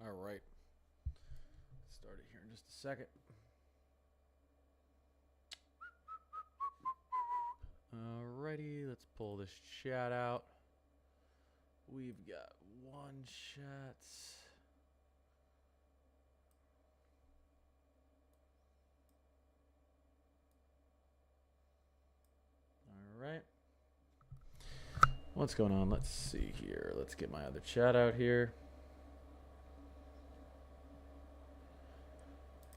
All right. Start it here in just a second. Alrighty, let's pull this chat out. We've got one chat. All right. What's going on? Let's see here. Let's get my other chat out here.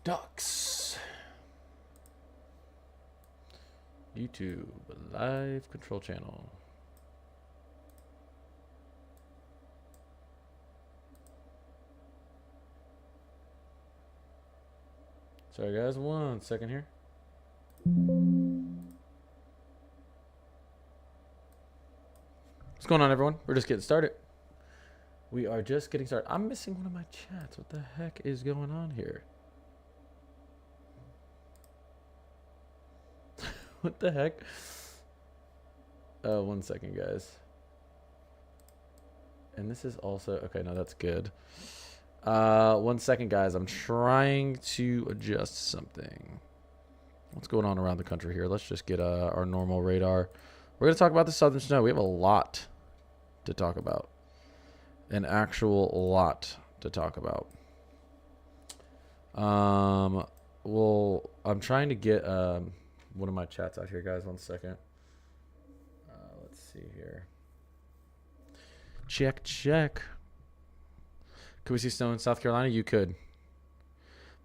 Ducks. YouTube live control channel. Sorry guys, 1 second here. What's going on, everyone? We're just getting started. We are just getting started. I'm missing one of my chats. What the heck is going on here? What the heck? 1 second, guys. And this is also... Okay, no, that's good. 1 second, guys. I'm trying to adjust something. What's going on around the country here? Let's just get our normal radar. We're going to talk about the southern snow. We have a lot to talk about. An actual lot to talk about. Well, I'm trying to get... one of my chats out here, guys. 1 second. Let's see here. Check. Could we see snow in South Carolina? You could.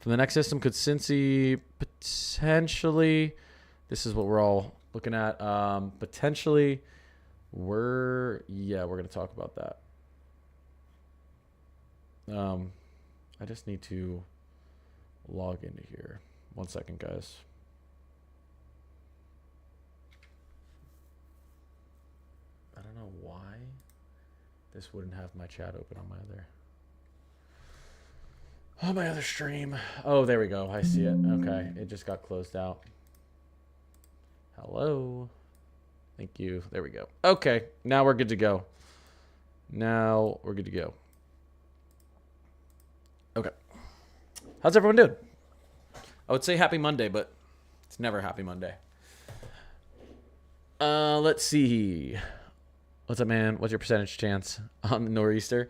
From the next system, could Cincy potentially... This is what we're all looking at. Potentially, we're going to talk about that. I just need to log into here. 1 second, guys. I don't know why this wouldn't have my chat open on my other stream. Oh, there we go. I see it. Okay. It just got closed out. Hello. Thank you. There we go. Okay. Now we're good to go. Okay. How's everyone doing? I would say happy Monday, but it's never happy Monday. Let's see. What's up, man? What's your percentage chance on the nor'easter?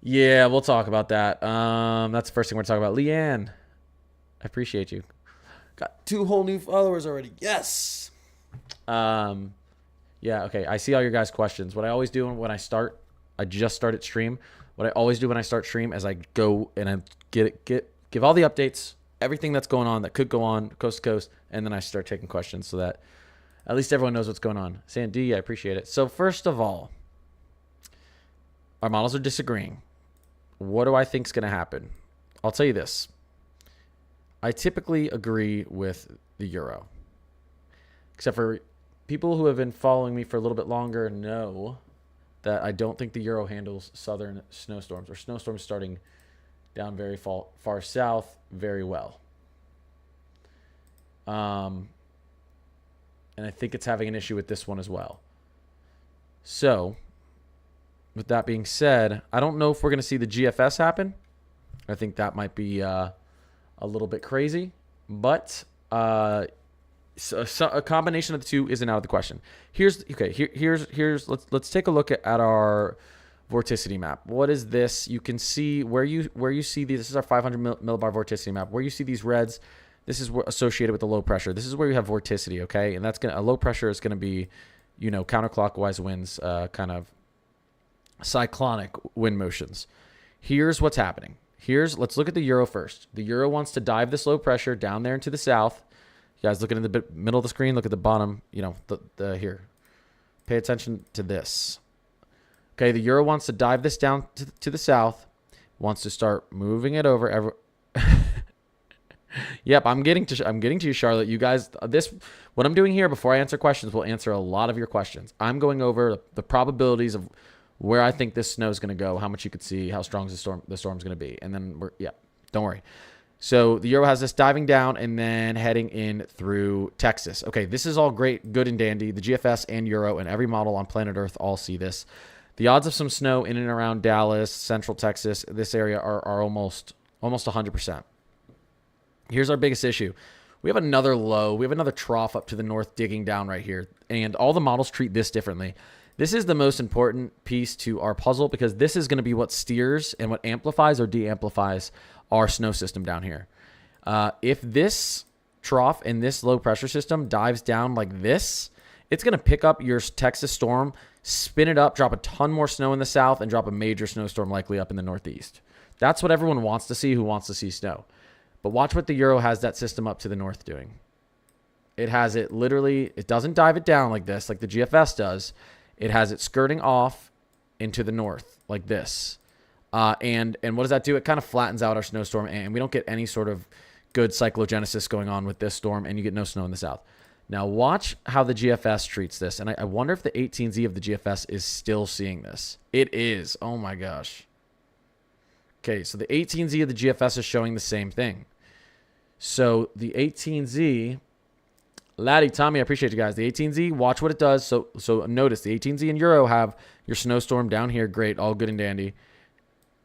Yeah, we'll talk about that. That's the first thing we're talking about. Leanne, I appreciate you. Got 2 whole new followers already. Yes. Yeah. Okay. I see all your guys' questions. What I always do when I start, I just started stream. What I always do when I start stream is I go and I give all the updates, everything that's going on that could go on coast to coast, and then I start taking questions so that at least everyone knows what's going on. Sandy, I appreciate it. So first of all, our models are disagreeing. What do I think is going to happen? I'll tell you this. I typically agree with the Euro. Except for people who have been following me for a little bit longer know that I don't think the Euro handles southern snowstorms or snowstorms starting down very far south very well. And I think it's having an issue with this one as well. So, with that being said, I don't know if we're going to see the GFS happen. I think that might be a little bit crazy. But so a combination of the two isn't out of the question. Here's let's take a look at our vorticity map. What is this? You can see where you see these. This is our 500 millibar vorticity map. Where you see these reds, this is associated with the low pressure. This is where you have vorticity, okay? And that's a low pressure is gonna be, counterclockwise winds, kind of cyclonic wind motions. Here's what's happening. Let's look at the Euro first. The Euro wants to dive this low pressure down there into the south. You guys looking in the middle of the screen, look at the bottom, the here. Pay attention to this. Okay, the Euro wants to dive this down to the south, wants to start moving it over. Yep, I'm getting to you, Charlotte. You guys, what I'm doing here before I answer questions will answer a lot of your questions. I'm going over the probabilities of where I think this snow is going to go, how much you could see, how strong the storm's going to be, and then don't worry. So the Euro has this diving down and then heading in through Texas. Okay, this is all great, good and dandy. The GFS and Euro and every model on planet Earth all see this. The odds of some snow in and around Dallas, Central Texas, this area are almost 100%. Here's our biggest issue. We have another low. We have another trough up to the north digging down right here. And all the models treat this differently. This is the most important piece to our puzzle because this is going to be what steers and what amplifies or de-amplifies our snow system down here. If this trough and this low pressure system dives down like this, it's going to pick up your Texas storm, spin it up, drop a ton more snow in the south, and drop a major snowstorm likely up in the northeast. That's what everyone wants to see who wants to see snow. But watch what the Euro has that system up to the north doing. It has it literally, it doesn't dive it down like this, like the GFS does. It has it skirting off into the north like this. And what does that do? It kind of flattens out our snowstorm, and we don't get any sort of good cyclogenesis going on with this storm, and you get no snow in the south. Now watch how the GFS treats this, and I wonder if the 18Z of the GFS is still seeing this. It is. Oh my gosh. Okay, so the 18Z of the GFS is showing the same thing. So the 18Z, Laddie, Tommy, I appreciate you guys. The 18Z, watch what it does. So notice the 18Z and Euro have your snowstorm down here. Great, all good and dandy.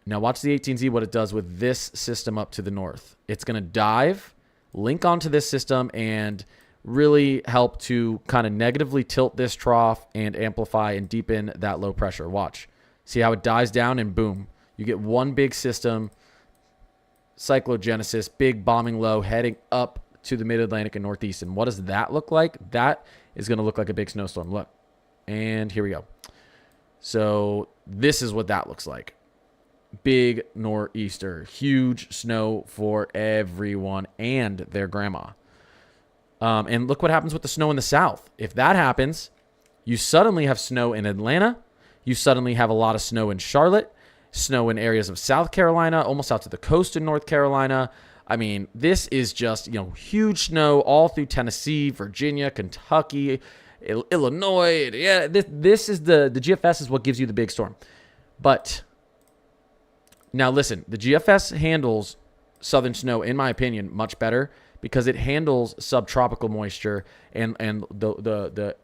Now watch the 18Z, what it does with this system up to the north. It's going to dive, link onto this system, and really help to kind of negatively tilt this trough and amplify and deepen that low pressure. Watch. See how it dives down and boom. You get one big system, cyclogenesis, big bombing low heading up to the mid-Atlantic and northeast. And what does that look like? That is going to look like a big snowstorm. Look. And here we go. So this is what that looks like. Big nor'easter. Huge snow for everyone and their grandma. And look what happens with the snow in the south. If that happens, you suddenly have snow in Atlanta. You suddenly have a lot of snow in Charlotte. Snow in areas of South Carolina, almost out to the coast in North Carolina. I mean, this is just, huge snow all through Tennessee, Virginia, Kentucky, Illinois. Yeah, this is the GFS is what gives you the big storm. But now listen, the GFS handles southern snow, in my opinion, much better because it handles subtropical moisture and the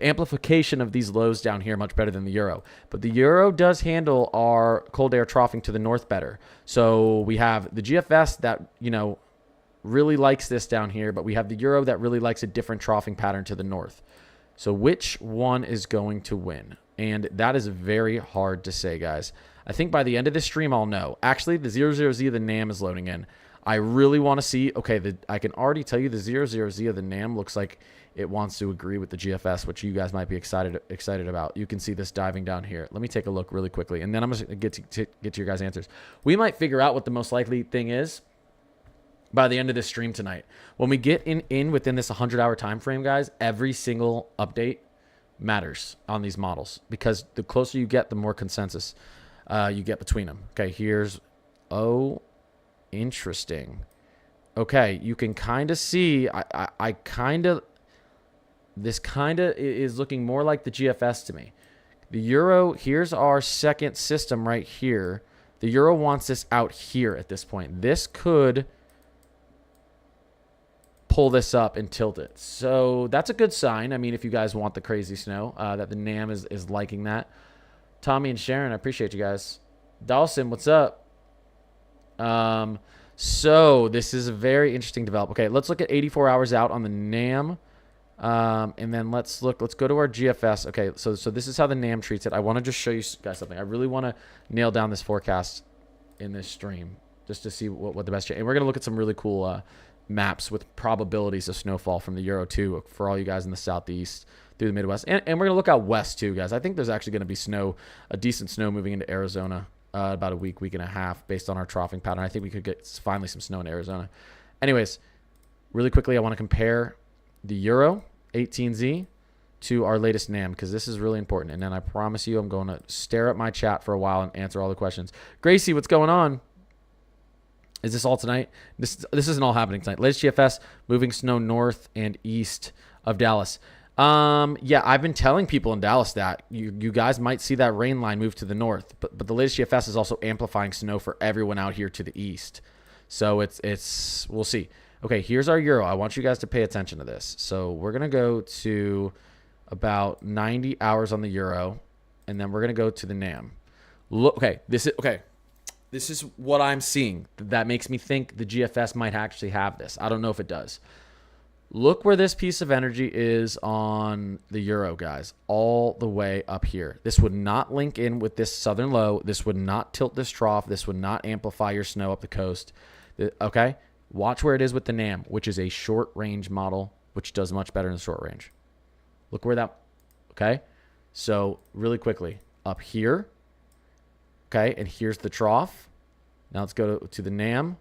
amplification of these lows down here much better than the Euro. But the Euro does handle our cold air troughing to the north better. So we have the GFS that, really likes this down here, but we have the Euro that really likes a different troughing pattern to the north. So which one is going to win? And that is very hard to say, guys. I think by the end of this stream, I'll know. Actually, the 00Z of the NAM is loading in. I really want to see, okay, I can already tell you the 00Z of the NAM looks like it wants to agree with the GFS, which you guys might be excited about. You can see this diving down here. Let me take a look really quickly, and then I'm going to get to your guys' answers. We might figure out what the most likely thing is by the end of this stream tonight. When we get in within this 100-hour time frame, guys, every single update matters on these models because the closer you get, the more consensus you get between them. Okay, here's, interesting. Okay, you can kind of see, this kind of is looking more like the GFS to me. The Euro, here's our second system right here. The Euro wants this out here at this point. This could pull this up and tilt it. So that's a good sign. I mean, if you guys want the crazy snow, that the NAM is liking that. Tommy and Sharon, I appreciate you guys. Dawson, what's up? So this is a very interesting development. Okay, let's look at 84 hours out on the NAM. And then let's go to our GFS. Okay, so this is how the NAM treats it. I want to just show you guys something. I really want to nail down this forecast in this stream just to see what the best. And we're going to look at some really cool maps with probabilities of snowfall from the Euro 2 for all you guys in the southeast through the Midwest. And we're going to look out west too, guys. I think there's actually going to be a decent snow moving into Arizona about a week and a half based on our troughing pattern. I think we could get finally some snow in Arizona. Anyways, really quickly, I want to compare the Euro 18Z to our latest NAM because this is really important. And then I promise you I'm going to stare at my chat for a while and answer all the questions. Gracie, what's going on? Is this all tonight? This isn't all happening tonight. Latest GFS, moving snow north and east of Dallas. Yeah, I've been telling people in Dallas that you guys might see that rain line move to the north, but the latest GFS is also amplifying snow for everyone out here to the east. So it's we'll see. Okay, here's our Euro. I want you guys to pay attention to this. So we're going to go to about 90 hours on the Euro. and then we're going to go to the NAM. Look, okay, this is what I'm seeing. That makes me think the GFS might actually have this. I don't know if it does. Look where this piece of energy is on the euro, guys, all the way up here. This would not link in with this southern low. This would not tilt this trough. This would not amplify your snow up the coast. Okay? Watch where it is with the NAM, which is a short range model, which does much better in the short range. Look where that, okay? So really quickly, up here, okay, and here's the trough. Now let's go to the NAM.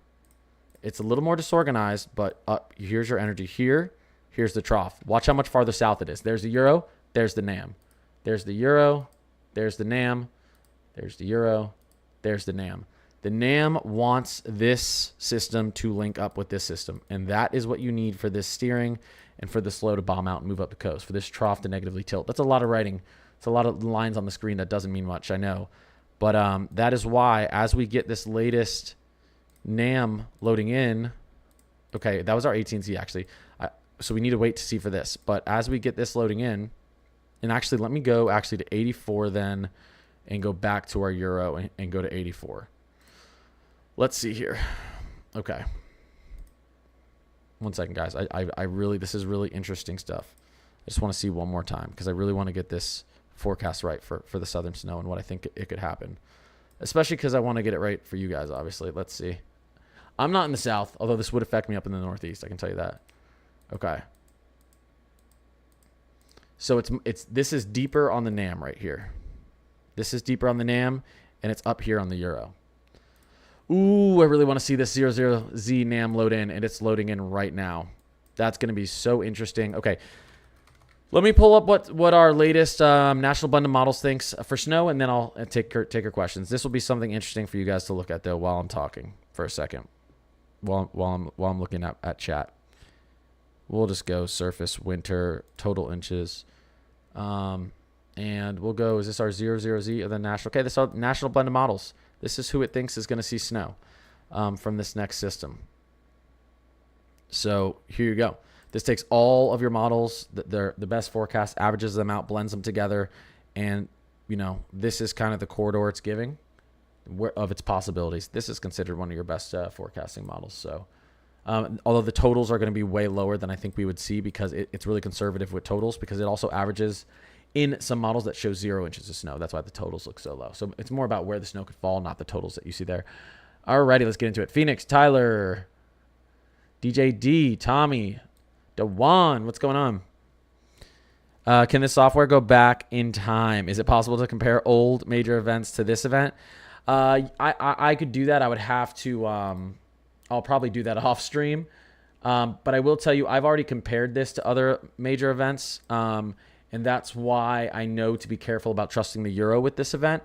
It's a little more disorganized, but here's your energy here. Here's the trough. Watch how much farther south it is. There's the euro. There's the NAM. There's the euro. There's the NAM. There's the euro. There's the NAM. The NAM wants this system to link up with this system, and that is what you need for this steering and for the slow to bomb out and move up the coast, for this trough to negatively tilt. That's a lot of writing. It's a lot of lines on the screen that doesn't mean much, I know. But that is why, as we get this latest NAM loading in, okay, that was our 18Z actually. So we need to wait to see for this. But as we get this loading in, and actually let me go actually to 84 then and go back to our euro and go to 84. Let's see here. Okay. One second, guys. I really, this is really interesting stuff. I just want to see one more time because I really want to get this forecast right for the southern snow and what I think it could happen. Especially because I want to get it right for you guys, obviously. Let's see. I'm not in the south, although this would affect me up in the northeast. I can tell you that. Okay. So this is deeper on the NAM right here. This is deeper on the NAM, and it's up here on the euro. Ooh, I really want to see this 00Z NAM load in, and it's loading in right now. That's going to be so interesting. Okay. Let me pull up what our latest National Blend of Models thinks for snow, and then I'll take your questions. This will be something interesting for you guys to look at, though, while I'm talking for a second, while I'm looking at chat. We'll just go surface, winter, total inches, and we'll go. Is this our 00Z or the national? Okay, this is our National Blend of Models. This is who it thinks is going to see snow from this next system. So here you go. This takes all of your models, the best forecast, averages them out, blends them together, and this is kind of the corridor it's giving of its possibilities. This is considered one of your best forecasting models. So, although the totals are going to be way lower than I think we would see because it's really conservative with totals because it also averages in some models that show 0 inches of snow. That's why the totals look so low. So it's more about where the snow could fall, not the totals that you see there. Alrighty, let's get into it. Phoenix, Tyler, DJ D, Tommy, Dewan, what's going on? Can this software go back in time? Is it possible to compare old major events to this event? I could do that. I would have to. I'll probably do that off stream. But I will tell you, I've already compared this to other major events. And that's why I know to be careful about trusting the euro with this event,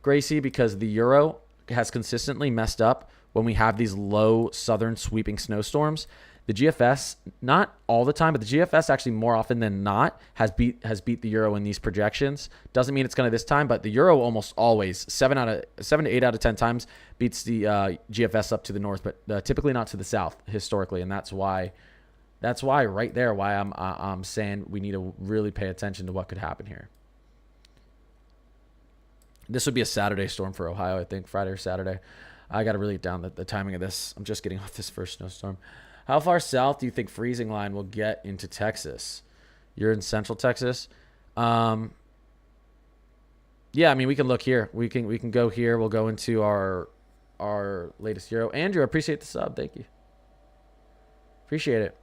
Gracie, because the euro has consistently messed up when we have these low southern sweeping snowstorms. The GFS, not all the time, but the GFS actually more often than not has beat the euro in these projections. Doesn't mean it's going to this time, but the euro almost always 7 to 8 out of 10 times beats the GFS up to the north, but typically not to the south historically, and that's why right there why I'm saying we need to really pay attention to what could happen here. This would be a Saturday storm for Ohio, I think, Friday or Saturday. I got to really get down the timing of this. I'm just getting off this first snowstorm. How far south do you think freezing line will get into Texas? You're in Central Texas. Yeah, I mean, we can look here. We can go here. We'll go into our latest euro. Andrew, I appreciate the sub. Thank you. Appreciate it.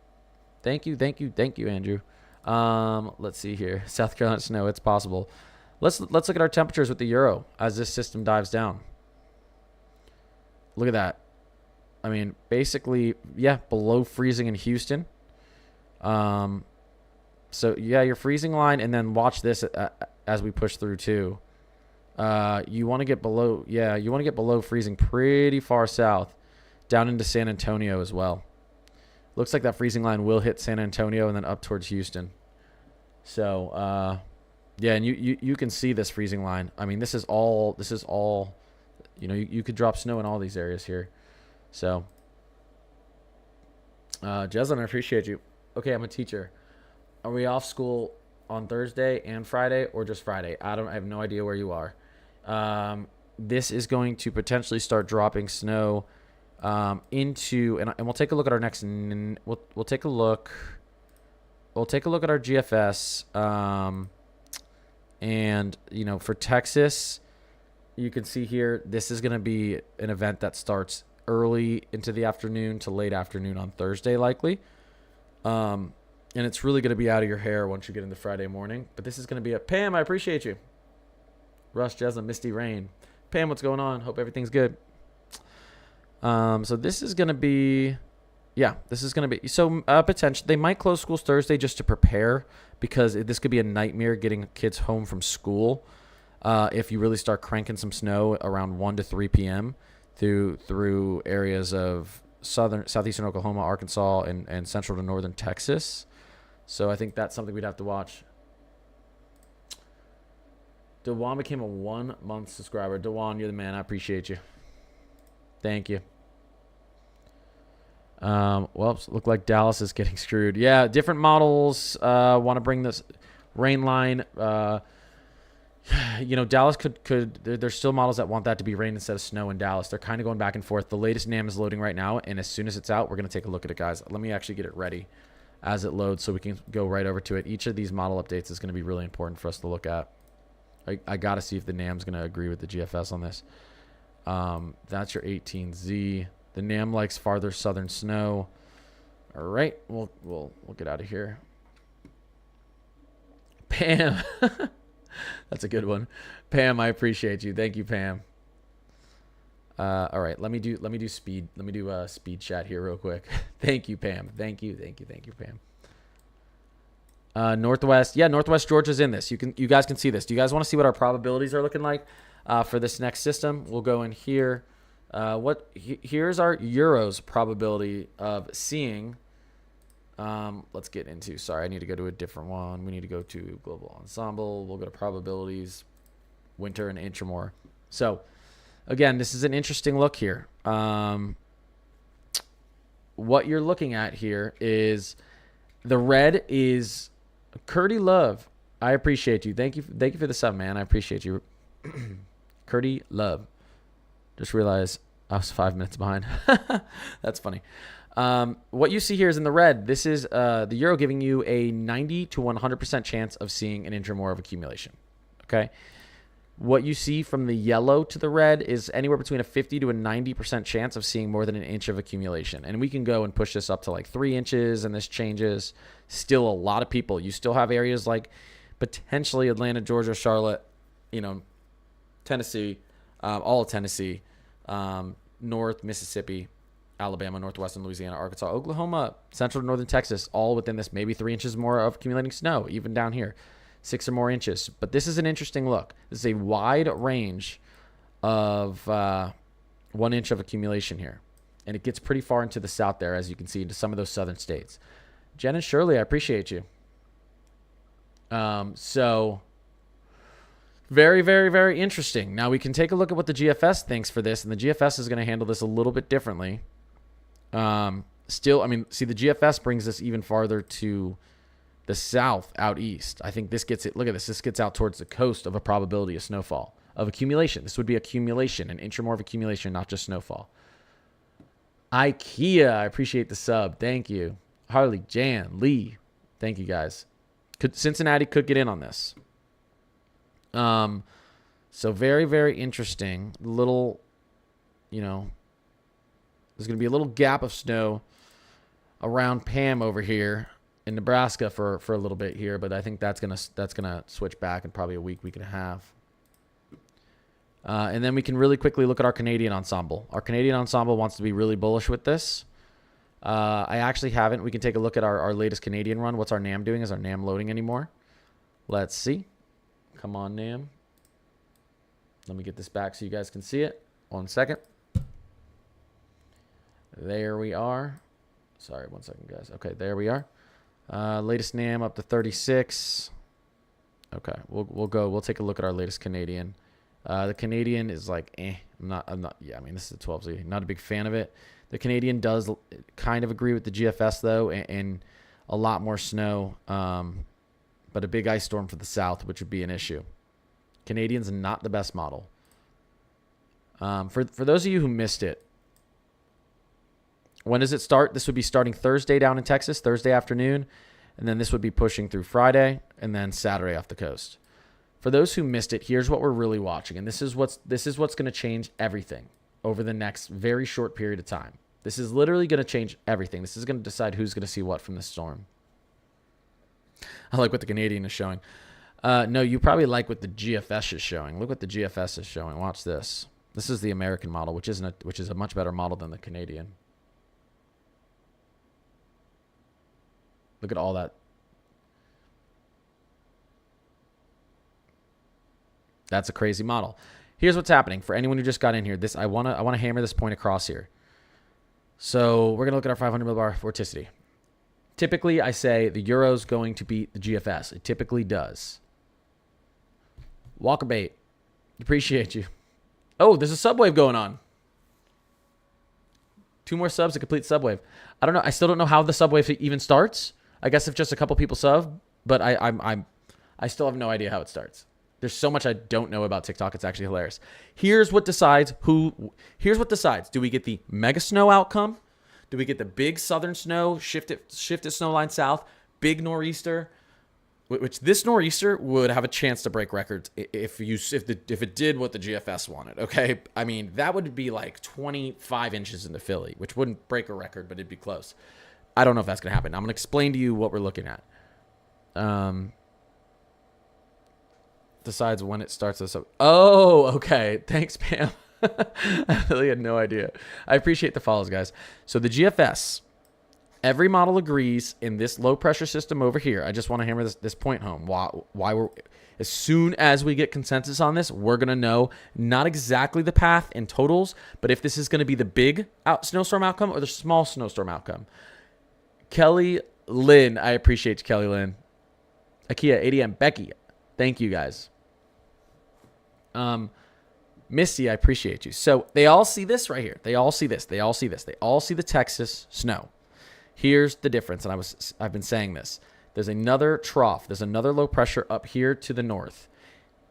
Thank you, Andrew. Let's see here. South Carolina snow. It's possible. Let's look at our temperatures with the euro as this system dives down. Look at that. I mean, basically, yeah, below freezing in Houston. So yeah, your freezing line, and then watch this as we push through too. You want to get below, yeah, you want to get below freezing pretty far south, down into San Antonio as well. Looks like that freezing line will hit San Antonio and then up towards Houston. So, yeah, and you can see this freezing line. I mean, this is all, you could drop snow in all these areas here. So, Jeslyn, I appreciate you. Okay, I'm a teacher. Are we off school on Thursday and Friday, or just Friday. I have no idea where you are. This is going to potentially start dropping snow into, and we'll take a look at our next. We'll take a look. We'll take a look at our GFS. And for Texas, you can see here, this is going to be an event that starts early into the afternoon to late afternoon on Thursday, likely. And it's really going to be out of your hair once you get into Friday morning. But this is going to be Pam, I appreciate you. Rush, Jesna, Misty Rain. Pam, what's going on? Hope everything's good. So this is going to be, potentially they might close schools Thursday just to prepare, because this could be a nightmare getting kids home from school if you really start cranking some snow around 1 to 3 p.m. through areas of southeastern Oklahoma, Arkansas, and central to northern Texas. So I think that's something we'd have to watch. Dewan became a 1-month subscriber. Dewan, you're the man. I appreciate you. Thank you. Look like Dallas is getting screwed. Yeah, different models want to bring this rain line. Dallas could. There's still models that want that to be rain instead of snow in Dallas. They're kind of going back and forth. The latest NAM is loading right now, and as soon as it's out, we're going to take a look at it, guys. Let me actually get it ready as it loads so we can go right over to it. Each of these model updates is going to be really important for us to look at. I got to see if the NAM's going to agree with the GFS on this. That's your 18Z. The NAM likes farther southern snow. All right, we'll get out of here. Pam, that's a good one. Pam, I appreciate you. Thank you, Pam. All right, let me do speed. Let me do speed chat here real quick. Thank you, Pam. Thank you, Pam. Northwest, Northwest Georgia's in this. You guys can see this. Do you guys want to see what our probabilities are looking like for this next system? We'll go in here. Here's our Euros probability of seeing. Let's get into. Sorry, I need to go to a different one. We need to go to global ensemble. We'll go to probabilities, winter and inch or more. So, again, this is an interesting look here. What you're looking at here is the red is Curdy Love. I appreciate you. Thank you for the sub, man. I appreciate you. Curdy Love. Just realized I was 5 minutes behind. That's funny. What you see here is in the red. This is the Euro giving you a 90 to 100% chance of seeing an inch or more of accumulation. Okay. What you see from the yellow to the red is anywhere between a 50 to a 90% chance of seeing more than an inch of accumulation. And we can go and push this up to like 3 inches, and this changes. Still a lot of people. You still have areas like potentially Atlanta, Georgia, Charlotte, Tennessee, all of Tennessee, North Mississippi, Alabama, Northwestern Louisiana, Arkansas, Oklahoma, Central to Northern Texas, all within this, maybe 3 inches more of accumulating snow, even down here, 6 or more inches. But this is an interesting look. This is a wide range of 1 inch of accumulation here. And it gets pretty far into the south there, as you can see, into some of those southern states. Jen and Shirley, I appreciate you. So very, very, very interesting. Now we can take a look at what the GFS thinks for this, and the GFS is going to handle this a little bit differently. Still, see, the GFS brings this even farther to the south, out east. I think this gets it. Look at this. This gets out towards the coast of a probability of snowfall, of accumulation. This would be accumulation, an inch or more of accumulation, not just snowfall. IKEA, I appreciate the sub. Thank you. Harley, Jan, Lee. Thank you, guys. Cincinnati could get in on this. So very, very interesting. Little, there's going to be a little gap of snow around Pam over here in Nebraska for a little bit here, but I think that's gonna switch back in probably a week and a half. And then we can really quickly look at our Canadian ensemble. Our Canadian ensemble wants to be really bullish with this. I actually haven't. We can take a look at our latest Canadian run. What's our NAM doing? Is our NAM loading anymore? Let's see. Come on, NAM. Let me get this back so you guys can see it. 1 second. There we are. Sorry, 1 second, guys. Okay, there we are. Latest NAM up to 36. Okay, we'll take a look at our latest Canadian. The Canadian is like, I'm not. Yeah, this is a 12Z. Not a big fan of it. The Canadian does kind of agree with the GFS though, and a lot more snow. but a big ice storm for the south, which would be an issue. Canadian's not the best model. For those of you who missed it, when does it start? This would be starting Thursday down in Texas, Thursday afternoon, and then this would be pushing through Friday and then Saturday off the coast. For those who missed it, here's what we're really watching, and this is what's going to change everything over the next very short period of time. This is literally going to change everything. This is going to decide who's going to see what from the storm. I like what the Canadian is showing. No, you probably like what the GFS is showing. Look what the GFS is showing. Watch this. This is the American model, which is a much better model than the Canadian. Look at all that. That's a crazy model. Here's what's happening for anyone who just got in here. I want to hammer this point across here. So we're gonna look at our 500 millibar vorticity. Typically, I say the Euro's going to beat the GFS. It typically does. Walker bait, appreciate you. Oh, there's a subwave going on. 2 more subs to complete subwave. I don't know. I still don't know how the subwave even starts. I guess if just a couple people sub, but I still have no idea how it starts. There's so much I don't know about TikTok. It's actually hilarious. Here's what decides. Do we get the mega snow outcome? Do we get the big southern snow, shifted snow line south, big nor'easter, which this nor'easter would have a chance to break records if it did what the GFS wanted, okay? I mean, that would be like 25 inches into Philly, which wouldn't break a record, but it'd be close. I don't know if that's going to happen. I'm going to explain to you what we're looking at. Decides when it starts this up. Oh, okay. Thanks, Pam. I really had no idea. I appreciate the follows, guys. So the GFS, every model agrees in this low pressure system over here. I just want to hammer this point home. Why we're, as soon as we get consensus on this, we're going to know not exactly the path and totals, but if this is going to be the big snowstorm outcome or the small snowstorm outcome. Kelly Lynn, I appreciate you, Kelly Lynn. Akia, ADM, Becky, thank you guys. Misty, I appreciate you. So they all see this right here. They all see this. They all see this. They all see the Texas snow. Here's the difference, and I've been saying this. There's another trough. There's another low pressure up here to the north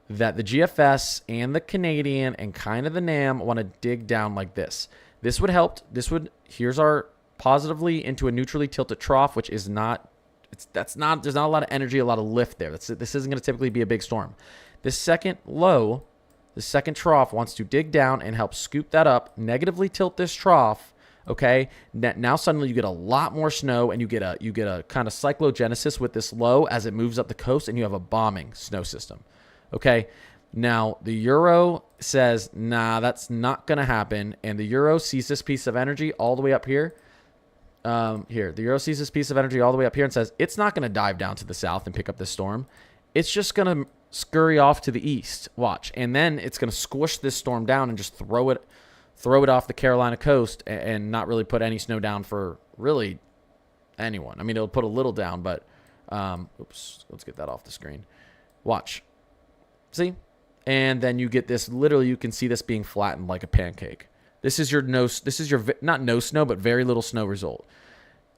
that the GFS and the Canadian and kind of the NAM want to dig down like this. This would help. Here's our positively into a neutrally tilted trough, which is not, there's not a lot of energy, a lot of lift there. This isn't going to typically be a big storm. This second low, the second trough wants to dig down and help scoop that up, negatively tilt this trough. Okay, now suddenly you get a lot more snow, and you get a kind of cyclogenesis with this low as it moves up the coast, and you have a bombing snow system. Okay, now the Euro says, nah, that's not going to happen, and the Euro sees this piece of energy all the way up here. The Euro sees this piece of energy all the way up here and says it's not going to dive down to the south and pick up this storm. It's just going to scurry off to the east. Watch, and then it's going to squish this storm down and just throw it off the Carolina coast and not really put any snow down for really anyone. I mean, it'll put a little down, but oops, let's get that off the screen. Watch, see, and then you get this. Literally, you can see this being flattened like a pancake. This is your not no snow, but very little snow result.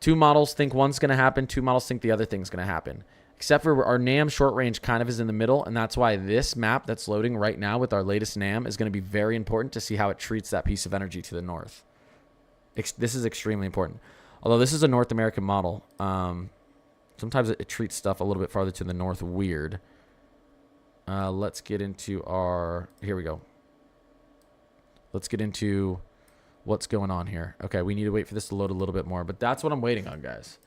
2 models think one's going to happen. 2 models think the other thing's going to happen. Except for our NAM short range kind of is in the middle, and that's why this map that's loading right now with our latest NAM is going to be very important to see how it treats that piece of energy to the north. This is extremely important. Although this is a North American model, sometimes it treats stuff a little bit farther to the north weird. Let's get into our... Here we go. Let's get into what's going on here. Okay, we need to wait for this to load a little bit more, but that's what I'm waiting on, guys.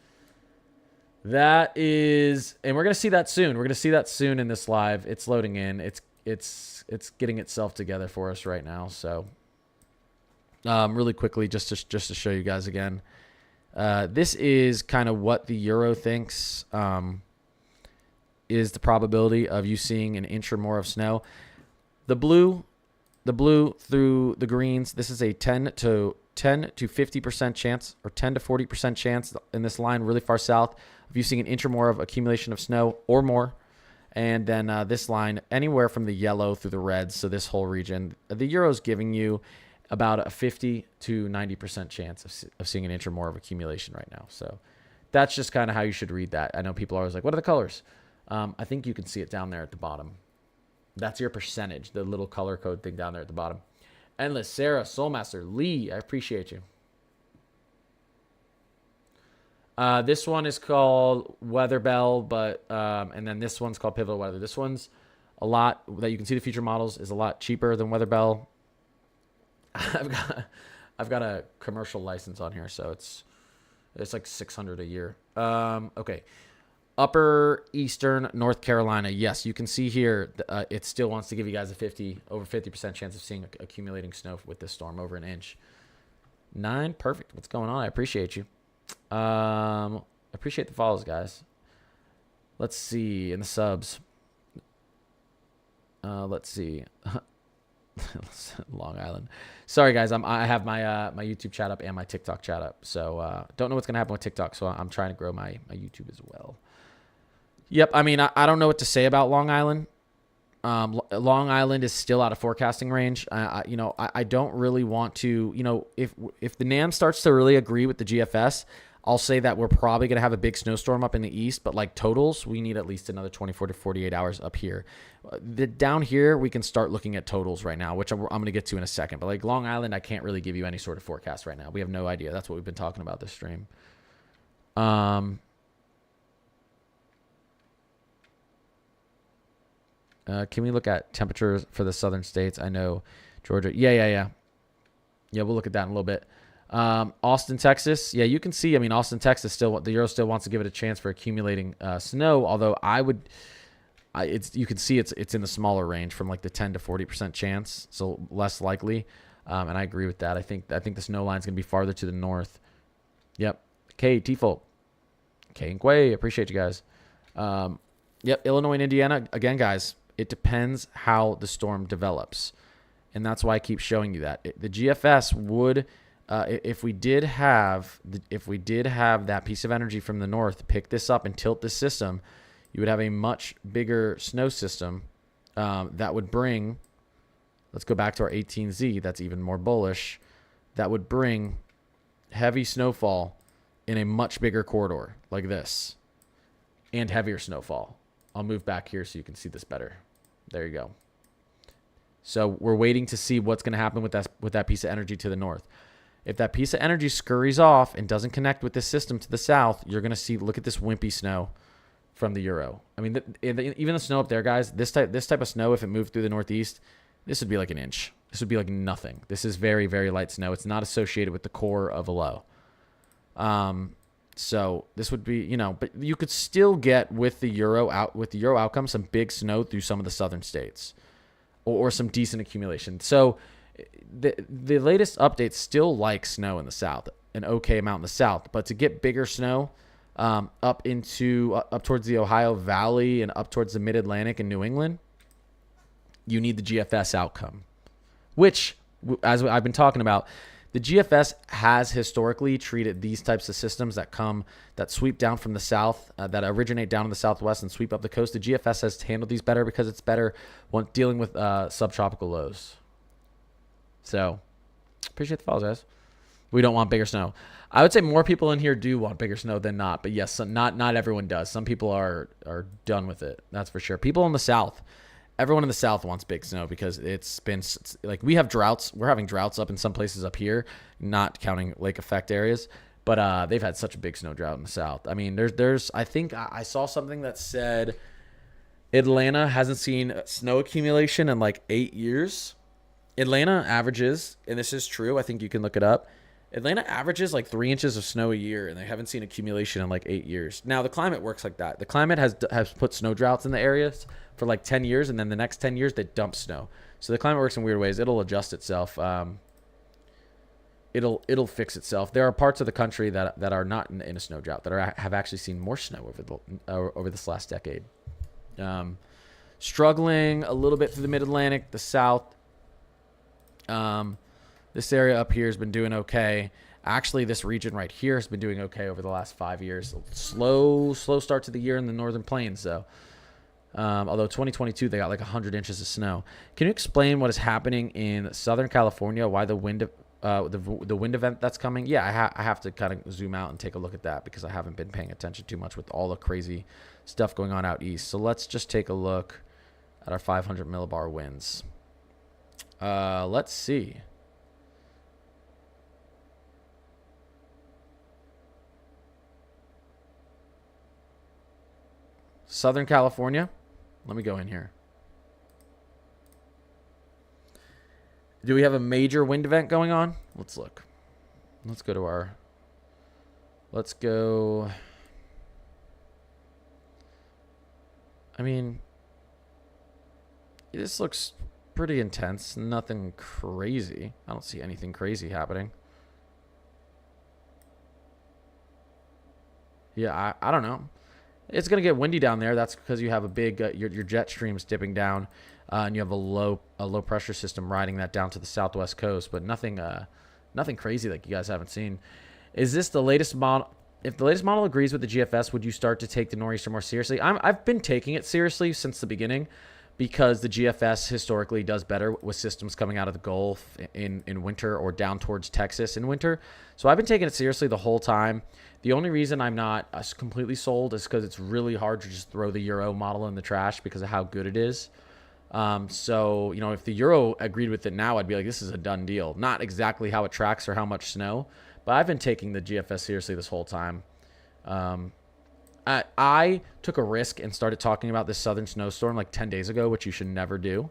That is, and we're going to see that soon. We're going to see that soon in this live. It's loading in. It's getting itself together for us right now. So really quickly, just to show you guys again, this is kind of what the Euro thinks is the probability of you seeing an inch or more of snow. The blue through the greens, this is a 10 to 50% chance, or 10 to 40% chance in this line really far south of you seeing an inch or more of accumulation of snow or more. And then this line anywhere from the yellow through the reds, so this whole region, the Euro's giving you about a 50 to 90% chance of seeing an inch or more of accumulation right now. So that's just kind of how you should read that. I know people are always like, what are the colors? I think you can see it down there at the bottom. That's your percentage, the little color code thing down there at the bottom. Endless, Sarah, Soulmaster, Lee, I appreciate you. This one is called Weather Bell, but and then this one's called Pivotal Weather. This one's a lot that you can see the future models is a lot cheaper than Weather Bell. I've got a commercial license on here, so it's like $600 a year. Okay. Upper Eastern North Carolina. Yes, you can see here it still wants to give you guys a over 50% chance of seeing accumulating snow with this storm, over an inch. 9, perfect. What's going on? I appreciate you. Appreciate the follows, guys. Let's see in the subs. Let's see. Long Island. Sorry, guys. I have my my YouTube chat up and my TikTok chat up. So don't know what's gonna happen with TikTok. So I'm trying to grow my YouTube as well. Yep. I mean, I don't know what to say about Long Island. Long Island is still out of forecasting range. I don't really want to. If the NAM starts to really agree with the GFS, I'll say that we're probably going to have a big snowstorm up in the east, but like totals, we need at least another 24 to 48 hours up here. Down here, we can start looking at totals right now, which I'm going to get to in a second. But like Long Island, I can't really give you any sort of forecast right now. We have no idea. That's what we've been talking about this stream. Can we look at temperatures for the southern states? I know Georgia. Yeah, we'll look at that in a little bit. Austin, Texas. Yeah, you can see, I mean, Austin, Texas the Euro still wants to give it a chance for accumulating snow, although you can see it's in the smaller range from like the 10 to 40% chance, so less likely. And I agree with that. I think the snow line is going to be farther to the north. Yep. K, T-Folk. K and Quay, appreciate you guys. Yep, Illinois and Indiana. Again, guys, it depends how the storm develops. And that's why I keep showing you that. The GFS would... if we did have that piece of energy from the north pick this up and tilt this system, you would have a much bigger snow system that would bring. Let's go back to our 18Z. That's even more bullish. That would bring heavy snowfall in a much bigger corridor like this, and heavier snowfall. I'll move back here so you can see this better. There you go. So we're waiting to see what's going to happen with that piece of energy to the north. If that piece of energy scurries off and doesn't connect with this system to the south, you're going to see, look at this wimpy snow from the Euro. I mean, even the snow up there, guys, this type of snow, if it moved through the northeast, this would be like an inch. This would be like nothing. This is very, very light snow. It's not associated with the core of a low. So this would be, but you could still get with the Euro outcome some big snow through some of the southern states or some decent accumulation. So the latest updates still like snow in the south, an okay amount in the south, but to get bigger snow up towards the Ohio Valley and up towards the Mid-Atlantic and New England, you need the GFS outcome, which, as I've been talking about, the GFS has historically treated these types of systems that sweep down from the south, that originate down in the southwest and sweep up the coast. The GFS has handled these better because it's better when dealing with subtropical lows. So, appreciate the follows, guys. We don't want bigger snow. I would say more people in here do want bigger snow than not, but yes, not everyone does. Some people are done with it. That's for sure. People in the south, everyone in the south wants big snow because it's been like we have droughts. We're having droughts up in some places up here, not counting lake effect areas, but they've had such a big snow drought in the south. I mean, there's I think I saw something that said Atlanta hasn't seen snow accumulation in like 8 years. Atlanta averages, and this is true, I think you can look it up, Atlanta averages like 3 inches of snow a year, and they haven't seen accumulation in like 8 years. Now, the climate works like that. The climate has put snow droughts in the areas for like 10 years, and then the next 10 years, they dump snow. So the climate works in weird ways. It'll adjust itself. It'll fix itself. There are parts of the country that are not in a snow drought, that have actually seen more snow over this last decade. Struggling a little bit through the Mid-Atlantic, the South. This area up here has been doing okay. Actually, this region right here has been doing okay over the last 5 years. Slow start to the year in the northern plains, though. Although 2022, they got like 100 inches of snow. Can you explain what is happening in Southern California? Why the wind the wind event that's coming. Yeah, I have to kind of zoom out and take a look at that because I haven't been paying attention too much with all the crazy stuff going on out east. So let's just take a look at our 500 millibar winds. Let's see. Southern California. Let me go in here. Do we have a major wind event going on? Let's look. Let's go to our... Let's go... I mean... This looks pretty intense. Nothing crazy. I don't see anything crazy happening. Yeah, I don't know. It's going to get windy down there. That's because you have a big... your jet stream's dipping down. And you have a low pressure system riding that down to the southwest coast, but nothing crazy like you guys haven't seen. Is this the latest model? If the latest model agrees with the GFS, would you start to take the nor'easter more seriously? I've been taking it seriously since the beginning because the GFS historically does better with systems coming out of the Gulf in winter or down towards Texas in winter. So I've been taking it seriously the whole time. The only reason I'm not completely sold is because it's really hard to just throw the Euro model in the trash because of how good it is. So, you know, if the Euro agreed with it now, I'd be like, this is a done deal. Not exactly how it tracks or how much snow, but I've been taking the GFS seriously this whole time. I took a risk and started talking about this southern snowstorm like 10 days ago, which you should never do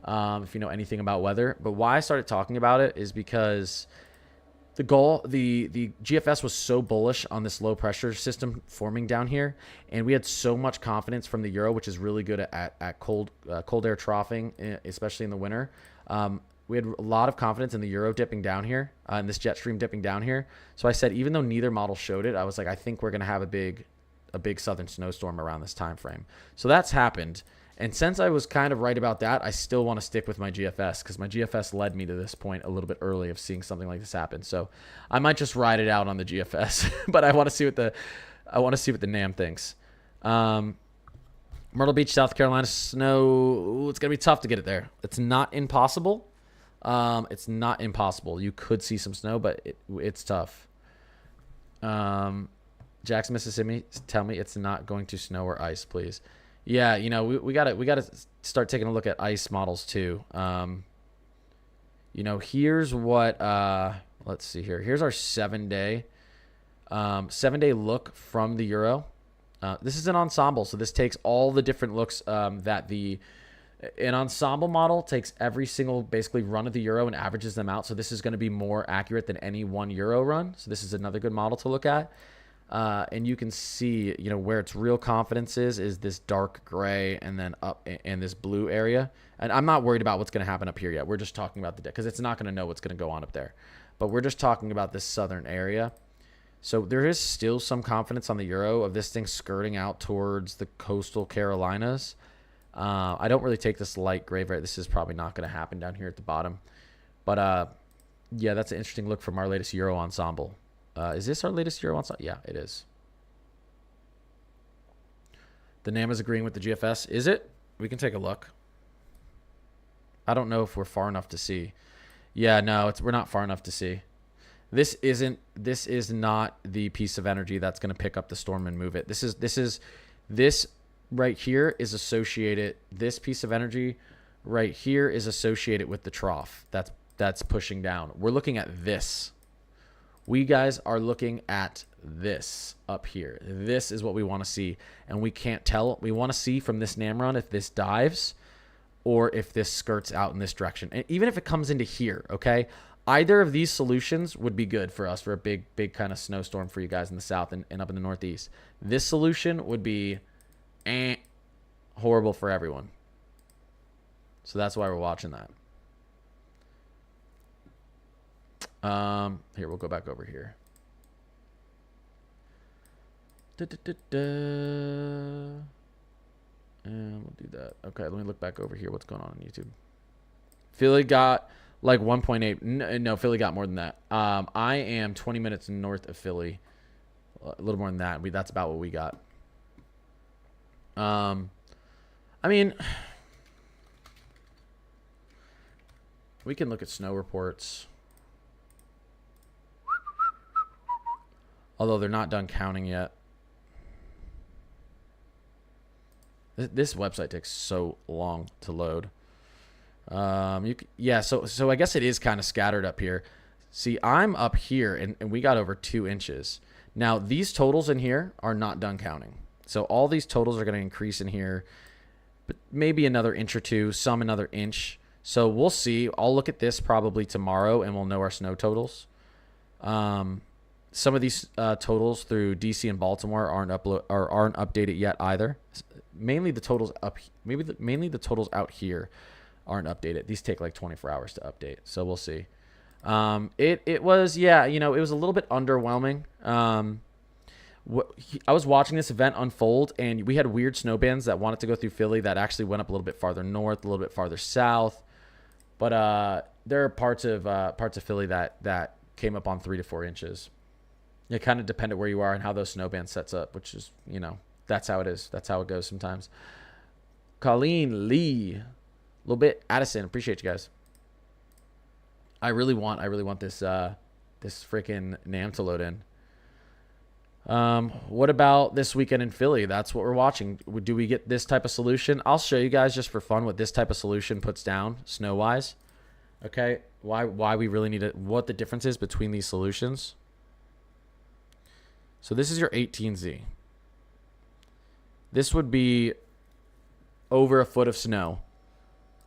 if you know anything about weather. But why I started talking about it is because the GFS was so bullish on this low pressure system forming down here, and we had so much confidence from the Euro, which is really good at cold air troughing, especially in the winter. We had a lot of confidence in the Euro dipping down here, and this jet stream dipping down here. So I said, even though neither model showed it, I was like, I think we're going to have a big southern snowstorm around this time frame. So that's happened. And since I was kind of right about that, I still want to stick with my GFS because my GFS led me to this point a little bit early of seeing something like this happen. So I might just ride it out on the GFS, but I want to see what the NAM thinks. Myrtle Beach, South Carolina, snow. Ooh, it's gonna be tough to get it there. It's not impossible. It's not impossible. You could see some snow, but it's tough. Jackson, Mississippi, tell me it's not going to snow or ice, please. Yeah, you know, we gotta start taking a look at ice models too. You know, here's what let's see here. Here's our 7-day look from the Euro. This is an ensemble, so this takes all the different looks that an ensemble model takes every single basically run of the Euro and averages them out. So this is going to be more accurate than any one Euro run. So this is another good model to look at. And you can see, you know, where its real confidence is this dark gray and then up and this blue area. And I'm not worried about what's going to happen up here yet. We're just talking about the deck because it's not going to know what's going to go on up there. But we're just talking about this southern area. So there is still some confidence on the Euro of this thing skirting out towards the coastal Carolinas. I don't really take this light gray. This is probably not going to happen down here at the bottom. But yeah, that's an interesting look from our latest Euro ensemble. Is this our latest Euro ensemble? Yeah, it is. The NAM is agreeing with the GFS. Is it? We can take a look. I don't know if we're far enough to see. Yeah, no, we're not far enough to see. This is not the piece of energy that's going to pick up the storm and move it. This right here is associated. This piece of energy right here is associated with the trough that's pushing down. We're looking at this. We guys are looking at this up here. This is what we want to see, and we can't tell. We want to see from this NAM run if this dives or if this skirts out in this direction. And even if it comes into here, okay? Either of these solutions would be good for us for a big kind of snowstorm for you guys in the south and up in the northeast. This solution would be horrible for everyone. So that's why we're watching that. Here, we'll go back over here. And we'll do that. Okay, let me look back over here. What's going on YouTube? Philly got like 1.8. No, Philly got more than that. I am 20 minutes north of Philly. A little more than that. That's about what we got. I mean, we can look at snow reports. Although they're not done counting yet. This website takes so long to load. Yeah, so I guess it is kind of scattered up here. See, I'm up here, and we got over 2 inches. Now, these totals in here are not done counting. So all these totals are going to increase in here, but maybe another inch or two, some another inch. So we'll see. I'll look at this probably tomorrow, and we'll know our snow totals. Some of these totals through DC and Baltimore aren't updated yet either. Mainly the totals up, mainly the totals out here aren't updated. These take like 24 hours to update, so we'll see. It was, yeah, you know, it was a little bit underwhelming. I was watching this event unfold, and we had weird snow bands that wanted to go through Philly that actually went up a little bit farther north, a little bit farther south. But there are parts of Philly that came up on 3 to 4 inches. It kind of depended where you are and how those snow bands sets up, which is, you know, that's how it is. That's how it goes sometimes. Colleen Lee, a little bit. Addison, appreciate you guys. I really want this this freaking NAM to load in. What about this weekend in Philly? That's what we're watching. Do we get this type of solution? I'll show you guys just for fun what this type of solution puts down snow wise. Okay, why we really need it, what the difference is between these solutions. So this is your 18Z. This would be over a foot of snow.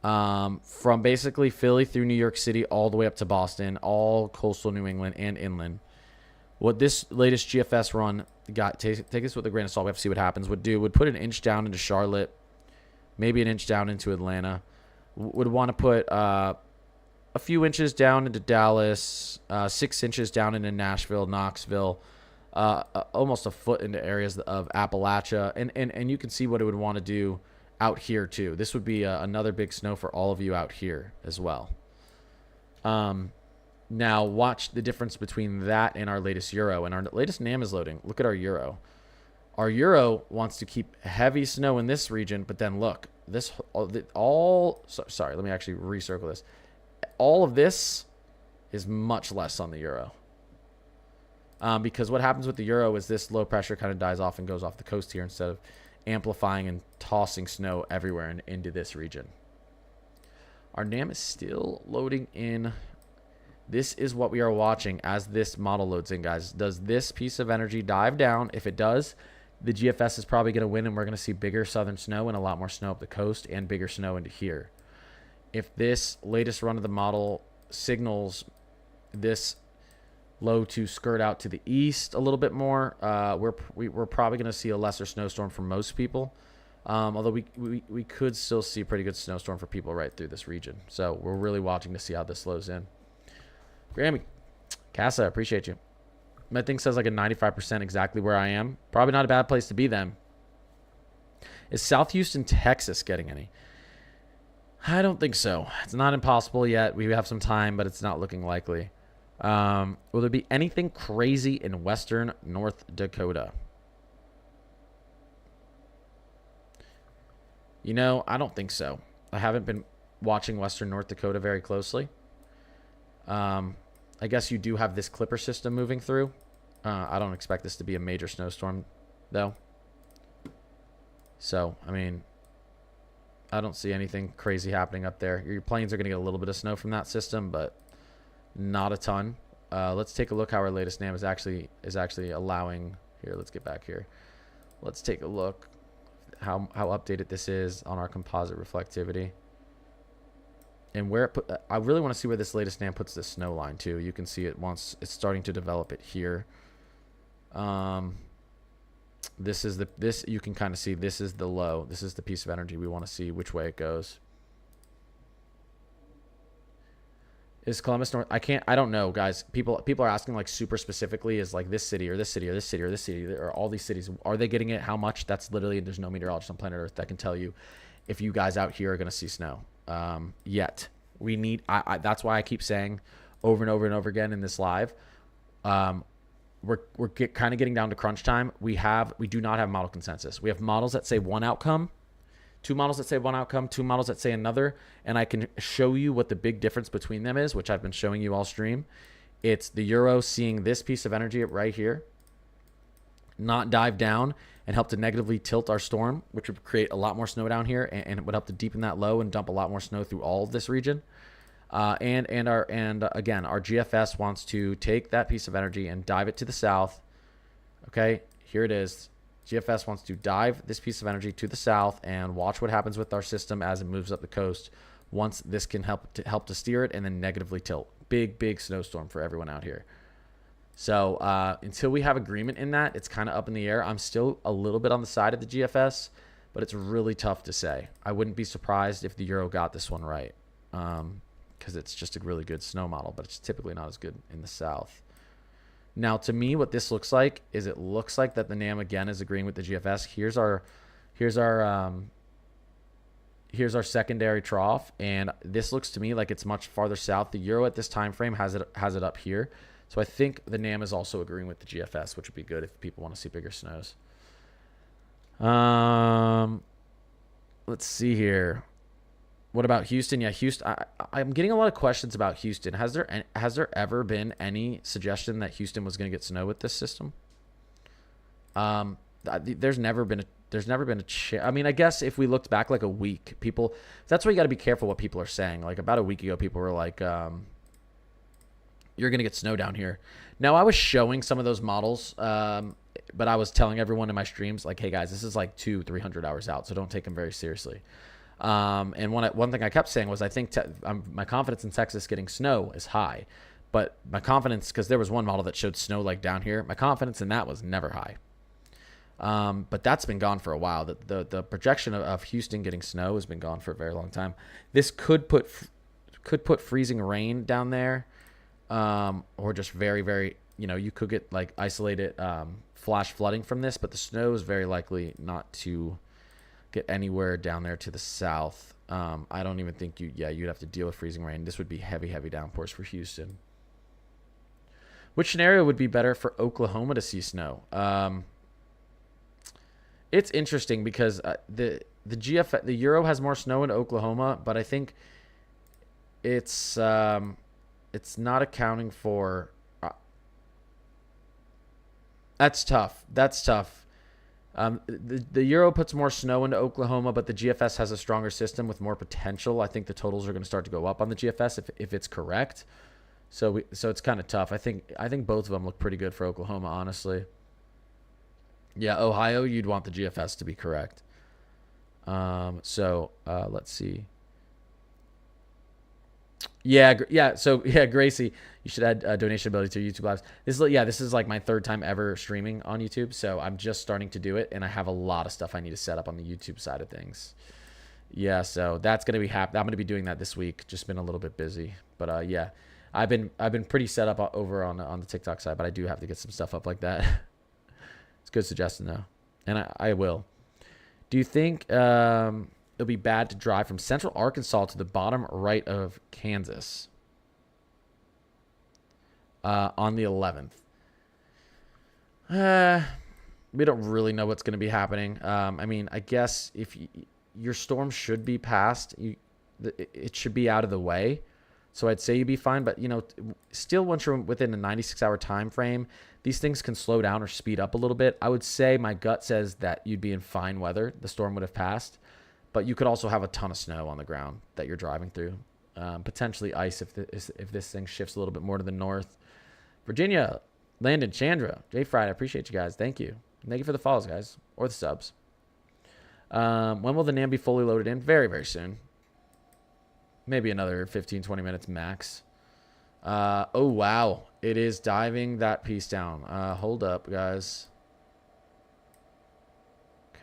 From basically Philly through New York City all the way up to Boston, all coastal New England and inland. What this latest GFS run got, take this with a grain of salt, we have to see what happens, would put an inch down into Charlotte, maybe an inch down into Atlanta. Would want to put a few inches down into Dallas, 6 inches down into Nashville, Knoxville, almost a foot into areas of Appalachia. And you can see what it would want to do out here too. This would be another big snow for all of you out here as well. Now watch the difference between that and our latest Euro. And our latest NAM is loading. Look at our Euro. Our Euro wants to keep heavy snow in this region, but then look, this sorry, let me actually recircle this. All of this is much less on the Euro. Because what happens with the Euro is this low pressure kind of dies off and goes off the coast here instead of amplifying and tossing snow everywhere and into this region. Our NAM is still loading in. This is what we are watching as this model loads in, guys. Does this piece of energy dive down? If it does, the GFS is probably going to win, and we're going to see bigger southern snow and a lot more snow up the coast and bigger snow into here. If this latest run of the model signals this low to skirt out to the east a little bit more, we're probably going to see a lesser snowstorm for most people. Although we could still see a pretty good snowstorm for people right through this region. So we're really watching to see how this slows in. Grammy, Casa, appreciate you. My thing says like a 95% exactly where I am. Probably not a bad place to be then. Is South Houston, Texas getting any? I don't think so. It's not impossible yet. We have some time, but it's not looking likely. Will there be anything crazy in western North Dakota? You know, I don't think so. I haven't been watching western North Dakota very closely. I guess you do have this clipper system moving through. I don't expect this to be a major snowstorm, though. So, I mean, I don't see anything crazy happening up there. Your planes are going to get a little bit of snow from that system, but not a ton. Let's take a look how our latest NAM is actually allowing. Here, let's get back here. Let's take a look how updated this is on our composite reflectivity. And where it I really want to see where this latest NAM puts this snow line too. You can see it once it's starting to develop it here. This you can kind of see this is the low. This is the piece of energy we want to see which way it goes. Is Columbus North? I don't know, guys. People are asking like super specifically, is like this city or this city or this city or this city or all these cities, are they getting it? How much? That's literally, there's no meteorologist on planet Earth that can tell you if you guys out here are going to see snow. Yet we need, that's why I keep saying over and over and over again in this live, we're kind of getting down to crunch time. We do not have model consensus. We have models that say one outcome, 2 models that say one outcome, 2 models that say another, and I can show you what the big difference between them is, which I've been showing you all stream. It's the Euro seeing this piece of energy right here, not dive down and help to negatively tilt our storm, which would create a lot more snow down here, and it would help to deepen that low and dump a lot more snow through all of this region. Again, our GFS wants to take that piece of energy and dive it to the south. Okay, here it is. GFS wants to dive this piece of energy to the south and watch what happens with our system as it moves up the coast. Once this can help to steer it and then negatively tilt. Big snowstorm for everyone out here. So until we have agreement in that, it's kind of up in the air. I'm still a little bit on the side of the GFS, but it's really tough to say. I wouldn't be surprised if the Euro got this one right, because it's just a really good snow model, but it's typically not as good in the south. Now, to me, what this looks like is it looks like that the NAM again is agreeing with the GFS. Here's our secondary trough, and this looks to me like it's much farther south. The Euro at this time frame has it up here. So I think the NAM is also agreeing with the GFS, which would be good if people want to see bigger snows. Let's see here. What about Houston? Yeah, Houston. I'm getting a lot of questions about Houston. Has there ever been any suggestion that Houston was going to get snow with this system? There's never been a I mean, I guess if we looked back like a week, people. That's why you got to be careful what people are saying. Like about a week ago, people were like, "You're going to get snow down here." Now, I was showing some of those models, but I was telling everyone in my streams, like, "Hey guys, this is like 200-300 hours out, so don't take them very seriously." And one thing I kept saying was I think my confidence in Texas getting snow is high, but my confidence, because there was one model that showed snow like down here, my confidence in that was never high. But that's been gone for a while. The projection of Houston getting snow has been gone for a very long time. This could put freezing rain down there, or just very, very, you could get like isolated flash flooding from this, but the snow is very likely not to get anywhere down there to the south. I don't even think you'd have to deal with freezing rain. This would be heavy downpours for Houston. Which scenario would be better for Oklahoma to see snow? It's interesting because the Euro has more snow in Oklahoma, but I think it's not accounting for. That's tough. The Euro puts more snow into Oklahoma, but the GFS has a stronger system with more potential. I think the totals are going to start to go up on the GFS if it's correct. So it's kind of tough. I think both of them look pretty good for Oklahoma, honestly. Yeah, Ohio, you'd want the GFS to be correct. Let's see. Yeah, Gracie, you should add donation ability to your YouTube lives. This is like my third time ever streaming on YouTube, so I'm just starting to do it, and I have a lot of stuff I need to set up on the YouTube side of things. Yeah, so that's gonna be I'm gonna be doing that this week. Just been a little bit busy, but yeah, I've been pretty set up over on the TikTok side, but I do have to get some stuff up like that. It's a good suggestion though, and I will. Do you think it'll be bad to drive from central Arkansas to the bottom right of Kansas on the 11th? We don't really know what's going to be happening. I mean, I guess if your storm should be passed, it should be out of the way. So I'd say you'd be fine. But, still once you're within a 96-hour time frame, these things can slow down or speed up a little bit. I would say my gut says that you'd be in fine weather. The storm would have passed. But you could also have a ton of snow on the ground that you're driving through. Potentially ice if this thing shifts a little bit more to the north. Virginia, Landon, Chandra, Jay Fried, I appreciate you guys. Thank you. Thank you for the follows, guys. Or the subs. When will the NAM be fully loaded in? Very, very soon. Maybe another 15, 20 minutes max. Oh, wow. It is diving that piece down. Hold up, guys.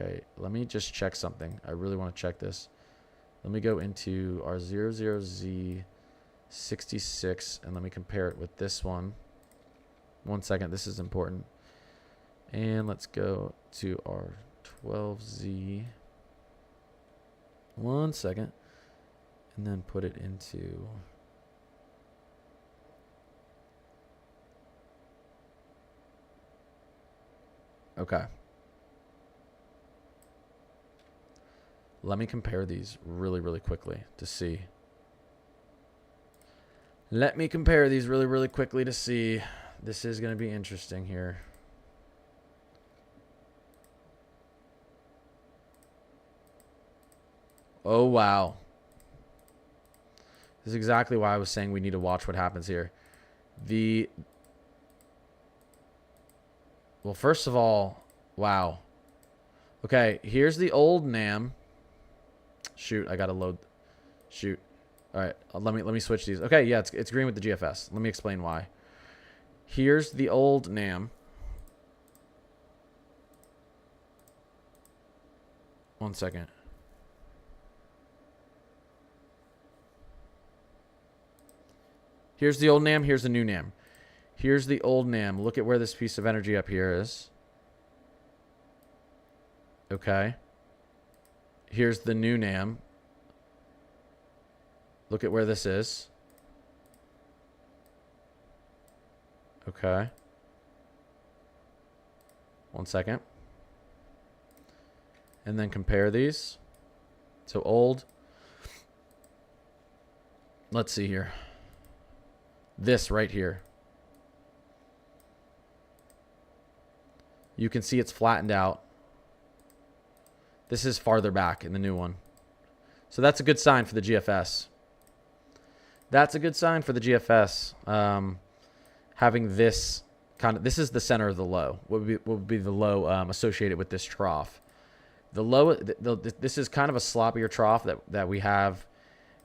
Okay, let me just check something. I really want to check this. Let me go into our 00Z66 and let me compare it with this one. 1 second, this is important. And let's go to our 12Z. 1 second. And then put it into... Okay. Let me compare these really, really quickly to see. Let me compare these really, really quickly to see. This is going to be interesting here. Oh, wow. This is exactly why I was saying we need to watch what happens here. Well, first of all, wow. Okay, here's the old NAM. Shoot, I gotta load. Shoot. All right, let me switch these. Okay, yeah, it's green with the GFS. Let me explain why. Here's the old NAM. One second. Here's the old NAM. Here's the new NAM. Here's the old NAM. Look at where this piece of energy up here is. Okay. Here's the new NAM. Look at where this is. Okay. One second. And then compare these. So old. Let's see here. This right here. You can see it's flattened out. This is farther back in the new one. So that's a good sign for the GFS. That's a good sign for the GFS. Having this this is the center of the low. What would be the low associated with this trough? The low, this is kind of a sloppier trough that we have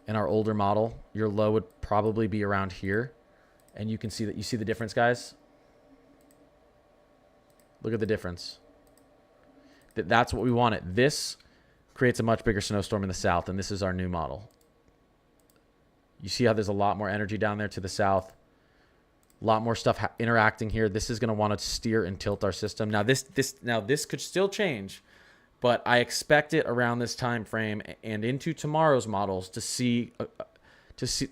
in our older model. Your low would probably be around here. And you can see that. You see the difference, guys? Look at the difference. That's what we wanted. This creates a much bigger snowstorm in the south, and this is our new model. You see how there's a lot more energy down there to the south. A lot more stuff interacting here. This is going to want to steer and tilt our system. Now this could still change, but I expect it around this time frame and into tomorrow's models to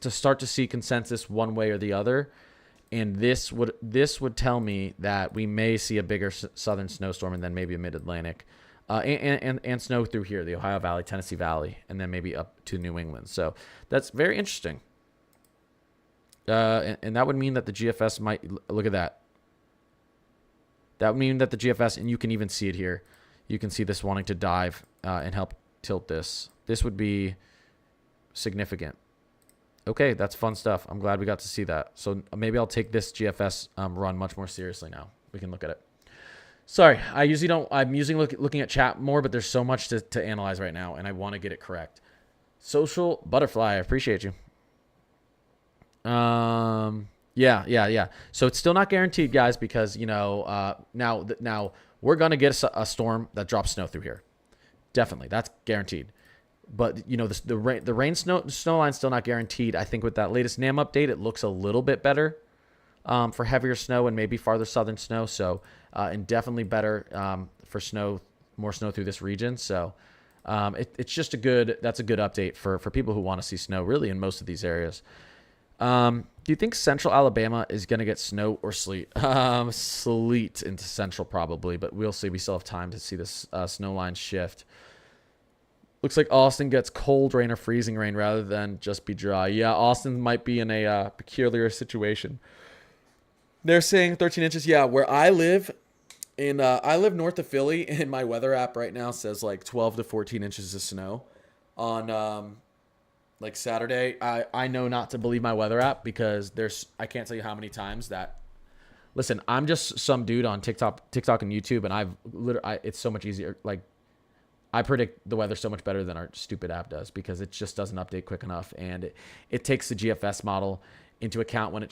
start to see consensus one way or the other. And this would tell me that we may see a bigger southern snowstorm and then maybe a mid-Atlantic and snow through here, the Ohio Valley, Tennessee Valley, and then maybe up to New England. So that's very interesting. And that would mean that the GFS might, look at that. That would mean that the GFS, and you can even see it here. You can see this wanting to dive and help tilt this. This would be significant. Okay, that's fun stuff. I'm glad we got to see that. So maybe I'll take this GFS run much more seriously now. We can look at it. Sorry, I usually don't. I'm usually looking at chat more, but there's so much to analyze right now, and I want to get it correct. Social Butterfly, I appreciate you. Yeah. So it's still not guaranteed, guys, because now we're gonna get a storm that drops snow through here. Definitely, that's guaranteed. But the rain snow line's still not guaranteed. I think with that latest NAM update, it looks a little bit better for heavier snow and maybe farther southern snow. So and definitely better for more snow through this region. So it's just that's a good update for people who want to see snow really in most of these areas. Do you think central Alabama is going to get snow or sleet? Sleet into central probably, but we'll see. We still have time to see this snow line shift. Looks like Austin gets cold rain or freezing rain rather than just be dry. Yeah, Austin might be in a peculiar situation. They're saying 13 inches. Yeah, where I live, I live north of Philly, and my weather app right now says like 12 to 14 inches of snow on like Saturday. I know not to believe my weather app because I can't tell you how many times that. Listen, I'm just some dude on TikTok and YouTube, and it's so much easier. Like, I predict the weather so much better than our stupid app does because it just doesn't update quick enough. And it takes the GFS model into account when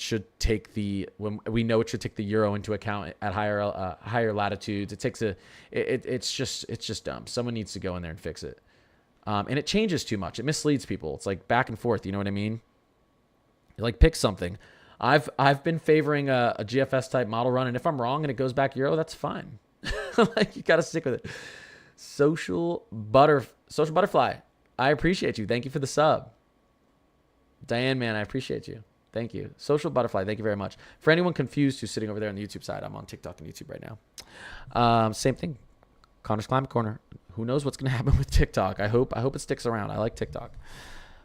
when we know it should take the Euro into account at higher latitudes. It's just dumb. Someone needs to go in there and fix it. And it changes too much. It misleads people. It's like back and forth. You know what I mean? You like pick something. I've been favoring a GFS type model run. And if I'm wrong and it goes back Euro, that's fine. Like, you got to stick with it. Social Butterfly, I appreciate you. Thank you for the sub. Diane, man, I appreciate you. Thank you. Social Butterfly, thank you very much. For anyone confused who's sitting over there on the YouTube side, I'm on TikTok and YouTube right now. Same thing. Connor's Climate Corner. Who knows what's going to happen with TikTok? I hope it sticks around. I like TikTok.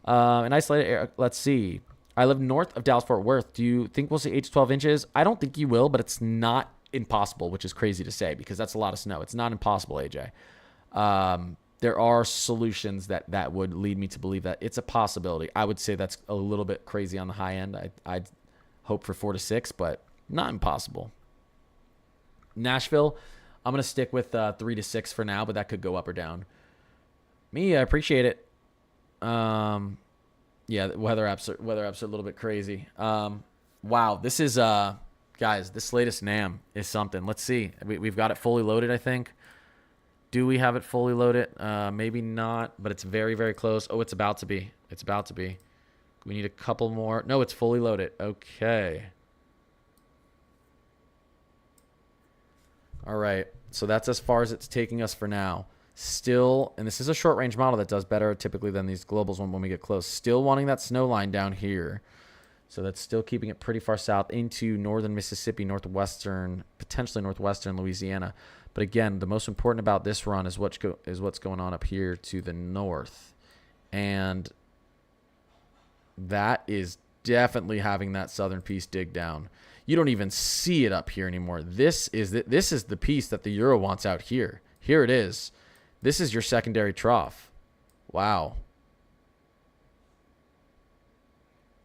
An isolated area. Let's see. I live north of Dallas-Fort Worth. Do you think we'll see 8 to 12 inches? I don't think you will, but it's not impossible, which is crazy to say because that's a lot of snow. It's not impossible, AJ. there are solutions that would lead me to believe that it's a possibility. I would say that's a little bit crazy on the high end. I'd hope for 4 to 6, but not impossible. Nashville, I'm going to stick with 3 to 6 for now, but that could go up or down. Me, I appreciate it. Yeah, weather apps are a little bit crazy. Wow, this is guys, this latest NAM is something. Let's see. We've got it fully loaded, I think. Do we have it fully loaded? Maybe not, but it's very, very close. Oh, it's about to be. It's about to be. We need a couple more. No, it's fully loaded. Okay. All right. So that's as far as it's taking us for now. Still, and this is a short range model that does better typically than these globals when we get close. Still wanting that snow line down here. So that's still keeping it pretty far south into northern Mississippi, northwestern, potentially northwestern Louisiana. But again, the most important about this run is what's going on up here to the north. And that is definitely having that southern piece dig down. You don't even see it up here anymore. This is the piece that the Euro wants out here. Here it is. This is your secondary trough. Wow.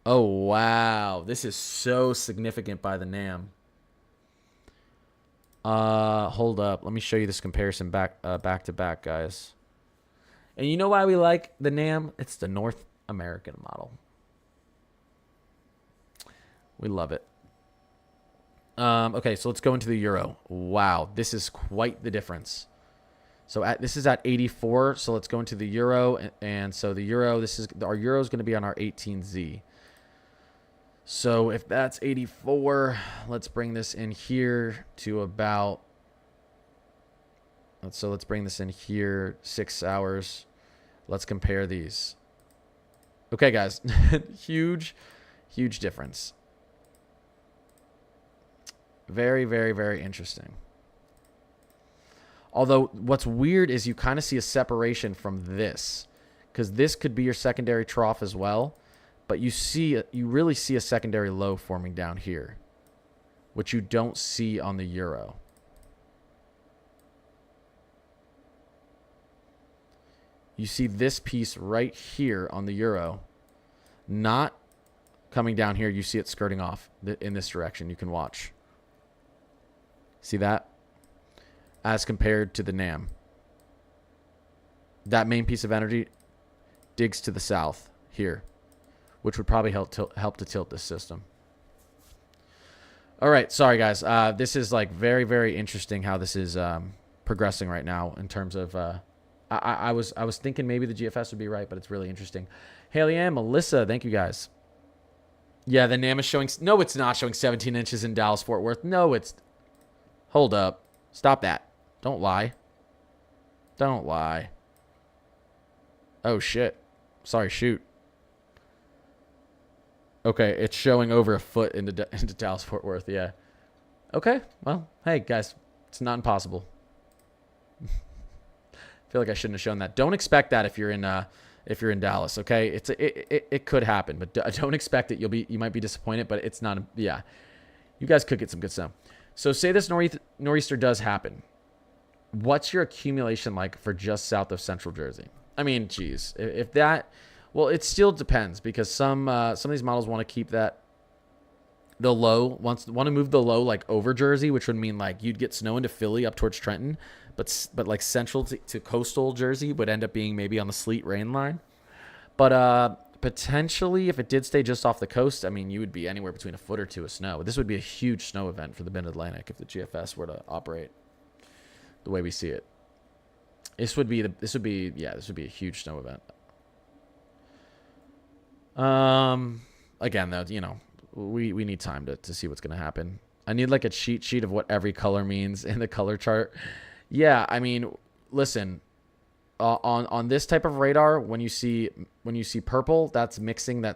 Oh, wow. This is so significant by the NAM. Hold up. Let me show you this comparison back to back, guys. And you know why we like the NAM? It's the North American model. We love it. Okay, so let's go into the Euro. Wow, this is quite the difference. So this is at 84. So let's go into the Euro, and so the Euro, our Euro is going to be on our 18Z. So if that's 84, let's bring this in here to about. So let's bring this in here 6 hours. Let's compare these. Okay, guys, huge difference. Very, very, very interesting. Although what's weird is you kind of see a separation from this, because this could be your secondary trough as well, but you really see a secondary low forming down here, which you don't see on the Euro. You see this piece right here on the Euro, not coming down here. You see it skirting off in this direction. You can watch. See that? As compared to the NAM. That main piece of energy digs to the south here, which would probably help to tilt this system. All right, sorry guys. This is like very, very interesting how this is progressing right now in terms of. I was thinking maybe the GFS would be right, but it's really interesting. Haley Ann, Melissa, thank you guys. Yeah, the NAM is showing. No, it's not showing 17 inches in Dallas Fort Worth. No, it's. Hold up. Stop that. Don't lie. Don't lie. Oh, shit. Sorry, shoot. Okay, it's showing over a foot into Dallas Fort Worth, yeah. Okay, well, hey, guys, it's not impossible. I feel like I shouldn't have shown that. Don't expect that if you're in Dallas, okay? It could happen, but don't expect it. You might be disappointed, but it's not. Yeah, you guys could get some good stuff. So say this nor'easter does happen. What's your accumulation like for just south of Central Jersey? I mean, geez, if that, well, it still depends because some of these models want to keep the low, want to move the low like over Jersey, which would mean like you'd get snow into Philly up towards Trenton, but like central to coastal Jersey would end up being maybe on the sleet rain line. But potentially, if it did stay just off the coast, I mean, you would be anywhere between a foot or two of snow. This would be a huge snow event for the Mid-Atlantic if the GFS were to operate the way we see it. This would be a huge snow event. Again, though, you know, we need time to see what's going to happen. I need like a cheat sheet of what every color means in the color chart. Yeah, I mean, listen. On this type of radar, when you see purple, that's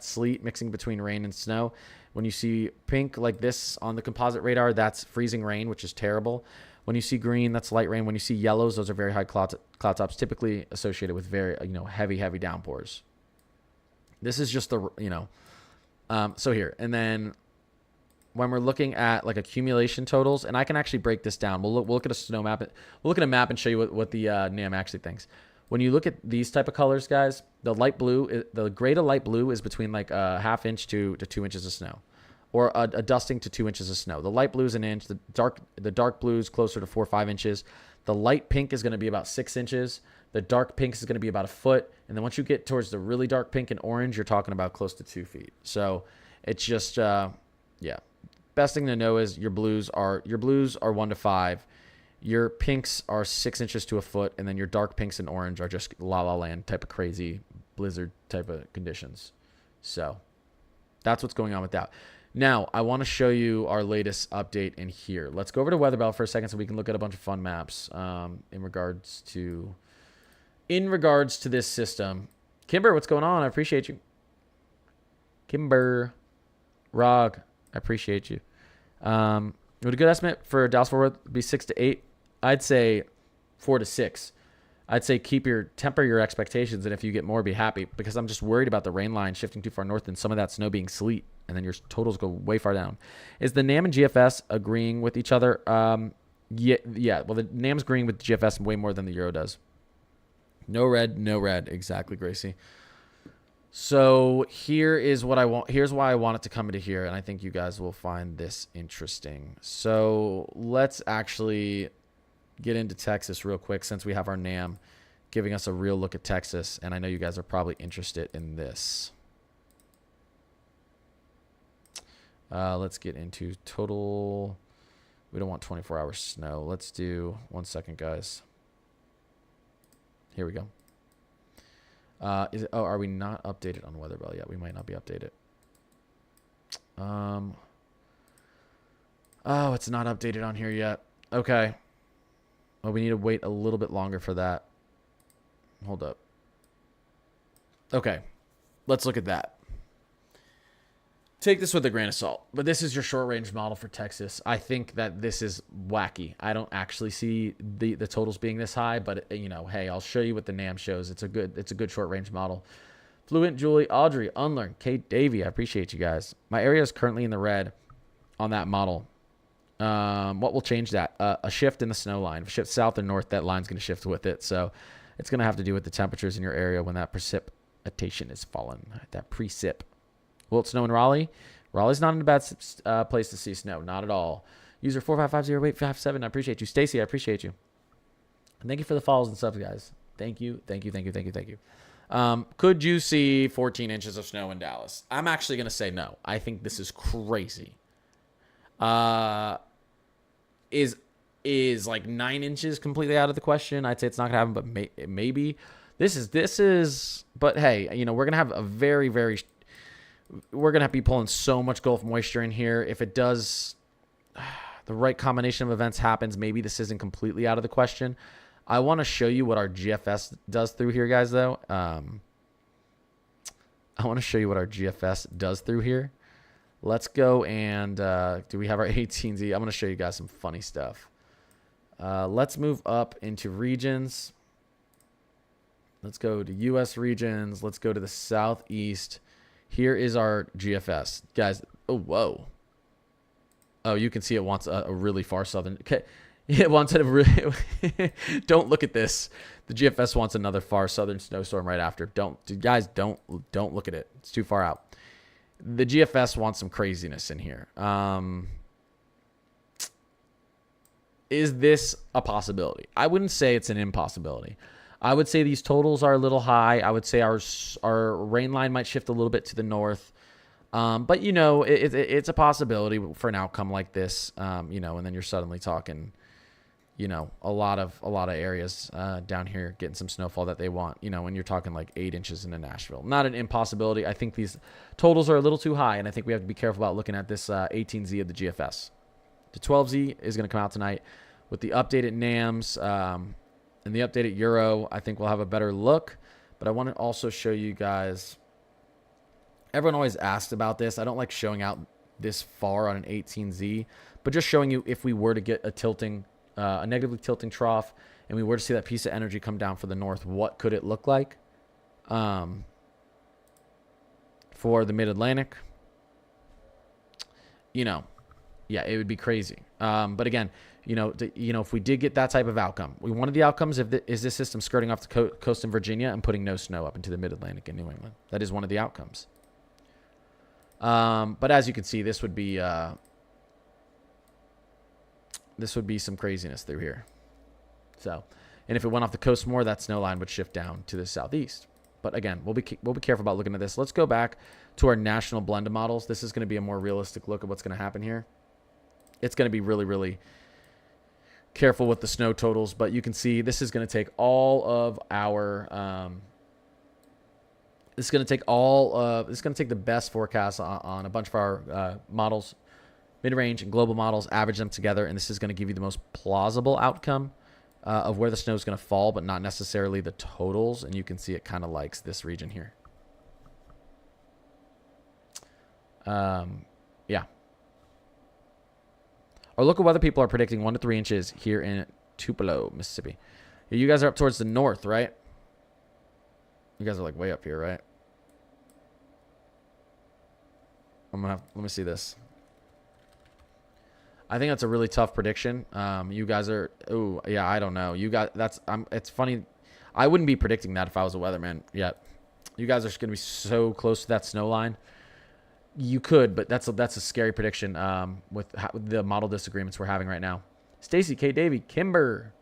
sleet mixing between rain and snow. When you see pink like this on the composite radar, that's freezing rain, which is terrible. When you see green, that's light rain. When you see yellows, those are very high cloud tops, typically associated with very heavy downpours. This is just so here, and then when we're looking at like accumulation totals, and I can actually break this down. We'll look at a snow map. We'll look at a map and show you what the NAM actually thinks. When you look at these type of colors, guys, the gray to light blue is between like a ½ inch to 2 inches of snow, or a dusting to 2 inches of snow. The light blue is an inch. The dark blue is closer to 4 or 5 inches. The light pink is going to be about 6 inches. The dark pink is going to be about a foot. And then once you get towards the really dark pink and orange, you're talking about close to 2 feet. So it's just, yeah. Best thing to know is your blues are 1 to 5. Your pinks are 6 inches to a foot. And then your dark pinks and orange are just La La Land type of crazy blizzard type of conditions. So that's what's going on with that. Now, I want to show you our latest update in here. Let's go over to Weather Bell for a second so we can look at a bunch of fun maps in regards to this system. Kimber, what's going on? I appreciate you. Kimber. Rog, I appreciate you. Would a good estimate for Dallas-Fort Worth be 6 to 8? I'd say 4 to 6. I'd say temper your expectations, and if you get more, be happy, because I'm just worried about the rain line shifting too far north and some of that snow being sleet, and then your totals go way far down. Is the NAM and GFS agreeing with each other? Yeah. Well, the NAM's agreeing with the GFS way more than the Euro does. No red. Exactly, Gracie. So here's why I want it to come into here, and I think you guys will find this interesting. So let's actually get into Texas real quick, since we have our NAM giving us a real look at Texas, and I know you guys are probably interested in this. Let's get into total. We don't want 24-hour snow. Let's do 1 second, guys. Here we go. Are we not updated on Weather Bell yet? We might not be updated. Oh, it's not updated on here yet. Okay. Well, we need to wait a little bit longer for that. Hold up. Okay. Let's look at that. Take this with a grain of salt, but this is your short range model for Texas. I think that this is wacky. I don't actually see the totals being this high, but you know, hey, I'll show you what the NAM shows. It's a good short range model. Fluent, Julie, Audrey, Unlearn, Kate, Davey, I appreciate you guys. My area is currently in the red on that model. What will change that? A shift in the snow line. If it shifts south or north, that line's going to shift with it. So it's going to have to do with the temperatures in your area when that precipitation is falling. That precip. Will it snow in Raleigh? Raleigh's not in a bad place to see snow. Not at all. User 4550857. I appreciate you. Stacy, I appreciate you. And thank you for the follows and subs, guys. Thank you. Could you see 14 inches of snow in Dallas? I'm actually going to say no. I think this is crazy. Is like 9 inches completely out of the question? I'd say it's not going to happen, but maybe. This is, but hey, you know, we're going to have a we're going to be pulling so much Gulf moisture in here. If it does, the right combination of events happens, maybe this isn't completely out of the question. I want to show you what our GFS does through here, guys, though. I want to show you what our GFS does through here. Let's go and do we have our 18Z? I'm going to show you guys some funny stuff. Let's move up into regions. Let's go to U.S. regions. Let's go to the Southeast. Here is our GFS. Guys, oh, whoa. Oh, you can see it wants a really far southern. Okay. It wants a really. Don't look at this. The GFS wants another far southern snowstorm right after. Don't look at it. It's too far out. The GFS wants some craziness in here. Is this a possibility? I wouldn't say it's an impossibility. I would say these totals are a little high. I would say our rain line might shift a little bit to the north. But, you know, it's a possibility for an outcome like this, you know, and then you're suddenly talking, you know, a lot of areas down here getting some snowfall that they want, you know, when you're talking like 8 inches into Nashville. Not an impossibility. I think these totals are a little too high, and I think we have to be careful about looking at this 18Z of the GFS. The 12Z is going to come out tonight with the updated NAMs and the updated Euro. I think we'll have a better look, but I want to also show you guys. Everyone always asks about this. I don't like showing out this far on an 18Z, but just showing you if we were to get a negatively tilting trough and we were to see that piece of energy come down for the north, what could it look like for the mid-Atlantic? You know, yeah, it would be crazy. But again, if we did get that type of outcome, one of the outcomes is this system skirting off the coast in Virginia and putting no snow up into the mid-Atlantic and New England. That is one of the outcomes. But as you can see, this would be some craziness through here. So, and if it went off the coast more, that snow line would shift down to the southeast. But again, we'll be careful about looking at this. Let's go back to our national blended models. This is going to be a more realistic look at what's going to happen here. It's going to be really, really careful with the snow totals, but you can see this is going to take all of our it's going to take the best forecasts on a bunch of our models, mid-range and global models, average them together, and this is going to give you the most plausible outcome of where the snow is going to fall, but not necessarily the totals. And you can see it kind of likes this region here. Yeah. Our local weather people are predicting 1 to 3 inches here in Tupelo, Mississippi. You guys are up towards the north, right? You guys are like way up here, right? Let me see this. I think that's a really tough prediction. You guys are, oh yeah, I don't know. It's funny. I wouldn't be predicting that if I was a weatherman yet. You guys are going to be so close to that snow line. You could, but that's a scary prediction with the model disagreements we're having right now. Stacy, K. Davey, Kimber,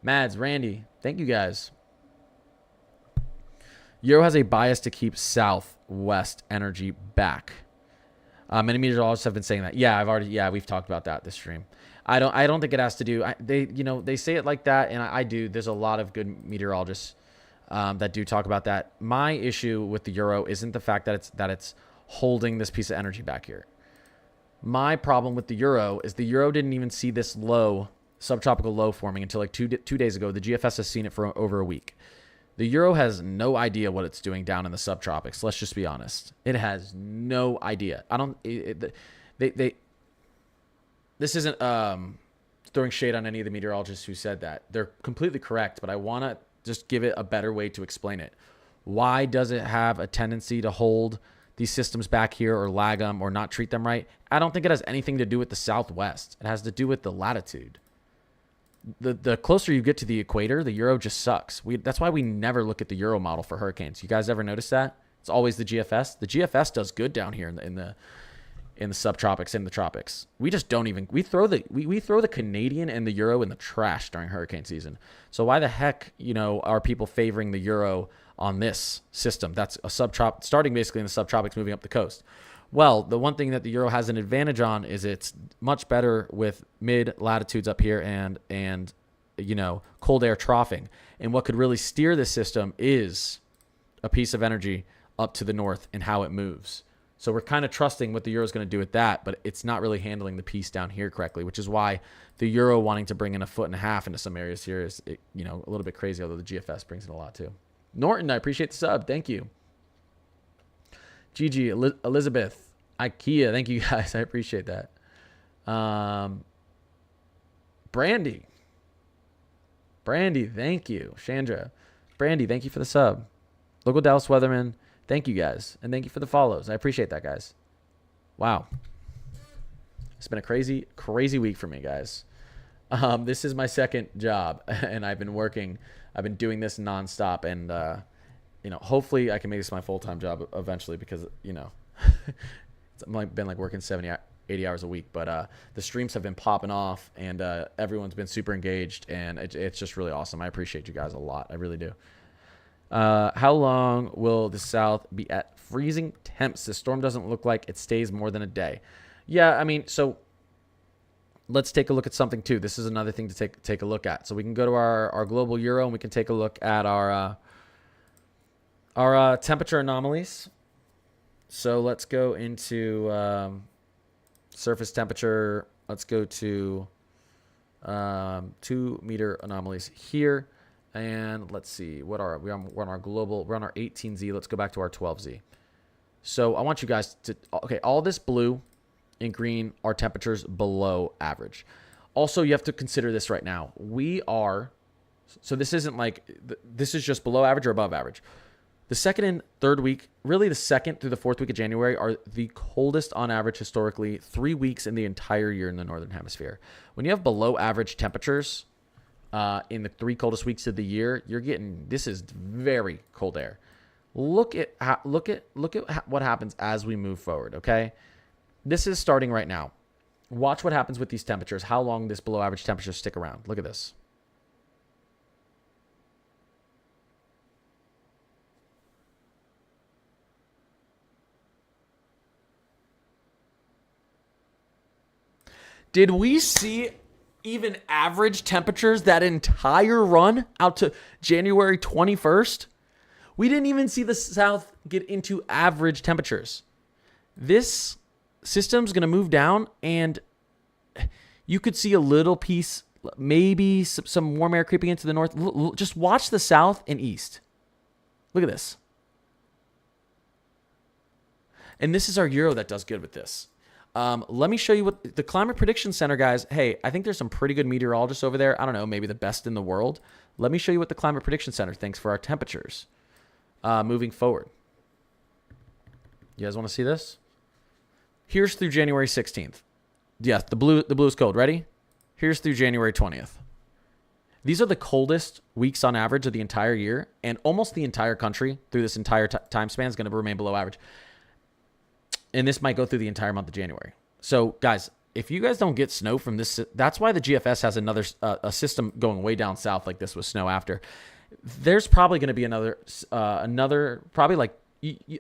Mads, Randy, thank you guys. Euro has a bias to keep southwest energy back. Many meteorologists have been saying that. Yeah, we've talked about that this stream. I don't think it has to do. They say it like that, and I do. There's a lot of good meteorologists that do talk about that. My issue with the Euro isn't the fact that it's holding this piece of energy back here. My problem with the Euro is the Euro didn't even see this low, subtropical low forming until like two days ago. The GFS has seen it for over a week. The Euro has no idea what it's doing down in the subtropics. Let's just be honest. It has no idea. This isn't throwing shade on any of the meteorologists who said that. They're completely correct, but I want to just give it a better way to explain it. Why does it have a tendency to hold these systems back here or lag them or not treat them right? I don't think it has anything to do with the southwest. It has to do with the latitude. The closer you get to the equator, the Euro just sucks. That's why we never look at the Euro model for hurricanes. You guys ever notice that? It's always the GFS. The GFS does good down here in the subtropics, in the tropics. We just don't even we throw the Canadian and the Euro in the trash during hurricane season. So why the heck, are people favoring the Euro on this system? That's a starting basically in the subtropics, moving up the coast. Well, the one thing that the Euro has an advantage on is it's much better with mid latitudes up here and cold air troughing. And what could really steer this system is a piece of energy up to the north and how it moves. So we're kind of trusting what the Euro is going to do with that, but it's not really handling the piece down here correctly, which is why the Euro wanting to bring in 1.5 feet into some areas here is a little bit crazy, although the GFS brings in a lot too. Norton, I appreciate the sub. Thank you. Gigi, Elizabeth, IKEA, thank you guys. I appreciate that. Brandy, thank you. Chandra, Brandy, thank you for the sub. Local Dallas Weatherman, thank you guys. And thank you for the follows. I appreciate that, guys. Wow. It's been a crazy, crazy week for me, guys. This is my second job, and I've been doing this nonstop, and hopefully I can make this my full-time job eventually, because it's been like working 70, 80 hours a week, but the streams have been popping off, and everyone's been super engaged, and it's just really awesome. I appreciate you guys a lot. I really do. How long will the South be at freezing temps? The storm doesn't look like it stays more than a day. Yeah, I mean, so let's take a look at something too. This is another thing to take a look at. So we can go to our global Euro, and we can take a look at our temperature anomalies. So let's go into surface temperature. Let's go to 2 meter anomalies here. And let's see, we're on our global, we're on our 18Z. Let's go back to our 12Z. So I want you guys to, okay, all this blue and green are temperatures below average. Also, you have to consider this right now. So this isn't like, this is just below average or above average. The second and third week, really the second through the fourth week of January, are the coldest on average historically 3 weeks in the entire year in the Northern Hemisphere. When you have below average temperatures in the 3 coldest weeks of the year, you're getting, this is very cold air. Look at what happens as we move forward, okay? This is starting right now. Watch what happens with these temperatures, how long this below average temperatures stick around. Look at this. Did we see even average temperatures that entire run out to January 21st? We didn't even see the South get into average temperatures. This system's going to move down, and you could see a little piece, maybe some warm air creeping into the north. Just watch the South and East. Look at this. And this is our Euro that does good with this. Let me show you what the Climate Prediction Center, guys. Hey, I think there's some pretty good meteorologists over there. I don't know, maybe the best in the world. Let me show you what the Climate Prediction Center thinks for our temperatures moving forward. You guys want to see this? Here's through January 16th. Yes, the blue is cold. Ready? Here's through January 20th. These are the coldest weeks on average of the entire year, and almost the entire country through this entire time span is going to remain below average. And this might go through the entire month of January. So, guys, if you guys don't get snow from this, that's why the GFS has another a system going way down south like this with snow after. There's probably going to be another probably like,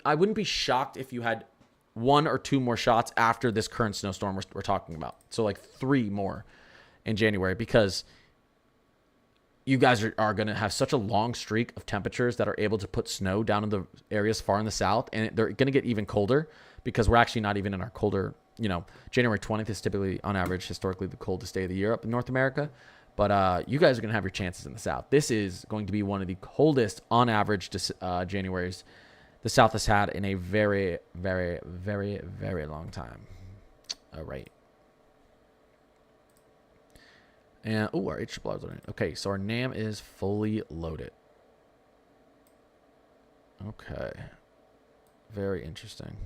I wouldn't be shocked if you had 1 or 2 more shots after this current snowstorm we're talking about. So like 3 more in January, because you guys are going to have such a long streak of temperatures that are able to put snow down in the areas far in the south, and they're going to get even colder because we're actually not even in our colder, January 20th is typically on average historically the coldest day of the year up in North America. But you guys are going to have your chances in the south. This is going to be one of the coldest on average Januaries the South has had in a very, very, very, very long time. All right. And, our HRR's loading. Okay, so our NAM is fully loaded. Okay. Very interesting.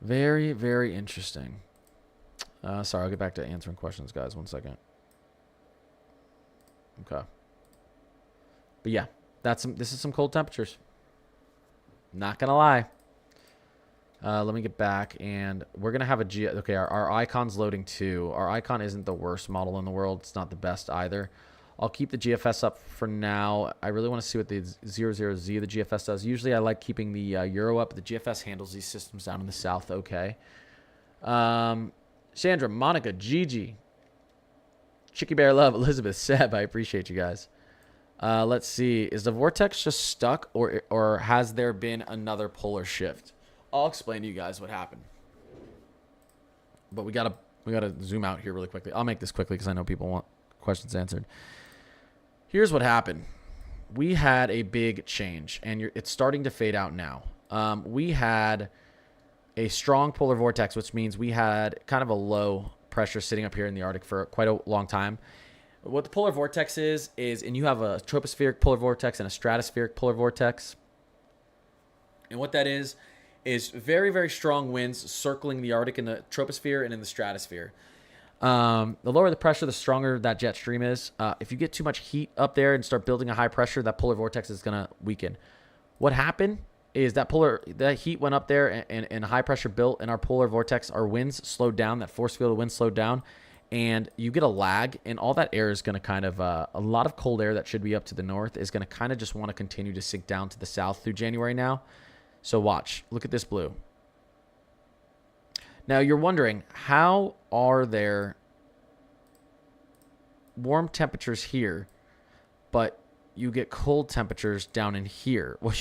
Very, very interesting. Sorry, I'll get back to answering questions, guys. 1 second. Okay. But yeah, this is some cold temperatures. Not gonna lie. Let me get back, and we're gonna have okay, our icon's loading too. Our icon isn't the worst model in the world. It's not the best either. I'll keep the GFS up for now. I really want to see what the 00Z the GFS does. Usually I like keeping the Euro up. The GFS handles these systems down in the south okay. Sandra, Monica, Gigi, Chicky Bear Love, Elizabeth, Seb, I appreciate you guys. Let's see. Is the vortex just stuck, or has there been another polar shift? I'll explain to you guys what happened. But we gotta zoom out here really quickly. I'll make this quickly because I know people want questions answered. Here's what happened. We had a big change, and it's starting to fade out now. We had a strong polar vortex, which means we had kind of a low pressure sitting up here in the Arctic for quite a long time. What the polar vortex is, and you have a tropospheric polar vortex and a stratospheric polar vortex. And what that is very, very strong winds circling the Arctic in the troposphere and in the stratosphere. The lower the pressure, the stronger that jet stream is. If you get too much heat up there and start building a high pressure, that polar vortex is going to weaken. What happened is that heat went up there and high pressure built in our polar vortex. Our winds slowed down. That force field of wind slowed down. And you get a lag, and all that air is going to kind of, a lot of cold air that should be up to the north is going to kind of just want to continue to sink down to the south through January now. So watch. Look at this blue. Now you're wondering, how are there warm temperatures here, but you get cold temperatures down in here? Well,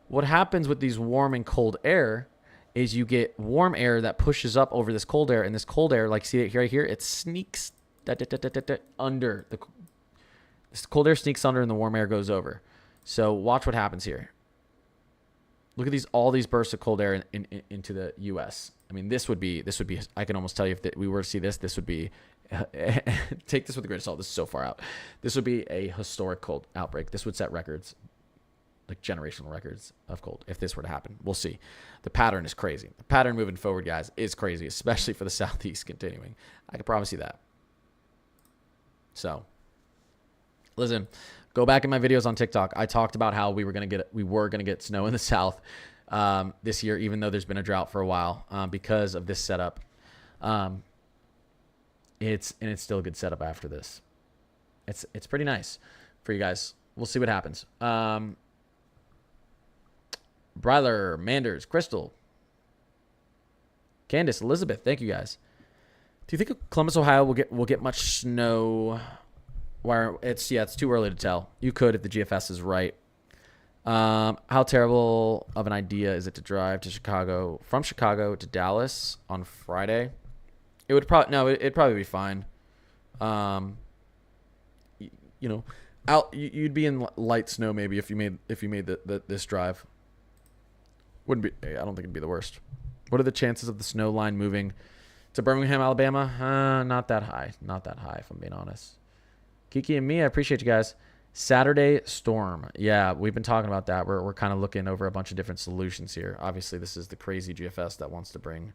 what happens with these warm and cold air is you get warm air that pushes up over this cold air, and this cold air, like see it right here, it sneaks under. This cold air sneaks under and the warm air goes over. So watch what happens here. Look at all these bursts of cold air into the U.S. I mean, this would be. I can almost tell you if we were to see this would be take this with a grain of salt. This is so far out. This would be a historic cold outbreak. This would set records, like generational records of cold, if this were to happen. We'll see. The pattern is crazy. The pattern moving forward, guys, is crazy, especially for the Southeast continuing. I can promise you that. So, listen, go back in my videos on TikTok. I talked about how we were gonna get snow in the South this year, even though there's been a drought for a while because of this setup. It's still a good setup after this. It's pretty nice for you guys. We'll see what happens. Bryler, Manders, Crystal, Candace, Elizabeth, thank you guys. Do you think Columbus, Ohio will get much snow? Where it's too early to tell. You could if the GFS is right. How terrible of an idea is it to drive to Chicago from Chicago to Dallas on Friday? It would it'd probably be fine. You'd be in light snow maybe if you made this drive. Wouldn't be. I don't think it'd be the worst. What are the chances of the snow line moving to Birmingham, Alabama? Not that high. Not that high, if I'm being honest. Kiki and me, I appreciate you guys. Saturday storm. Yeah, we've been talking about that. We're kind of looking over a bunch of different solutions here. Obviously, this is the crazy GFS that wants to bring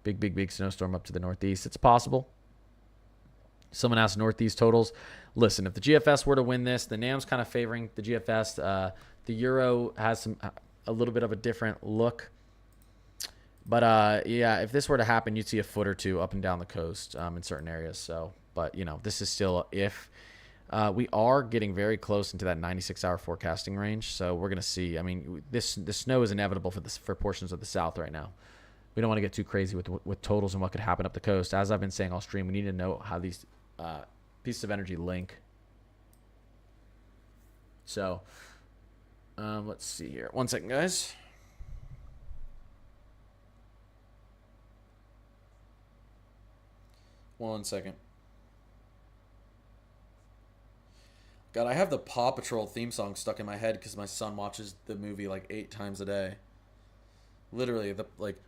big snowstorm up to the Northeast. It's possible. Someone asked Northeast totals. Listen, if the GFS were to win this, the NAM's kind of favoring the GFS. The Euro has a little bit of a different look. But, yeah, if this were to happen, you'd see a foot or two up and down the coast in certain areas. So, but, this is still if. We are getting very close into that 96-hour forecasting range. So we're going to see. I mean, the snow is inevitable for portions of the South right now. We don't want to get too crazy with totals and what could happen up the coast. As I've been saying all stream, we need to know how these pieces of energy link. So let's see here. 1 second, guys. One second. God, I have the Paw Patrol theme song stuck in my head because my son watches the movie like 8 times a day. Literally,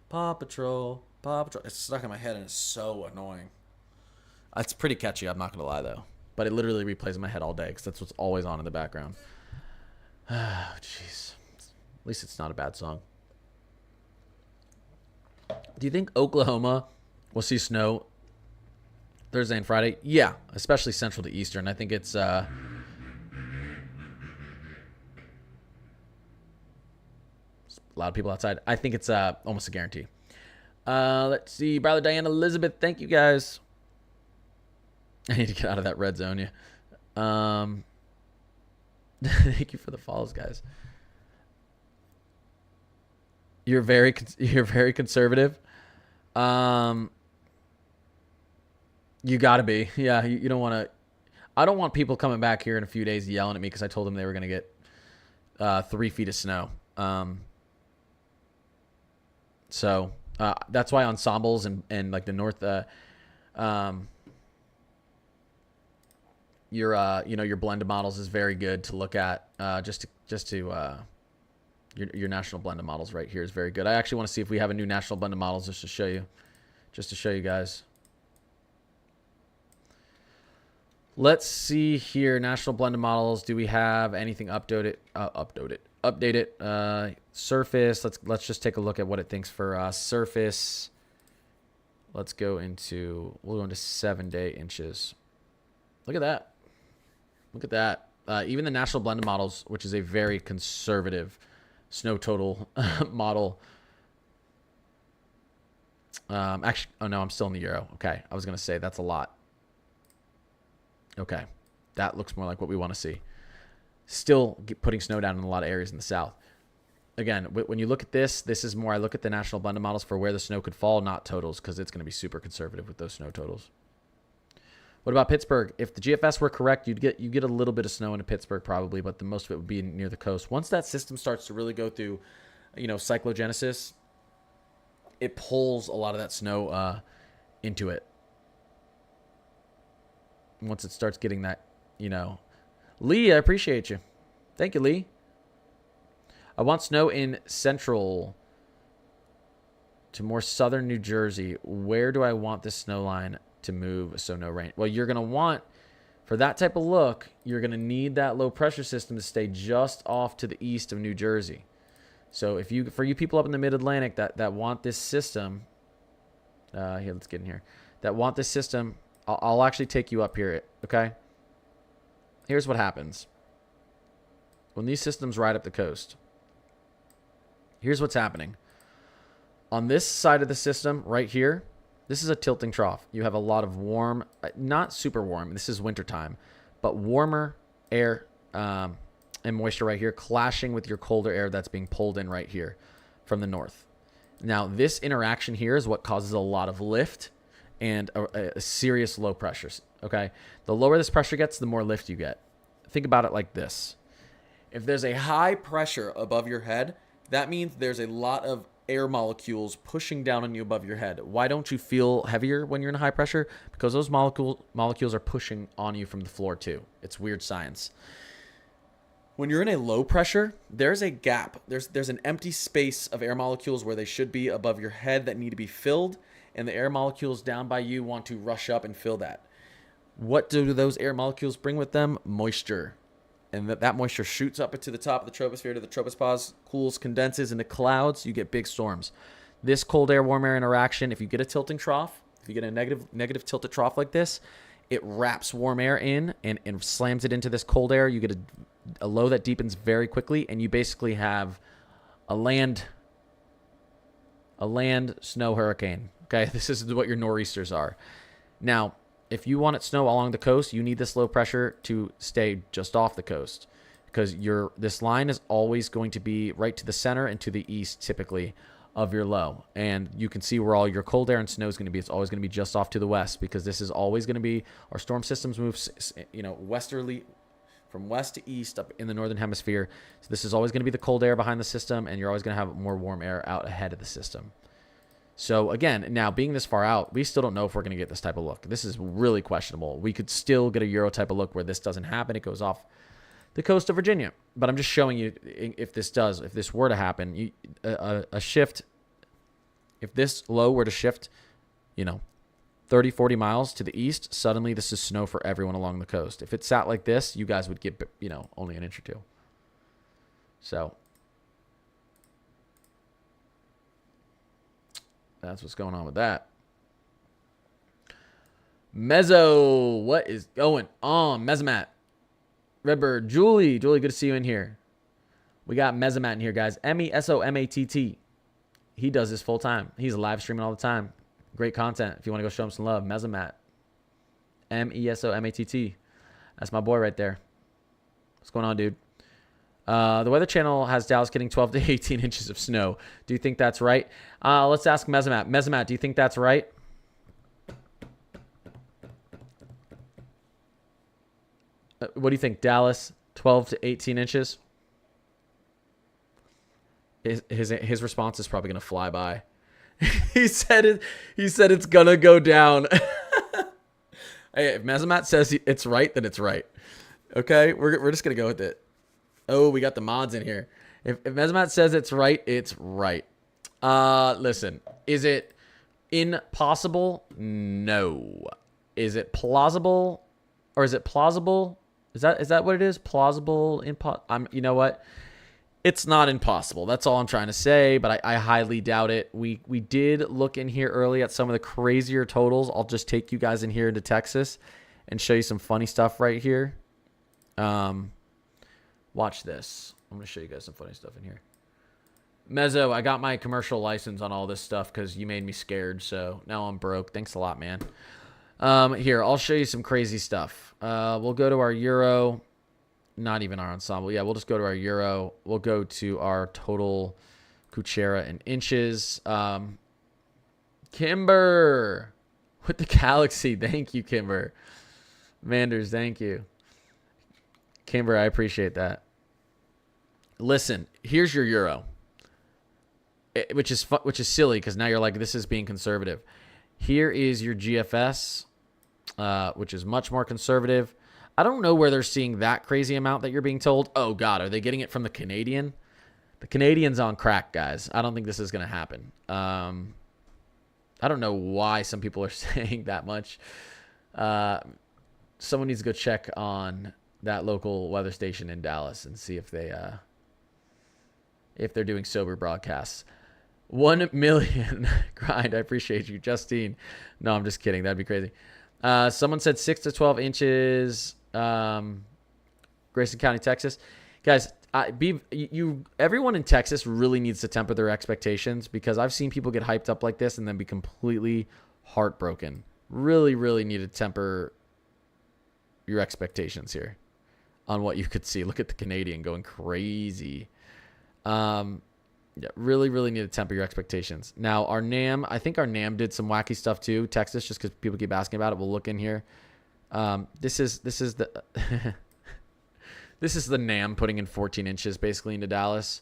Paw Patrol, Paw Patrol. It's stuck in my head and it's so annoying. It's pretty catchy, I'm not going to lie, though. But it literally replays in my head all day because that's what's always on in the background. Oh, jeez. At least it's not a bad song. Do you think Oklahoma will see snow Thursday and Friday? Yeah, especially central to eastern. I think it's... a lot of people outside. I think it's almost a guarantee. Let's see. Brother Diane Elizabeth, thank you guys. I need to get out of that red zone. Yeah. Thank you for the follows, guys. You're very conservative. You gotta be. Yeah. You don't want to. I don't want people coming back here in a few days yelling at me because I told them they were gonna get 3 feet of snow. So that's why ensembles and like the North, your blended models is very good to look at. Your national blended models right here is very good. I actually want to see if we have a new national blended models just to show you guys. Let's see here. National blended models. Do we have anything updated? Surface. Let's just take a look at what it thinks for surface. We'll go into 7-day inches. Look at that. Look at that. Even the national blended models, which is a very conservative snow total model. Actually, oh no, I'm still in the Euro. Okay, I was gonna say that's a lot. Okay, that looks more like what we want to see. Still putting snow down in a lot of areas in the South. Again, when you look at this is more, I look at the national blended models for where the snow could fall, not totals, because it's going to be super conservative with those snow totals. What about Pittsburgh? If the GFS were correct, you get a little bit of snow into Pittsburgh probably, but the most of it would be near the coast. Once that system starts to really go through, cyclogenesis, it pulls a lot of that snow into it. Once it starts getting that, Lee, I appreciate you. Thank you, Lee. I want snow in central to more southern New Jersey. Where do I want this snow line to move, so no rain. Well, you're going to want, for that type of look, you're going to need that low pressure system to stay just off to the east of New Jersey. So if you, for you people up in the mid-Atlantic that want this system, here, let's get in here, that want this system, I'll actually take you up here, okay? Here's what happens. When these systems ride up the coast, here's what's happening. On this side of the system right here, this is a tilting trough. You have a lot of warm, not super warm, this is wintertime, but warmer air and moisture right here clashing with your colder air that's being pulled in right here from the north. Now, this interaction here is what causes a lot of lift and a serious low pressures, okay? The lower this pressure gets, the more lift you get. Think about it like this. If there's a high pressure above your head, that means there's a lot of air molecules pushing down on you above your head. Why don't you feel heavier when you're in high pressure? Because those molecules are pushing on you from the floor too. It's weird science. When you're in a low pressure, there's a gap. There's an empty space of air molecules where they should be above your head that need to be filled, and the air molecules down by you want to rush up and fill that. What do those air molecules bring with them? Moisture. And that moisture shoots up into the top of the troposphere to the tropopause, cools, condenses into clouds. You get big storms. This cold air, warm air interaction, if you get a tilting trough, if you get a negative tilted trough like this, it wraps warm air in and slams it into this cold air. You get a low that deepens very quickly, and you basically have a land snow hurricane. Okay, this is what your nor'easters are. Now, if you want it to snow along the coast, you need this low pressure to stay just off the coast, because this line is always going to be right to the center and to the east, typically, of your low. And you can see where all your cold air and snow is going to be. It's always going to be just off to the west, because this is always going to be, our storm systems move, westerly, from west to east up in the northern hemisphere. So this is always going to be the cold air behind the system, and you're always going to have more warm air out ahead of the system. So again, now being this far out, we still don't know if we're going to get this type of look. This is really questionable. We could still get a Euro type of look where this doesn't happen. It goes off the coast of Virginia. But I'm just showing you if this were to happen, a shift, if this low were to shift, 30, 40 miles to the east, suddenly this is snow for everyone along the coast. If it sat like this, you guys would get, only an inch or two. So that's what's going on with that. Mezzo, what is going on? Mesomat, Redbird, Julie, good to see you in here. We got Mesomat in here, guys. Mesomatt. He does this full time. He's live streaming all the time. Great content. If you want to go show him some love, Mesomat. Mesomatt. That's my boy right there. What's going on, dude? The Weather Channel has Dallas getting 12 to 18 inches of snow. Do you think that's right? Let's ask Mesomat. Mesomat, do you think that's right? What do you think, Dallas? 12 to 18 inches? His response is probably going to fly by. He said it's going to go down. Hey, if Mesomat says it's right, then it's right. Okay? We're just going to go with it. Oh, we got the mods in here. If Mesomat says it's right, it's right. Listen, is it impossible? No. Is it plausible? Or is it plausible? Is that what it is? Plausible? You know what? It's not impossible. That's all I'm trying to say, but I highly doubt it. We did look in here early at some of the crazier totals. I'll just take you guys in here into Texas and show you some funny stuff right here. Watch this. I'm going to show you guys some funny stuff in here. Mezzo, I got my commercial license on all this stuff because you made me scared, so now I'm broke. Thanks a lot, man. Here, I'll show you some crazy stuff. We'll go to our Euro. Not even our ensemble. Yeah, we'll just go to our Euro. We'll go to our total Kuchera in inches. Kimber with the Galaxy. Thank you, Kimber. Manders, thank you. Kimber, I appreciate that. Listen, here's your Euro, which is silly because now you're like, this is being conservative. Here is your GFS, which is much more conservative. I don't know where they're seeing that crazy amount that you're being told. Oh, God, are they getting it from the Canadian? The Canadian's on crack, guys. I don't think this is going to happen. I don't know why some people are saying that much. Someone needs to go check on that local weather station in Dallas and see if they're doing sober broadcasts. 1 million grind. I appreciate you, Justine. No, I'm just kidding. That'd be crazy. Someone said 6 to 12 inches. Grayson County, Texas. Guys, everyone in Texas really needs to temper their expectations, because I've seen people get hyped up like this and then be completely heartbroken. Really, really need to temper your expectations here on what you could see. Look at the Canadian going crazy. Yeah, really, really need to temper your expectations. Now, our NAM, I think our NAM did some wacky stuff too, Texas, just because people keep asking about it. We'll look in here. This is the this is the NAM putting in 14 inches basically into Dallas.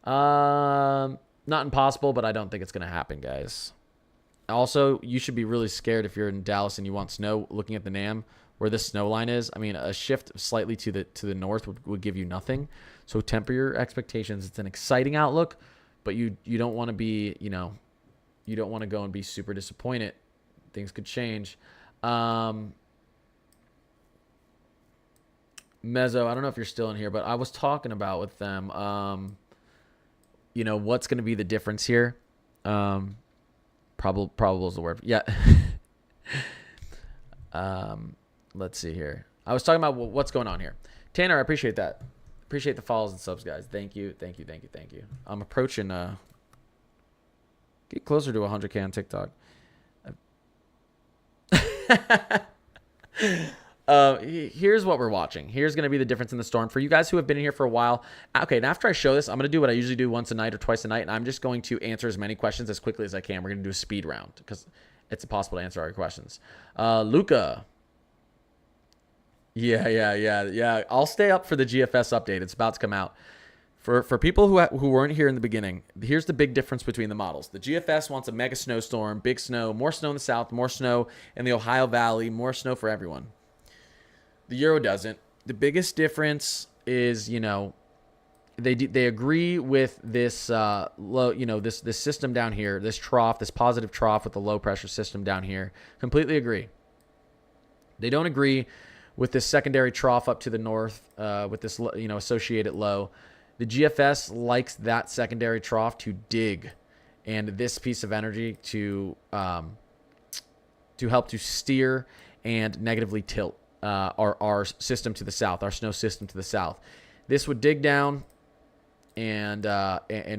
Not impossible, but I don't think it's going to happen, guys. Also, you should be really scared if you're in Dallas and you want snow, looking at the NAM where this snow line is. I mean, a shift slightly to the north would give you nothing. So temper your expectations. It's an exciting outlook, but you don't want to be, you don't want to go and be super disappointed. Things could change. Mezzo, I don't know if you're still in here, but I was talking about with them, what's going to be the difference here. Probable is the word. Yeah. Let's see here. I was talking about what's going on here. Tanner, I appreciate that. Appreciate the follows and subs, guys. Thank you. I'm approaching, get closer to 100K on TikTok. Here's what we're watching. Here's going to be the difference in the storm. For you guys who have been in here for a while, okay, and after I show this, I'm going to do what I usually do once a night or twice a night, and I'm just going to answer as many questions as quickly as I can. We're going to do a speed round because it's impossible to answer all your questions. Luca. Yeah. I'll stay up for the GFS update. It's about to come out. For people who weren't here in the beginning, here's the big difference between the models. The GFS wants a mega snowstorm, big snow, more snow in the south, more snow in the Ohio Valley, more snow for everyone. The Euro doesn't. The biggest difference is, they agree with this low, this system down here, this trough, this positive trough with the low pressure system down here. Completely agree. They don't agree with this secondary trough up to the north, with this, associated low. The GFS likes that secondary trough to dig, and this piece of energy to help to steer and negatively tilt our system to the south, our snow system to the south. This would dig down and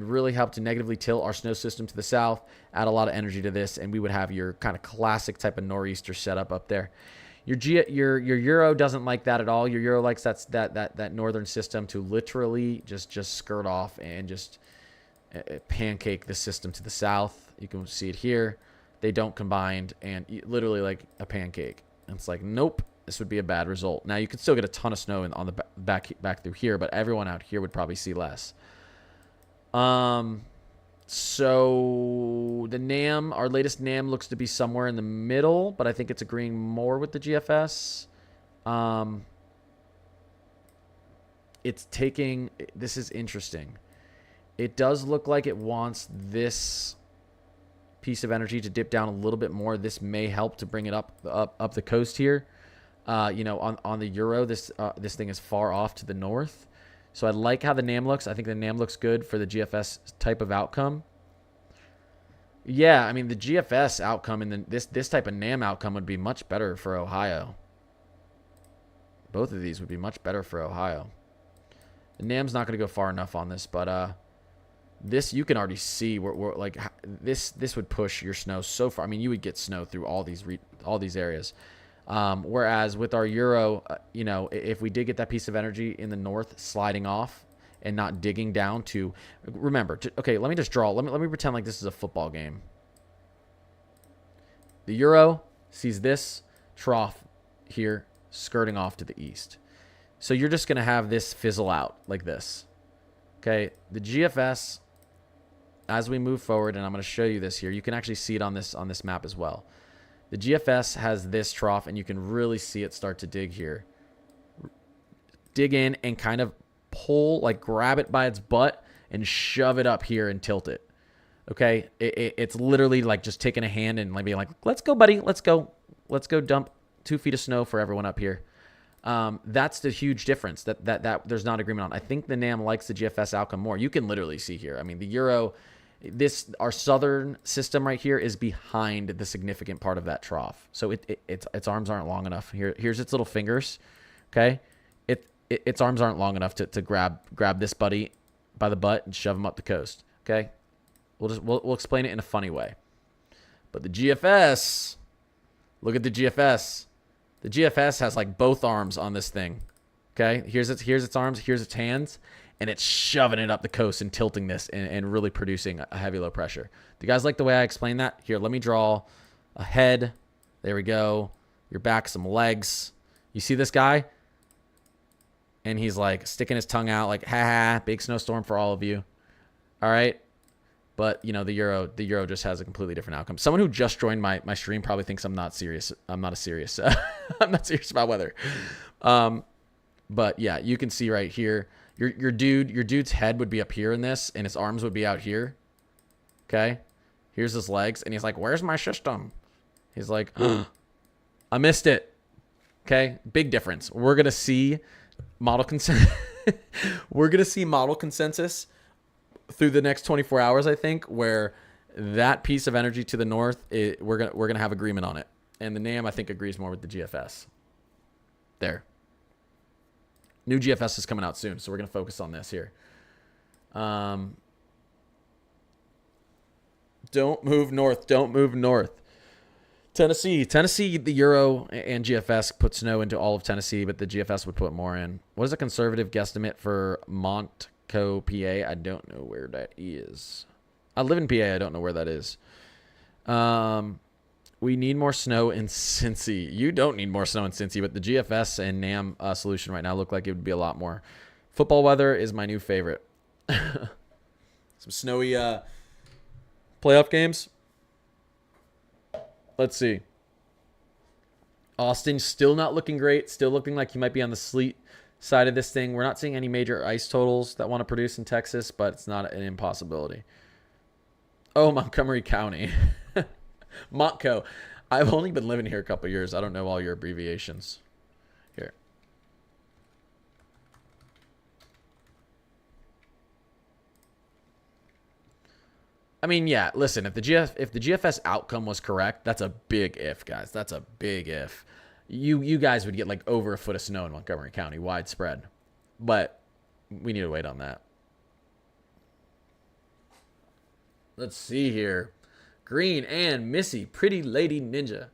really help to negatively tilt our snow system to the south, add a lot of energy to this, and we would have your kind of classic type of nor'easter setup up there. Your Euro doesn't like that at all. Your Euro likes that northern system to literally just skirt off and just pancake the system to the south. You can see it here. They don't combine, and literally like a pancake. And it's like, nope, this would be a bad result. Now you could still get a ton of snow on the back through here, but everyone out here would probably see less. So the NAM, our latest NAM looks to be somewhere in the middle, but I think it's agreeing more with the GFS. This is interesting. It does look like it wants this piece of energy to dip down a little bit more. This may help to bring it up the coast here. On the Euro, this thing is far off to the north. So I like how the NAM looks. I think the NAM looks good for the GFS type of outcome. Yeah, I mean, the GFS outcome and then this type of NAM outcome would be much better for Ohio. Both of these would be much better for Ohio. The NAM's not going to go far enough on this, but this you can already see where like this would push your snow so far. I mean, you would get snow through all these areas. Whereas with our Euro, if we did get that piece of energy in the north sliding off and not digging down to, remember, okay, let me just draw. Let me pretend like this is a football game. The Euro sees this trough here skirting off to the east. So you're just going to have this fizzle out like this. Okay, the GFS, as we move forward, and I'm going to show you this here, you can actually see it on this map as well. The GFS has this trough, and you can really see it start to dig here. Dig in and kind of pull, like grab it by its butt and shove it up here and tilt it. Okay, it's literally like just taking a hand and like being like, let's go, buddy, let's go dump 2 feet of snow for everyone up here. That's the huge difference that there's not agreement on. I think the NAM likes the GFS outcome more. You can literally see here. I mean, the Euro, our southern system right here is behind the significant part of that trough. So its arms aren't long enough. Here's its little fingers. Okay, its arms aren't long enough to grab this buddy by the butt and shove him up the coast. Okay, we'll explain it in a funny way. But the GFS, look at the GFS. The GFS has like both arms on this thing. Okay, here's its arms, here's its hands, and it's shoving it up the coast and tilting this and really producing a heavy low pressure. Do you guys like the way I explained that? Here, let me draw a head. There we go. Your back, some legs. You see this guy? And he's like sticking his tongue out like, ha ha, big snowstorm for all of you. All right. But, you know, the Euro just has a completely different outcome. Someone who just joined my stream probably thinks I'm not serious. I'm not serious about weather. But yeah, you can see right here, your dude's head would be up here in this, and his arms would be out here. Okay, here's his legs, and he's like, "Where's my system?" He's like, "I missed it." Okay, big difference. We're gonna see model consensus. We're gonna see model consensus through the next 24 hours, I think, where that piece of energy to the north, we're gonna have agreement on it, and the NAM I think agrees more with the GFS. There. New GFS is coming out soon, so we're gonna focus on this here. Don't move north. Don't move north. Tennessee, the Euro and GFS put snow into all of Tennessee, but the GFS would put more in. What is a conservative guesstimate for Montco, PA? I don't know where that is. I live in PA. I don't know where that is. We need more snow in Cincy. You don't need more snow in Cincy, but the GFS and NAM solution right now look like it would be a lot more. Football weather is my new favorite. Some snowy playoff games. Let's see. Austin still not looking great. Still looking like he might be on the sleet side of this thing. We're not seeing any major ice totals that want to produce in Texas, but it's not an impossibility. Oh, Montgomery County. Montco. I've only been living here a couple years. I don't know all your abbreviations. Here. I mean, yeah, listen, if the GFS outcome was correct, that's a big if, guys. That's a big if. You guys would get like over a foot of snow in Montgomery County, widespread. But we need to wait on that. Let's see here. Green and Missy, Pretty Lady Ninja.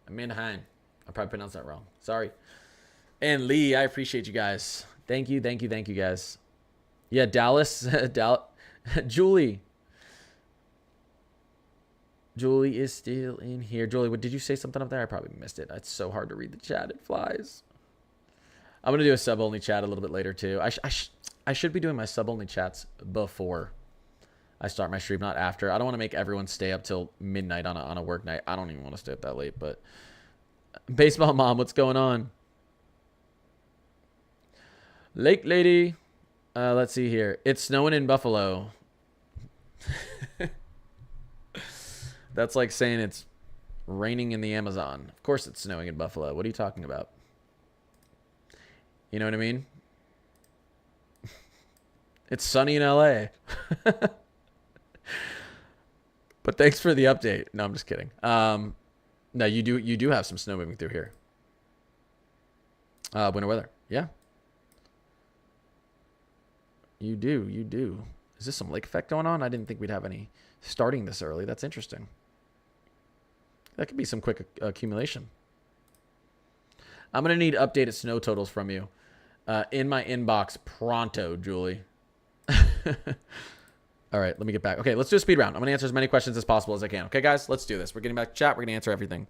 Amanda Hine. I probably pronounced that wrong. Sorry. And Lee, I appreciate you guys. Thank you, guys. Yeah, Dallas. Julie. Julie is still in here. Julie, what did you say something up there? I probably missed it. It's so hard to read the chat. It flies. I'm going to do a sub-only chat a little bit later, too. I should be doing my sub-only chats before I start my stream, not after. I don't want to make everyone stay up till midnight on a work night. I don't even want to stay up that late, but baseball mom, what's going on? Lake lady. Let's see here. It's snowing in Buffalo. That's like saying it's raining in the Amazon. Of course it's snowing in Buffalo. What are you talking about? You know what I mean? It's sunny in LA. But thanks for the update. No, I'm just kidding. No, you do have some snow moving through here. Winter weather. Yeah. You do. Is this some lake effect going on? I didn't think we'd have any starting this early. That's interesting. That could be some quick accumulation. I'm going to need updated snow totals from you in my inbox pronto, Julie. All right, let me get back. Okay, let's do a speed round. I'm going to answer as many questions as possible as I can. Okay, guys, let's do this. We're getting back to chat. We're going to answer everything.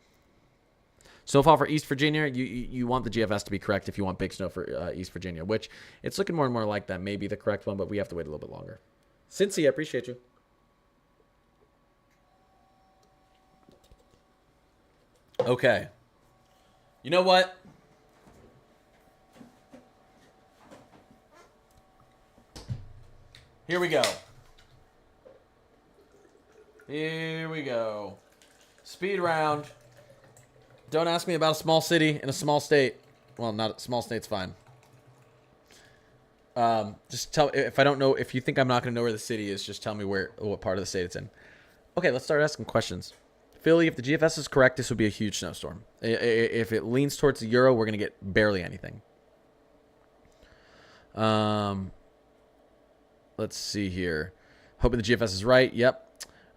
Snowfall for East Virginia. You want the GFS to be correct if you want big snow for East Virginia, which it's looking more and more like that may be the correct one, but we have to wait a little bit longer. Cincy, I appreciate you. Okay. You know what? Here we go. Here we go. Speed round. Don't ask me about a small city in a small state. Well, not a small state's fine. Just tell if I don't know. If you think I'm not going to know where the city is, just tell me what part of the state it's in. Okay, let's start asking questions. Philly, if the GFS is correct, this would be a huge snowstorm. If it leans towards the Euro, we're going to get barely anything. Let's see here. Hoping the GFS is right. Yep.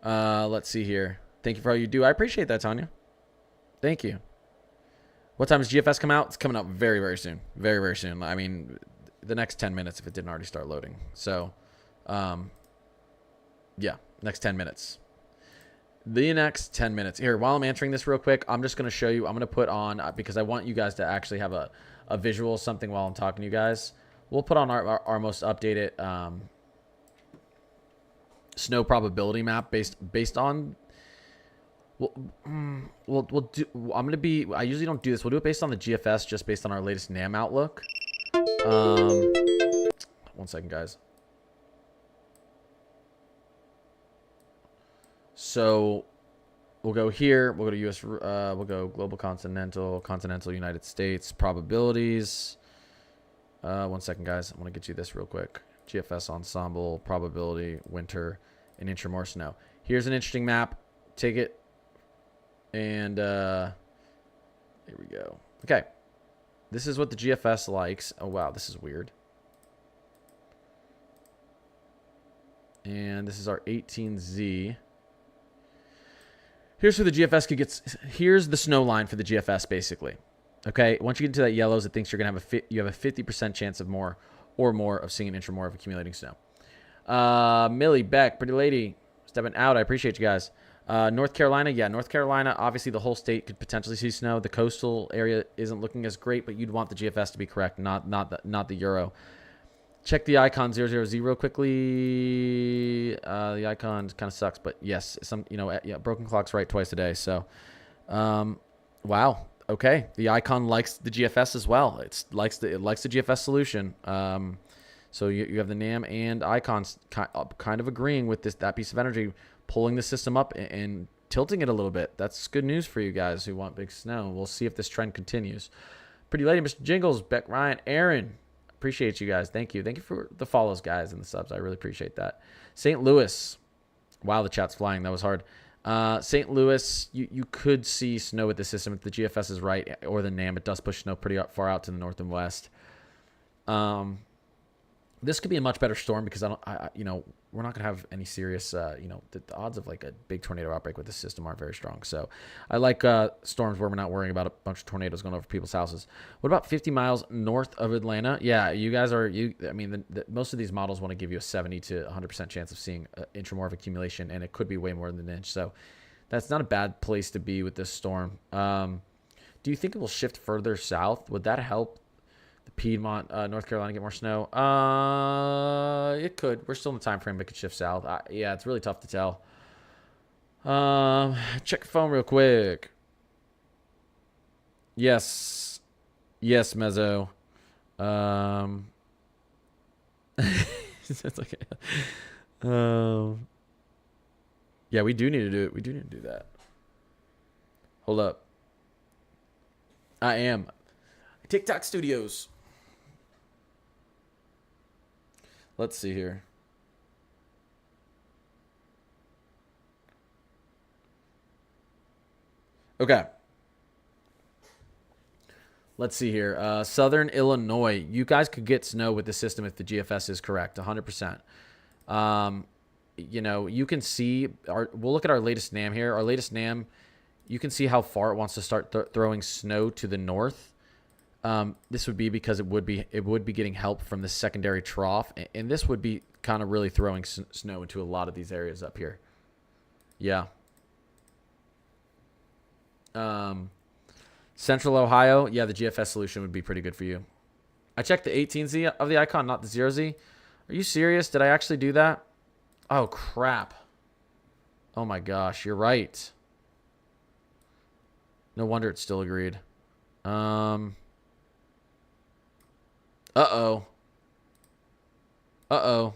Let's see here. Thank you for all you do. I appreciate that, Tanya. Thank you. What time does GFS come out? It's coming out very, very soon. Very, very soon. I mean, the next 10 minutes if it didn't already start loading. So, yeah, next 10 minutes. The next 10 minutes. Here, while I'm answering this real quick, I'm just going to show you. I'm going to put on, because I want you guys to actually have a visual something while I'm talking to you guys. We'll put on our most updated snow probability map based on. We'll do. I'm gonna be. I usually don't do this. We'll do it based on the GFS, just based on our latest NAM outlook. 1 second, guys. So we'll go here. We'll go to US. We'll go global continental United States probabilities. 1 second, guys. I want to get you this real quick. GFS ensemble probability winter and inch or more snow. Here's an interesting map. Take it. And here we go. Okay. This is what the GFS likes. Oh, wow. This is weird. And this is our 18Z. Here's where the GFS could get. Here's the snow line for the GFS, basically. Okay. Once you get into that yellows, it thinks you're going to have you have a 50% chance of more of seeing an inch or more of accumulating snow. Millie, Beck, pretty lady, stepping out. I appreciate you guys. North Carolina, yeah, North Carolina, obviously the whole state could potentially see snow. The coastal area isn't looking as great, but you'd want the GFS to be correct, not the Euro. Check the icon 000 quickly. The icon kind of sucks, but yes, broken clock's right twice a day. So, wow, okay, the icon likes the GFS as well. It likes the GFS solution. So you have the NAM and icons kind of agreeing with that piece of energy, pulling the system up and tilting it a little bit. That's good news for you guys who want big snow. We'll see if this trend continues. Pretty lady, Mr. Jingles, Beck, Ryan, Aaron. Appreciate you guys. Thank you. Thank you for the follows, guys, and the subs. I really appreciate that. St. Louis. Wow, the chat's flying. That was hard. St. Louis, you could see snow with the system if the GFS is right, or the NAM. It does push snow pretty far out to the north and west. This could be a much better storm because we're not gonna have any serious. The odds of like a big tornado outbreak with this system aren't very strong. So I like storms where we're not worrying about a bunch of tornadoes going over people's houses. What about 50 miles north of Atlanta? Yeah, you guys are. I mean, most of these models want to give you a 70 to 100% chance of seeing an inch or more of accumulation, and it could be way more than an inch. So that's not a bad place to be with this storm. Do you think it will shift further south? Would that help the Piedmont, North Carolina get more snow? It could. We're still in the time frame it could shift south. Yeah, it's really tough to tell. Check your phone real quick. Yes, Mezzo. It's okay. Yeah, we do need to do it. We do need to do that. Hold up. I am TikTok Studios. Let's see here. Okay. Let's see here. Southern Illinois. You guys could get snow with the system if the GFS is correct. 100%. You can see we'll look at our latest NAM here. Our latest NAM, you can see how far it wants to start throwing snow to the north. This would be because it would be getting help from the secondary trough, and this would be kind of really throwing snow into a lot of these areas up here. Yeah. Central Ohio, yeah, the GFS solution would be pretty good for you. I checked the 18Z of the icon, not the 0Z. Are you serious? Did I actually do that? Oh, crap. Oh, my gosh. You're right. No wonder it's still agreed. Uh-oh. Uh-oh.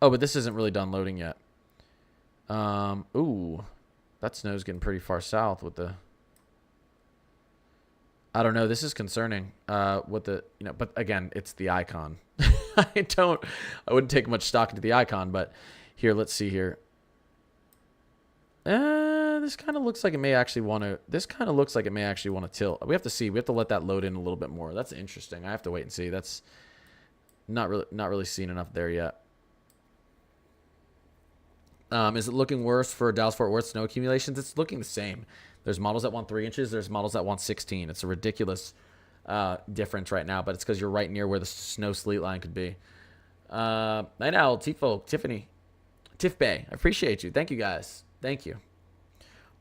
Oh, but this isn't really done loading yet. Ooh, that snow's getting pretty far south with the. I don't know. This is concerning. What the but again, it's the icon. I wouldn't take much stock into the icon, but here, let's see here. This kind of looks like it may actually want to. This kind of looks like it may actually want to tilt. We have to see. We have to let that load in a little bit more. That's interesting. I have to wait and see. That's not really seen enough there yet. Is it looking worse for Dallas-Fort Worth snow accumulations? It's looking the same. There's models that want 3 inches. There's models that want 16. It's a ridiculous difference right now, but it's because you're right near where the snow sleet line could be. Night Owl, T-Folk, Tiffany, Tiff Bay. I appreciate you. Thank you, guys. Thank you.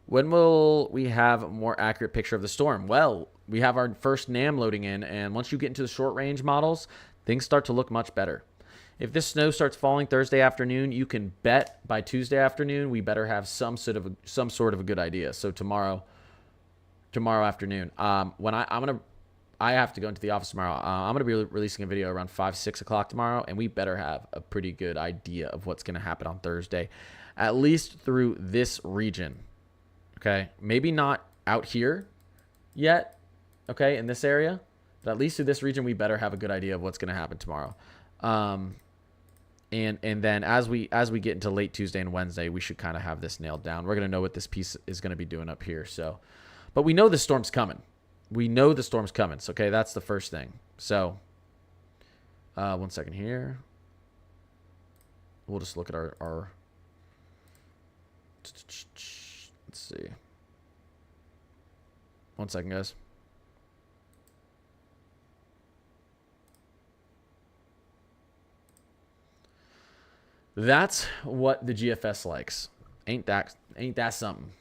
When will we have a more accurate picture of the storm? Well, we have our first NAM loading in, and once you get into the short range models, things start to look much better. If this snow starts falling Thursday afternoon, you can bet by Tuesday afternoon we better have some sort of a good idea. So tomorrow afternoon, when I have to go into the office tomorrow. I'm gonna be releasing a video around 5-6 o'clock tomorrow, and we better have a pretty good idea of what's gonna happen on Thursday, at least through this region. Okay, maybe not out here yet. Okay, in this area, but at least through this region, we better have a good idea of what's gonna happen tomorrow. And then as we get into late Tuesday and Wednesday, we should kind of have this nailed down. We're going to know what this piece is going to be doing up here. So, but we know the storm's coming. We know the storm's coming. So, okay, that's the first thing. So, 1 second here. We'll just look at our let's see. 1 second, guys. That's what the GFS likes. Ain't that something?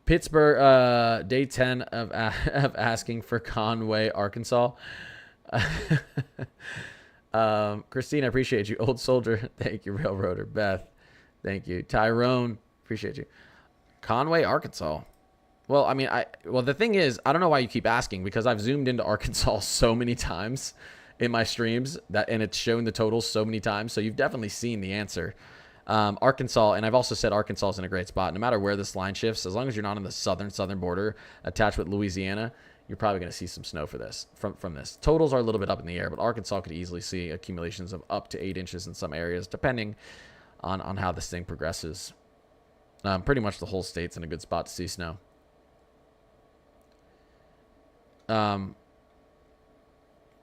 Pittsburgh, day 10 of asking for Conway, Arkansas. Christine, I appreciate you. Old Soldier, thank you. Railroader, Beth, thank you. Tyrone, appreciate you. Conway, Arkansas. Well, I mean, the thing is, I don't know why you keep asking, because I've zoomed into Arkansas so many times in my streams and it's shown the totals so many times, so you've definitely seen the answer. Arkansas, and I've also said Arkansas is in a great spot. No matter where this line shifts, as long as you're not on the southern border attached with Louisiana, you're probably going to see some snow for this from this. Totals are a little bit up in the air, but Arkansas could easily see accumulations of up to 8 inches in some areas, depending on how this thing progresses. Pretty much the whole state's in a good spot to see snow.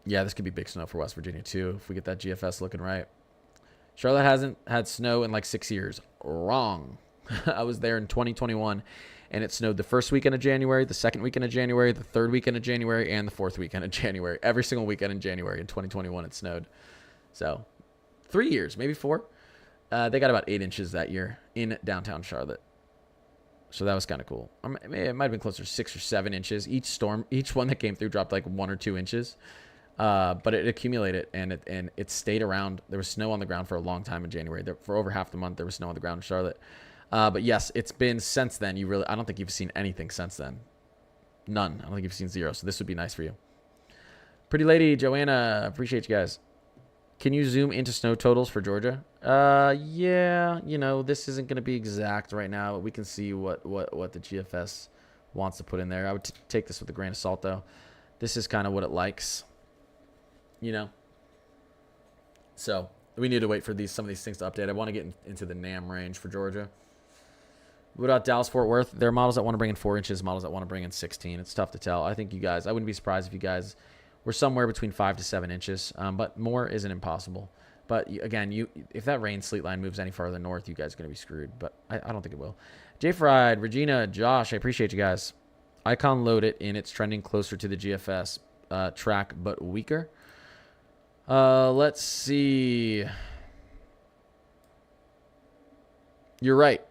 Yeah, this could be big snow for West Virginia, too, if we get that GFS looking right. Charlotte hasn't had snow in like 6 years. Wrong. I was there in 2021, and it snowed the first weekend of January, the second weekend of January, the third weekend of January, and the fourth weekend of January. Every single weekend in January in 2021 it snowed. So 3 years, maybe 4. They got about 8 inches that year in downtown Charlotte. So that was kind of cool. It might have been closer to 6 or 7 inches. Each one that came through dropped like 1 or 2 inches. But it accumulated, and it stayed around. There was snow on the ground for a long time in January. For over half the month, there was snow on the ground in Charlotte. But yes, it's been since then. I don't think you've seen anything since then. None. I don't think you've seen 0. So this would be nice for you. Pretty Lady, Joanna, appreciate you guys. Can you zoom into snow totals for Georgia? Yeah, this isn't going to be exact right now, but we can see what the GFS wants to put in there. I would take this with a grain of salt, though. This is kind of what it likes. So we need to wait for some of these things to update. I want to get into the NAM range for Georgia. What about Dallas-Fort Worth? There are models that want to bring in 4 inches, models that want to bring in 16. It's tough to tell. I think I wouldn't be surprised if you guys were somewhere between 5 to 7 inches, but more isn't impossible. But again, if that rain sleet line moves any farther north, you guys are going to be screwed. But I don't think it will. Jay Fried, Regina, Josh, I appreciate you guys. Icon load it, and it's trending closer to the GFS track, but weaker. Let's see. You're right.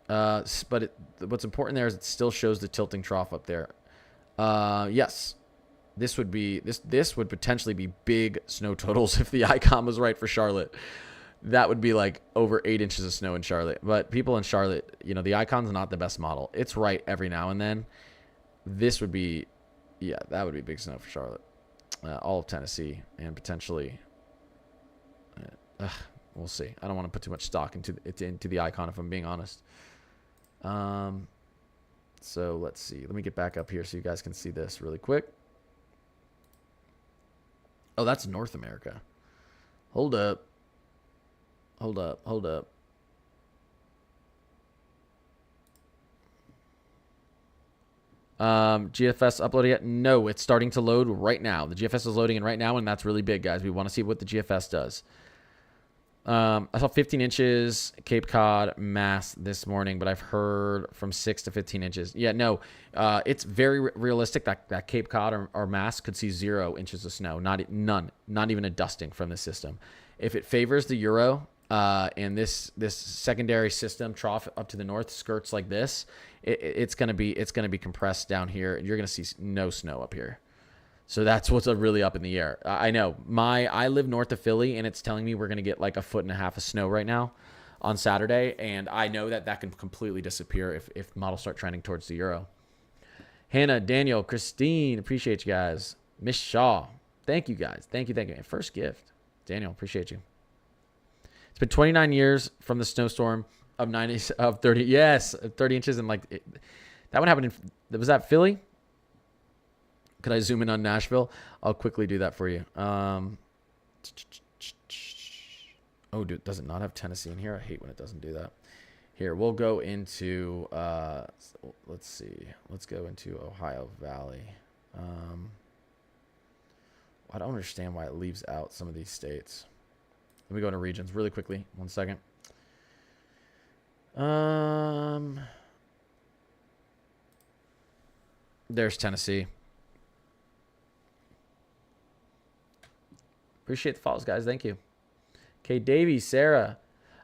But what's important there is it still shows the tilting trough up there. Yes. This would potentially be big snow totals if the icon was right for Charlotte. That would be like over 8 inches of snow in Charlotte. But people in Charlotte, the icon's not the best model. It's right every now and then. This would be, that would be big snow for Charlotte. All of Tennessee and potentially We'll see. I don't want to put too much stock into the icon if I'm being honest. So let's see. Let me get back up here so you guys can see this really quick. Oh, that's North America. Hold up. Hold up. Hold up. GFS uploaded yet? No, it's starting to load right now. The GFS is loading in right now, and that's really big, guys. We want to see what the GFS does. I saw 15 inches Cape Cod mass this morning, but I've heard from 6 to 15 inches. Yeah, no, it's very realistic that Cape Cod or mass could see 0 inches of snow. None, not even a dusting from this system. If it favors the Euro and this secondary system trough up to the north skirts like this, it's gonna be compressed down here. You're gonna see no snow up here. So that's what's really up in the air. I know. I live north of Philly, and it's telling me we're going to get like 1.5 feet of snow right now on Saturday. And I know that can completely disappear if models start trending towards the Euro. Hannah, Daniel, Christine, appreciate you guys. Miss Shaw, thank you guys. Thank you. And first gift. Daniel, appreciate you. It's been 29 years from the snowstorm of 30. Yes, 30 inches. And that one happened was that Philly? Could I zoom in on Nashville? I'll quickly do that for you. Oh, dude, does it not have Tennessee in here? I hate when it doesn't do that. Here, we'll go into, let's see. Let's go into Ohio Valley. I don't understand why it leaves out some of these states. Let me go into regions really quickly. 1 second. There's Tennessee. Appreciate the follows, guys. Thank you. Okay, Davey, Sarah.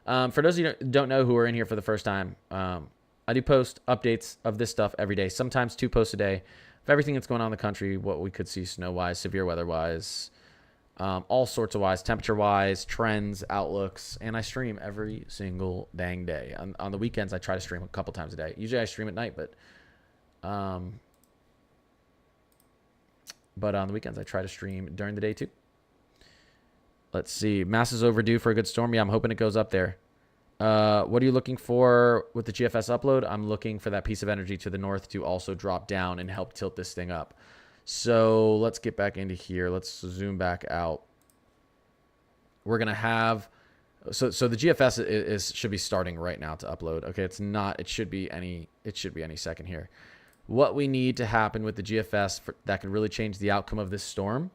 For those of you who don't know who are in here for the first time, I do post updates of this stuff every day, sometimes 2 posts a day, of everything that's going on in the country, what we could see snow-wise, severe weather-wise, all sorts of wise, temperature-wise, trends, outlooks, and I stream every single dang day. On the weekends, I try to stream a couple times a day. Usually I stream at night, but on the weekends, I try to stream during the day too. Let's see. Mass is overdue for a good storm. Yeah, I'm hoping it goes up there. What are you looking for with the GFS upload? I'm looking for that piece of energy to the north to also drop down and help tilt this thing up. So let's get back into here. Let's zoom back out. We're going to have... So the GFS should be starting right now to upload. Okay, it's not. It should be any second here. What we need to happen with the GFS that could really change the outcome of this storm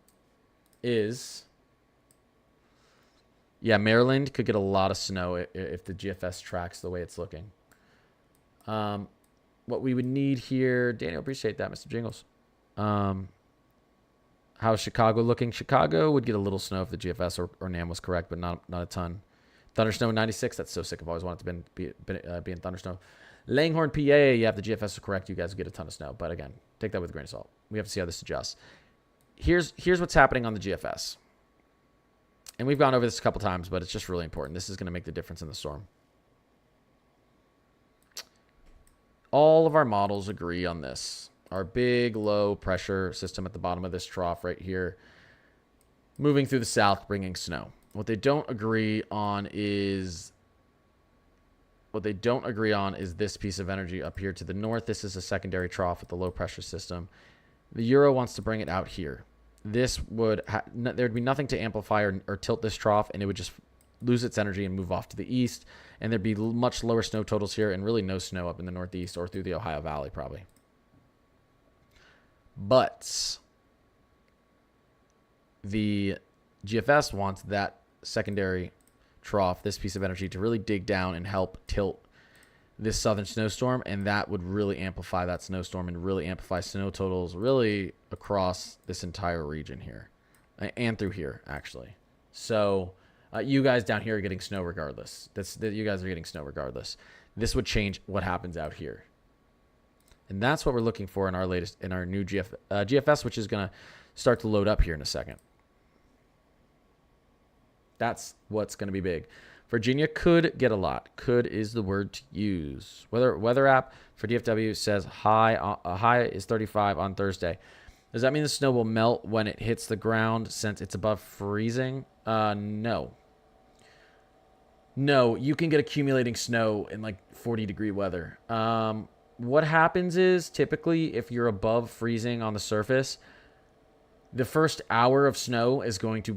is... Yeah, Maryland could get a lot of snow if the GFS tracks the way it's looking. What we would need here, Daniel, appreciate that, Mr. Jingles. How's Chicago looking? Chicago would get a little snow if the GFS or NAM was correct, but not a ton. Thundersnow 96, that's so sick. I've always wanted to be in Thundersnow. Langhorne, PA, yeah, if the GFS is correct, you guys would get a ton of snow. But again, take that with a grain of salt. We have to see how this adjusts. Here's what's happening on the GFS. And we've gone over this a couple times, but it's just really important. This is going to make the difference in the storm. All of our models agree on this. Our big low pressure system at the bottom of this trough right here, moving through the south, bringing snow. What they don't agree on is this piece of energy up here to the north. This is a secondary trough with the low pressure system. The Euro wants to bring it out here. This would there'd be nothing to amplify or tilt this trough, and it would just lose its energy and move off to the east, and there'd be much lower snow totals here and really no snow up in the northeast or through the Ohio Valley probably. But the GFS wants that secondary trough, this piece of energy, to really dig down and help tilt this southern snowstorm, and that would really amplify that snowstorm and really amplify snow totals really across this entire region here and through here actually. So you guys down here are getting snow regardless. You guys are getting snow regardless. This would change what happens out here, and that's what we're looking for in our new GFS, which is going to start to load up here in a second. That's what's going to be big. Virginia could get a lot. Could is the word to use. Weather app for DFW says high is 35 on Thursday. Does that mean the snow will melt when it hits the ground since it's above freezing? No. No, you can get accumulating snow in like 40-degree weather. What happens is typically if you're above freezing on the surface, the first hour of snow is going to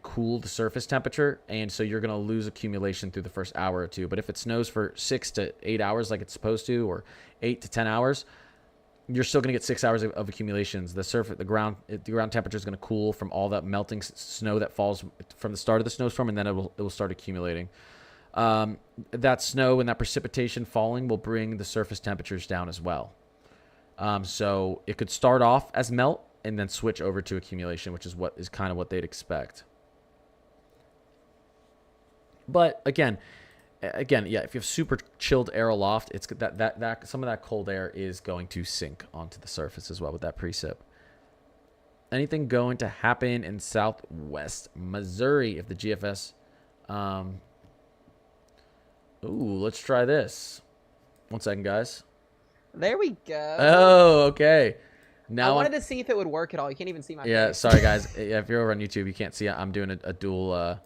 cool the surface temperature, and so you're going to lose accumulation through the first hour or two. But if it snows for 6 to 8 hours like it's supposed to, or 8 to 10 hours, you're still going to get 6 hours of accumulations. The ground temperature is going to cool from all that melting snow that falls from the start of the snowstorm, and then it will start accumulating. That snow and that precipitation falling will bring the surface temperatures down as well. So it could start off as melt and then switch over to accumulation, which is kind of what they'd expect. But again, yeah, if you have super chilled air aloft, it's that some of that cold air is going to sink onto the surface as well with that precip. Anything going to happen in southwest Missouri if the GFS? Let's try this. 1 second, guys. There we go. Oh, okay. Now I wanted to see if it would work at all. You can't even see my face. Sorry guys. Yeah, if you're over on YouTube, you can't see. I'm doing a dual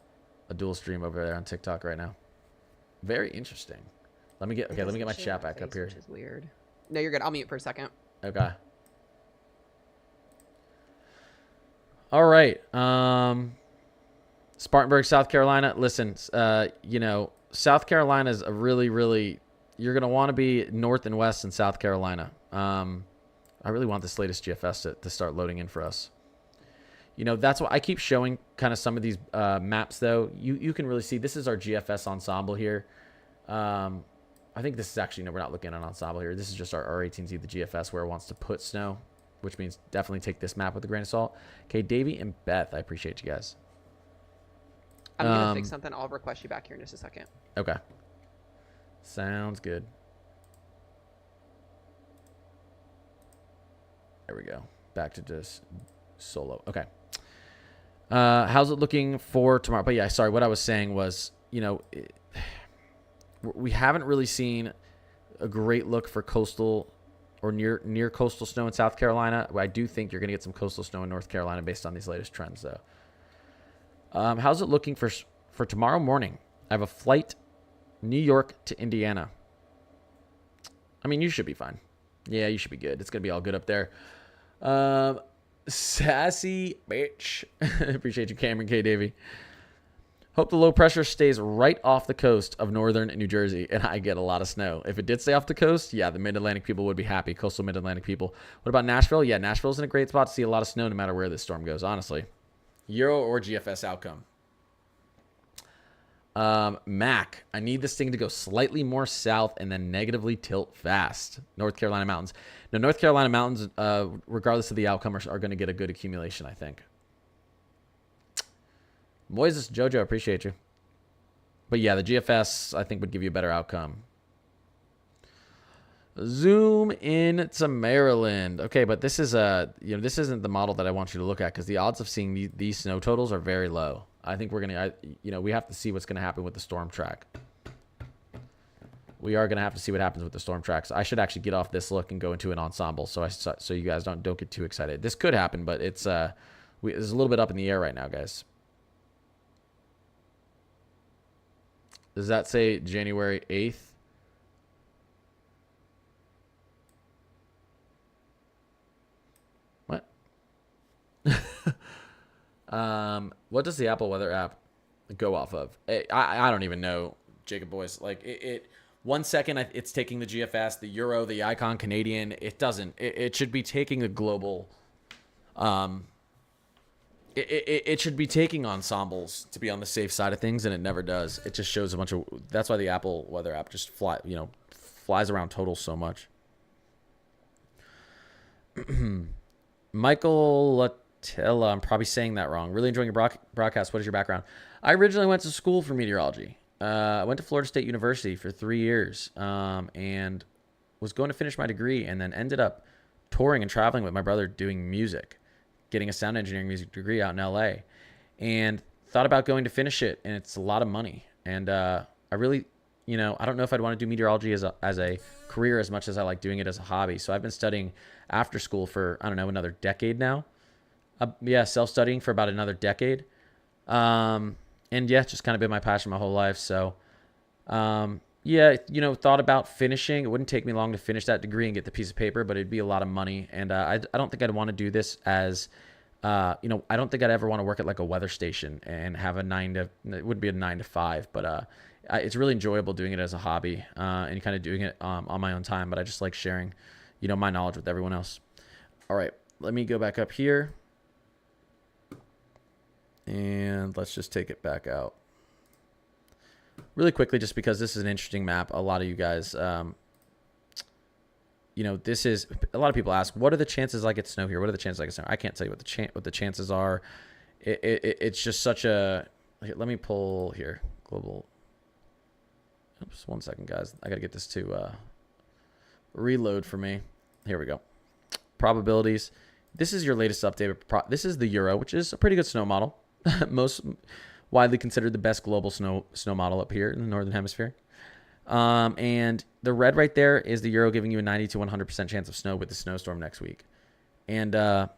stream over there on TikTok right now. Very interesting. Let me get my chat back up here. Which is weird. No, you're good. I'll mute for a second. Okay. All right. Spartanburg, South Carolina. Listen, South Carolina is a really, you're going to want to be north and west in South Carolina. I really want this latest GFS to start loading in for us. That's why I keep showing kind of some of these maps, though. You can really see this is our GFS ensemble here. I think this is actually, no, we're not looking at an ensemble here. This is just our R18Z, the GFS, where it wants to put snow, which means definitely take this map with a grain of salt. Okay, Davey and Beth, I appreciate you guys. I'm going to fix something. I'll request you back here in just a second. Okay. Sounds good. There we go. Back to just solo. Okay. How's it looking for tomorrow? But yeah, sorry. What I was saying was, we haven't really seen a great look for coastal or near coastal snow in South Carolina. I do think you're going to get some coastal snow in North Carolina based on these latest trends, though. How's it looking for tomorrow morning? I have a flight New York to Indiana. I mean, you should be fine. Yeah, you should be good. It's going to be all good up there. Sassy bitch. Appreciate you, Cameron K. Davey. Hope the low pressure stays right off the coast of northern New Jersey, and I get a lot of snow. If it did stay off the coast, yeah, the mid-Atlantic people would be happy. Coastal mid-Atlantic people. What about Nashville? Yeah, Nashville's in a great spot to see a lot of snow no matter where this storm goes, honestly. Euro or GFS outcome. Mac, I need this thing to go slightly more south and then negatively tilt fast. North Carolina mountains. Now, North Carolina mountains, regardless of the outcome, are going to get a good accumulation, I think. Moises, Jojo, appreciate you. But yeah, the GFS, I think, would give you a better outcome. Zoom in to Maryland. Okay, but this is this isn't the model that I want you to look at because the odds of seeing these snow totals are very low. I think we're gonna, we have to see what's gonna happen with the storm track. We are gonna have to see what happens with the storm tracks. I should actually get off this look and go into an ensemble, so you guys don't get too excited. This could happen, but it's a little bit up in the air right now, guys. Does that say January 8th? What? What does the Apple Weather app go off of? I don't even know, Jacob Boyce. Like it 1 second it's taking the GFS, the Euro, the Icon Canadian. It doesn't. It should be taking the global. It should be taking ensembles to be on the safe side of things, and it never does. It just shows a bunch of. That's why the Apple Weather app just flies around totals so much. Michael Latella, I'm probably saying that wrong. Really enjoying your broadcast. What is your background? I originally went to school for meteorology. I went to Florida State University for 3 years, and was going to finish my degree, and then ended up touring and traveling with my brother doing music, getting a sound engineering music degree out in LA, and thought about going to finish it. And it's a lot of money. And I really, I don't know if I'd want to do meteorology as a career as much as I like doing it as a hobby. So I've been studying after school for, I don't know, another decade now. Self-studying for about another decade. And yeah, it's just kind of been my passion my whole life. So, yeah, thought about finishing. It wouldn't take me long to finish that degree and get the piece of paper, but it'd be a lot of money. And I don't think I'd want to do this as, I don't think I'd ever want to work at like a weather station and have it would be a 9 to 5, but it's really enjoyable doing it as a hobby and kind of doing it on my own time. But I just like sharing, my knowledge with everyone else. All right, let me go back up here. And let's just take it back out really quickly, just because this is an interesting map. A lot of you guys, this is, a lot of people ask, what are the chances I get snow here? What are the chances I get snow? I can't tell you what the chances are. It's just such a, here, let me pull here, global. Oops, 1 second, guys. I got to get this to reload for me. Here we go. Probabilities. This is your latest update. This is the Euro, which is a pretty good snow model. Most widely considered the best global snow model up here in the Northern Hemisphere. And the red right there is the Euro, giving you a 90 to 100% chance of snow with the snowstorm next week. And the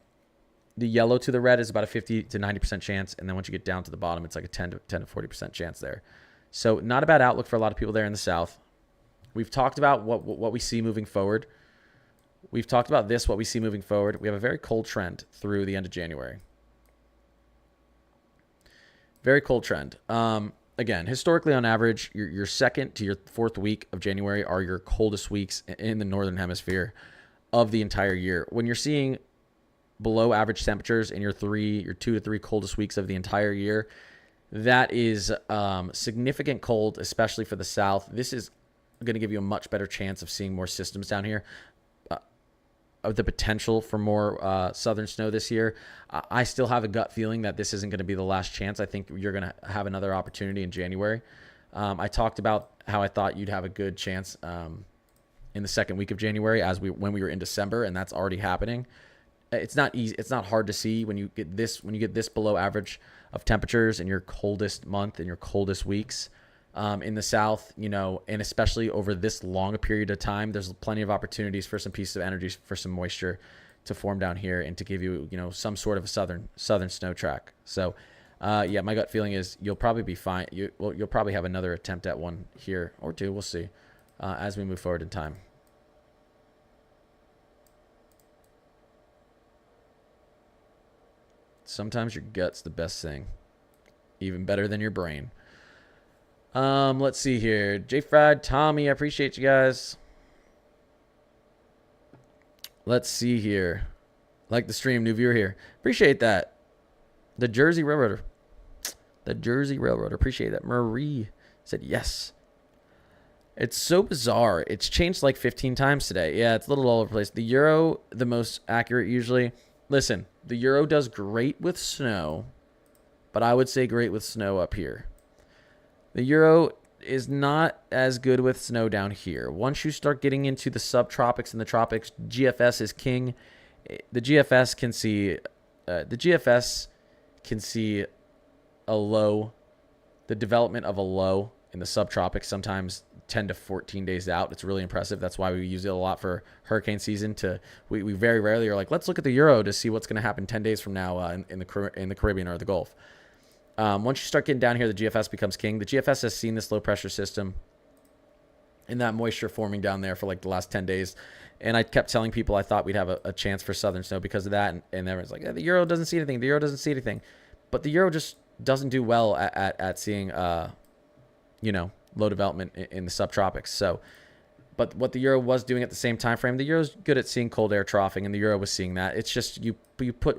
yellow to the red is about a 50 to 90% chance. And then once you get down to the bottom, it's like a 10 to 40% chance there. So not a bad outlook for a lot of people there in the south. We've talked about what we see moving forward. We've talked about what we see moving forward. We have a very cold trend through the end of January. Very cold trend. Again, historically, on average, your second to your fourth week of January are your coldest weeks in the Northern Hemisphere of the entire year. When you're seeing below average temperatures in your 2 to 3 coldest weeks of the entire year, that is significant cold, especially for the south. This is going to give you a much better chance of seeing more systems down here. Of the potential for more southern snow this year. I still have a gut feeling that this isn't going to be the last chance. I think you're going to have another opportunity in January. I talked about how I thought you'd have a good chance in the second week of January when we were in December, and that's already happening. It's not easy. It's not hard to see when you get this below average of temperatures in your coldest month and your coldest weeks. In the south, and especially over this long a period of time, there's plenty of opportunities for some pieces of energy, for some moisture to form down here and to give you, some sort of a southern snow track. So, yeah, my gut feeling is you'll probably be fine. You'll probably have another attempt at one here or two. We'll see as we move forward in time. Sometimes your gut's the best thing, even better than your brain. Let's see here. J Fried, Tommy, I appreciate you guys. Let's see here. Like the stream, new viewer here. Appreciate that. The Jersey Railroader. Appreciate that. Marie said yes. It's so bizarre. It's changed like 15 times today. Yeah, it's a little all over the place. The Euro, the most accurate usually. Listen, the Euro does great with snow, but I would say great with snow up here. The Euro is not as good with snow down here. Once you start getting into the subtropics and the tropics, GFS is king. The GFS can see a low, the development of a low in the subtropics sometimes 10 to 14 days out. It's really impressive. That's why we use it a lot for hurricane season. We very rarely are like, let's look at the Euro to see what's going to happen 10 days from now in the Caribbean or the Gulf. Once you start getting down here, the GFS becomes king. The GFS has seen this low pressure system and that moisture forming down there for like the last 10 days. And I kept telling people I thought we'd have a chance for southern snow because of that. And everyone's like, the Euro doesn't see anything. The Euro doesn't see anything. But the Euro just doesn't do well at seeing, low development in the subtropics. So, but what the Euro was doing at the same time frame, the Euro's good at seeing cold air troughing, and the Euro was seeing that. It's just you put,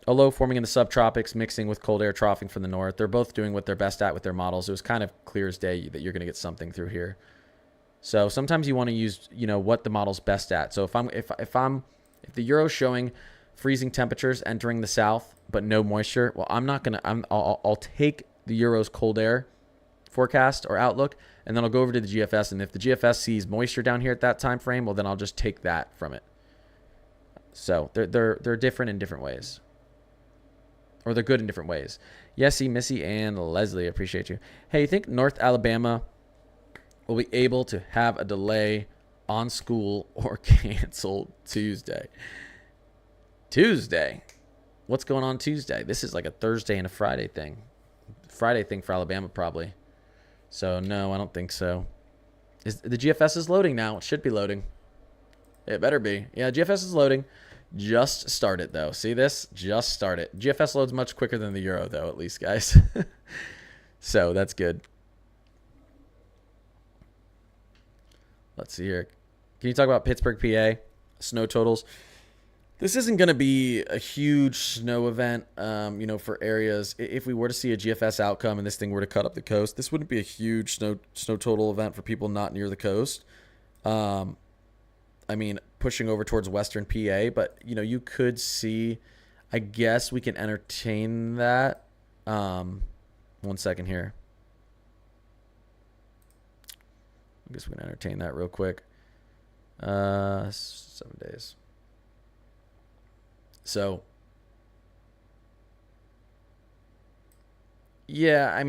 a low forming in the subtropics mixing with cold air troughing from the north. They're both doing what they're best at with their models. It was kind of clear as day that you're going to get something through here. So sometimes you want to use, what the model's best at. So if the Euro's showing freezing temperatures entering the south but no moisture, well, I'll take the Euro's cold air forecast or outlook, and then I'll go over to the GFS, and if the GFS sees moisture down here at that time frame, well, then I'll just take that from it. So they're different in different ways. Or they're good in different ways. Yesy, Missy, and Leslie, appreciate you. Hey, you think North Alabama will be able to have a delay on school or canceled Tuesday? Tuesday? What's going on Tuesday? This is like a Thursday and a Friday thing. Friday thing for Alabama probably. So no, I don't think so. The GFS is loading now? It should be loading. It better be. Yeah, GFS is loading. Just start it though. See this? Just start it. GFS loads much quicker than the Euro though, at least, guys. So that's good. Let's see here. Can you talk about Pittsburgh, PA? Snow totals. This isn't going to be a huge snow event, for areas. If we were to see a GFS outcome and this thing were to cut up the coast, this wouldn't be a huge snow total event for people not near the coast. Pushing over towards western PA, but, you could see, I guess we can entertain that. 1 second here. I guess we can entertain that real quick. 7 days. So, yeah,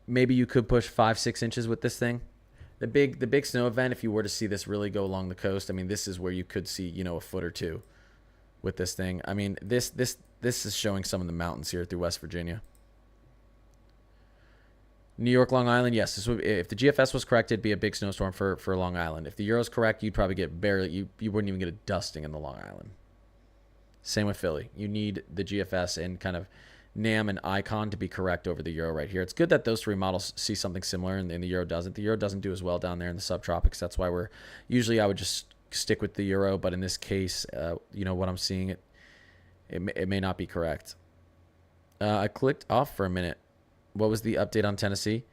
maybe you could push 5-6 inches with this thing. The big snow event, if you were to see this really go along the coast, this is where you could see, a foot or two with this thing. This is showing some of the mountains here through West Virginia. New York, Long Island, yes. This would, if the GFS was correct, it'd be a big snowstorm for Long Island. If the Euro's correct, you'd probably get you wouldn't even get a dusting in the Long Island. Same with Philly. You need the GFS and kind of NAM and Icon to be correct over the Euro right here. It's good that those three models see something similar and the Euro doesn't. The Euro doesn't do as well down there in the subtropics. That's why I would just stick with the Euro, but in this case, what I'm seeing, it may not be correct. I clicked off for a minute. What was the update on Tennessee?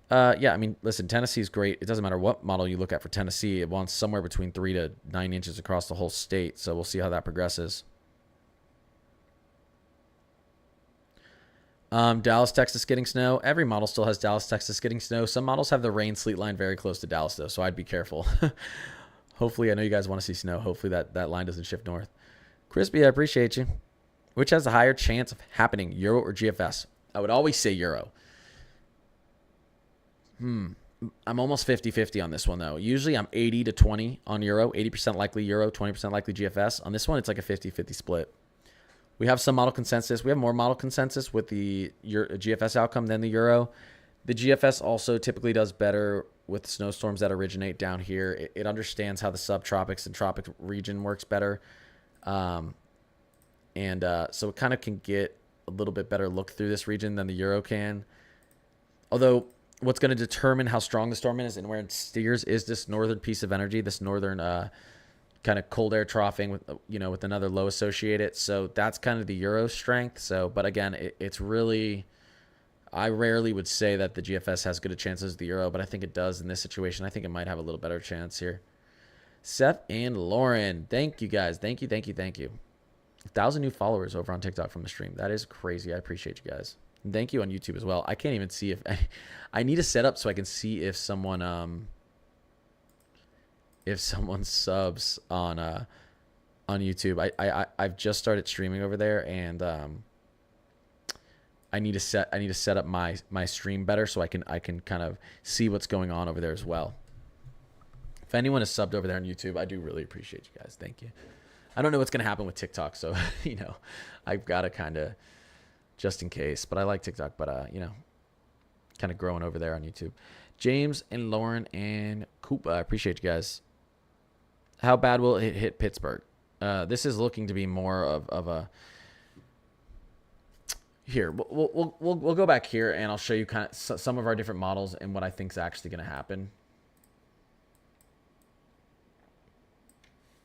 Listen, Tennessee is great. It doesn't matter what model you look at for Tennessee. It wants somewhere between 3 to 9 inches across the whole state. So we'll see how that progresses. Dallas, Texas getting snow. Every model still has Dallas, Texas getting snow. Some models have the rain sleet line very close to Dallas, though, so I'd be careful. Hopefully, I know you guys want to see snow. Hopefully that line doesn't shift north. Crispy, I appreciate you. Which has a higher chance of happening, Euro or GFS? I would always say Euro. I'm almost 50-50 on this one, though. Usually I'm 80-20 on Euro. 80% likely Euro, 20% likely GFS. On this one, it's like a 50-50 split. We have some model consensus. We have more model consensus with the GFS outcome than the Euro. The GFS also typically does better with snowstorms that originate down here. It understands how the subtropics and tropic region works better. So it kind of can get a little bit better look through this region than the Euro can. Although what's going to determine how strong the storm is and where it steers is this northern piece of energy, this northern kind of cold air troughing with another low associated. So that's kind of the Euro strength. So, but again, it's really, I rarely would say that the GFS has good a chance as the Euro, but I think it does in this situation. I think it might have a little better chance here. Seth and Lauren, thank you guys. Thank you. 1,000 new followers over on TikTok from the stream. That is crazy. I appreciate you guys. And thank you on YouTube as well. I can't even see if I need a setup so I can see if someone subs on YouTube. I've just started streaming over there, and I need to set up my stream better so I can kind of see what's going on over there as well. If anyone is subbed over there on YouTube, I do really appreciate you guys. Thank you. I don't know what's going to happen with TikTok, so, I've got to kind of, just in case. But I like TikTok, but, kind of growing over there on YouTube. James and Lauren and Koopa, I appreciate you guys. How bad will it hit Pittsburgh? This is looking to be more of a... Here, we'll go back here, and I'll show you kind of some of our different models and what I think is actually going to happen.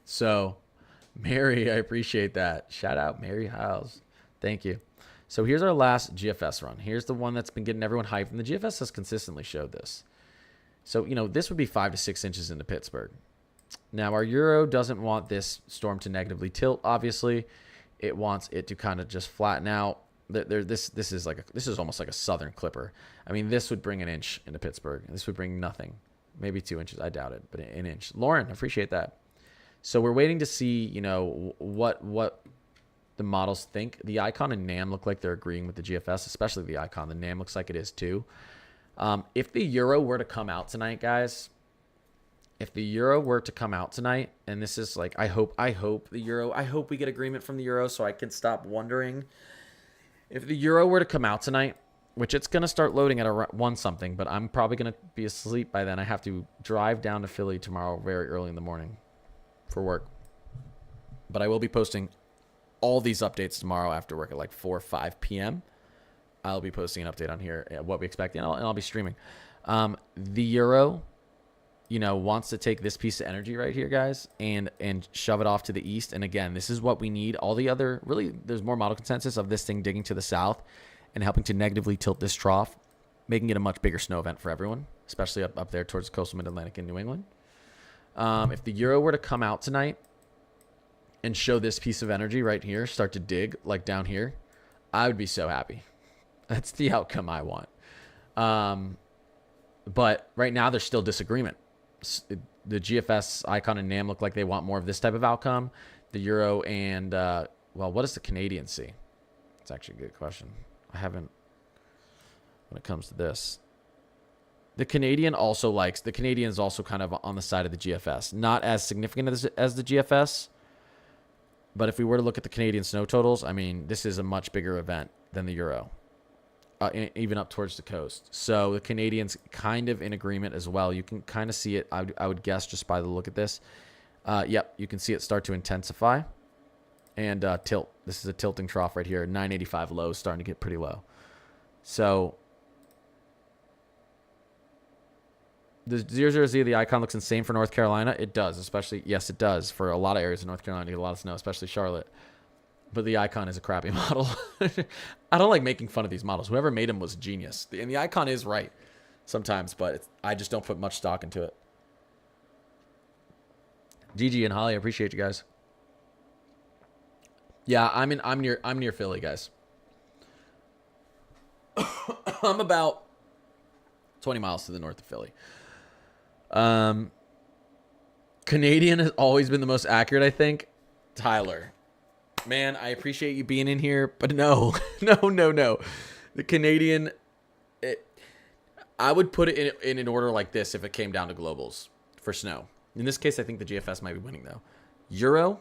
So... Mary, I appreciate that. Shout out Mary Hiles. Thank you. So here's our last GFS run. Here's the one that's been getting everyone hyped, and the GFS has consistently showed this. So, this would be 5 to 6 inches into Pittsburgh. Now, our Euro doesn't want this storm to negatively tilt, obviously. It wants it to kind of just flatten out. This is almost like a southern clipper. This would bring an inch into Pittsburgh. This would bring nothing. Maybe 2 inches. I doubt it, but an inch. Lauren, I appreciate that. So we're waiting to see, what the models think. The Icon and NAM look like they're agreeing with the GFS, especially the Icon. The NAM looks like it is too. If the Euro were to come out tonight, guys, if the euro were to come out tonight, and this is like, I hope we get agreement from the euro so I can stop wondering. If the euro were to come out tonight, which it's going to start loading at around 1 something, but I'm probably going to be asleep by then. I have to drive down to Philly tomorrow very early in the morning for work. But I will be posting all these updates tomorrow after work at like 4 or 5 p.m. I'll be posting an update on here, what we expect, and I'll be streaming. The euro, wants to take this piece of energy right here, guys, and shove it off to the east. And again, this is what we need. All the other, really, there's more model consensus of this thing digging to the south and helping to negatively tilt this trough, making it a much bigger snow event for everyone, especially up there towards the coastal mid-Atlantic in New England. If the euro were to come out tonight and show this piece of energy right here, start to dig like down here, I would be so happy. That's the outcome I want. But right now there's still disagreement. The GFS icon and NAM look like they want more of this type of outcome. The euro and, what does the Canadian see? It's actually a good question. I haven't, when it comes to this. The Canadian is also kind of on the side of the GFS. Not as significant as the GFS. But if we were to look at the Canadian snow totals, I mean, this is a much bigger event than the euro. Even up towards the coast. So the Canadians kind of in agreement as well. You can kind of see it, I would guess, just by the look at this. Yep, you can see it start to intensify and tilt. This is a tilting trough right here. 985 low, starting to get pretty low. So the 00Z, the icon looks insane for North Carolina. It does, especially, yes, it does. For a lot of areas in North Carolina, you get a lot of snow, especially Charlotte. But the icon is a crappy model. I don't like making fun of these models. Whoever made them was a genius. And the icon is right sometimes, but I just don't put much stock into it. GG and Holly, I appreciate you guys. Yeah, I'm near Philly, guys. I'm about 20 miles to the north of Philly. Canadian has always been the most accurate, I think. Tyler. Man, I appreciate you being in here, but no. The Canadian, I would put it in an order like this if it came down to globals for snow. In this case, I think the GFS might be winning, though. Euro.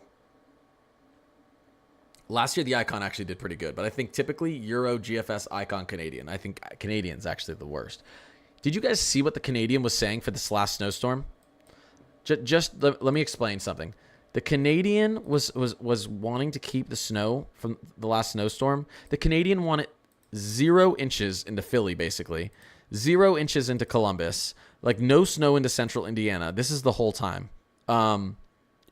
Last year, the icon actually did pretty good, but I think typically Euro, GFS, icon, Canadian. I think Canadian's actually the worst. Did you guys see what the Canadian was saying for this last snowstorm? Just let me explain something. The Canadian was wanting to keep the snow from the last snowstorm. The Canadian wanted 0 inches into Philly, basically. 0 inches into Columbus. Like, no snow into central Indiana. This is the whole time.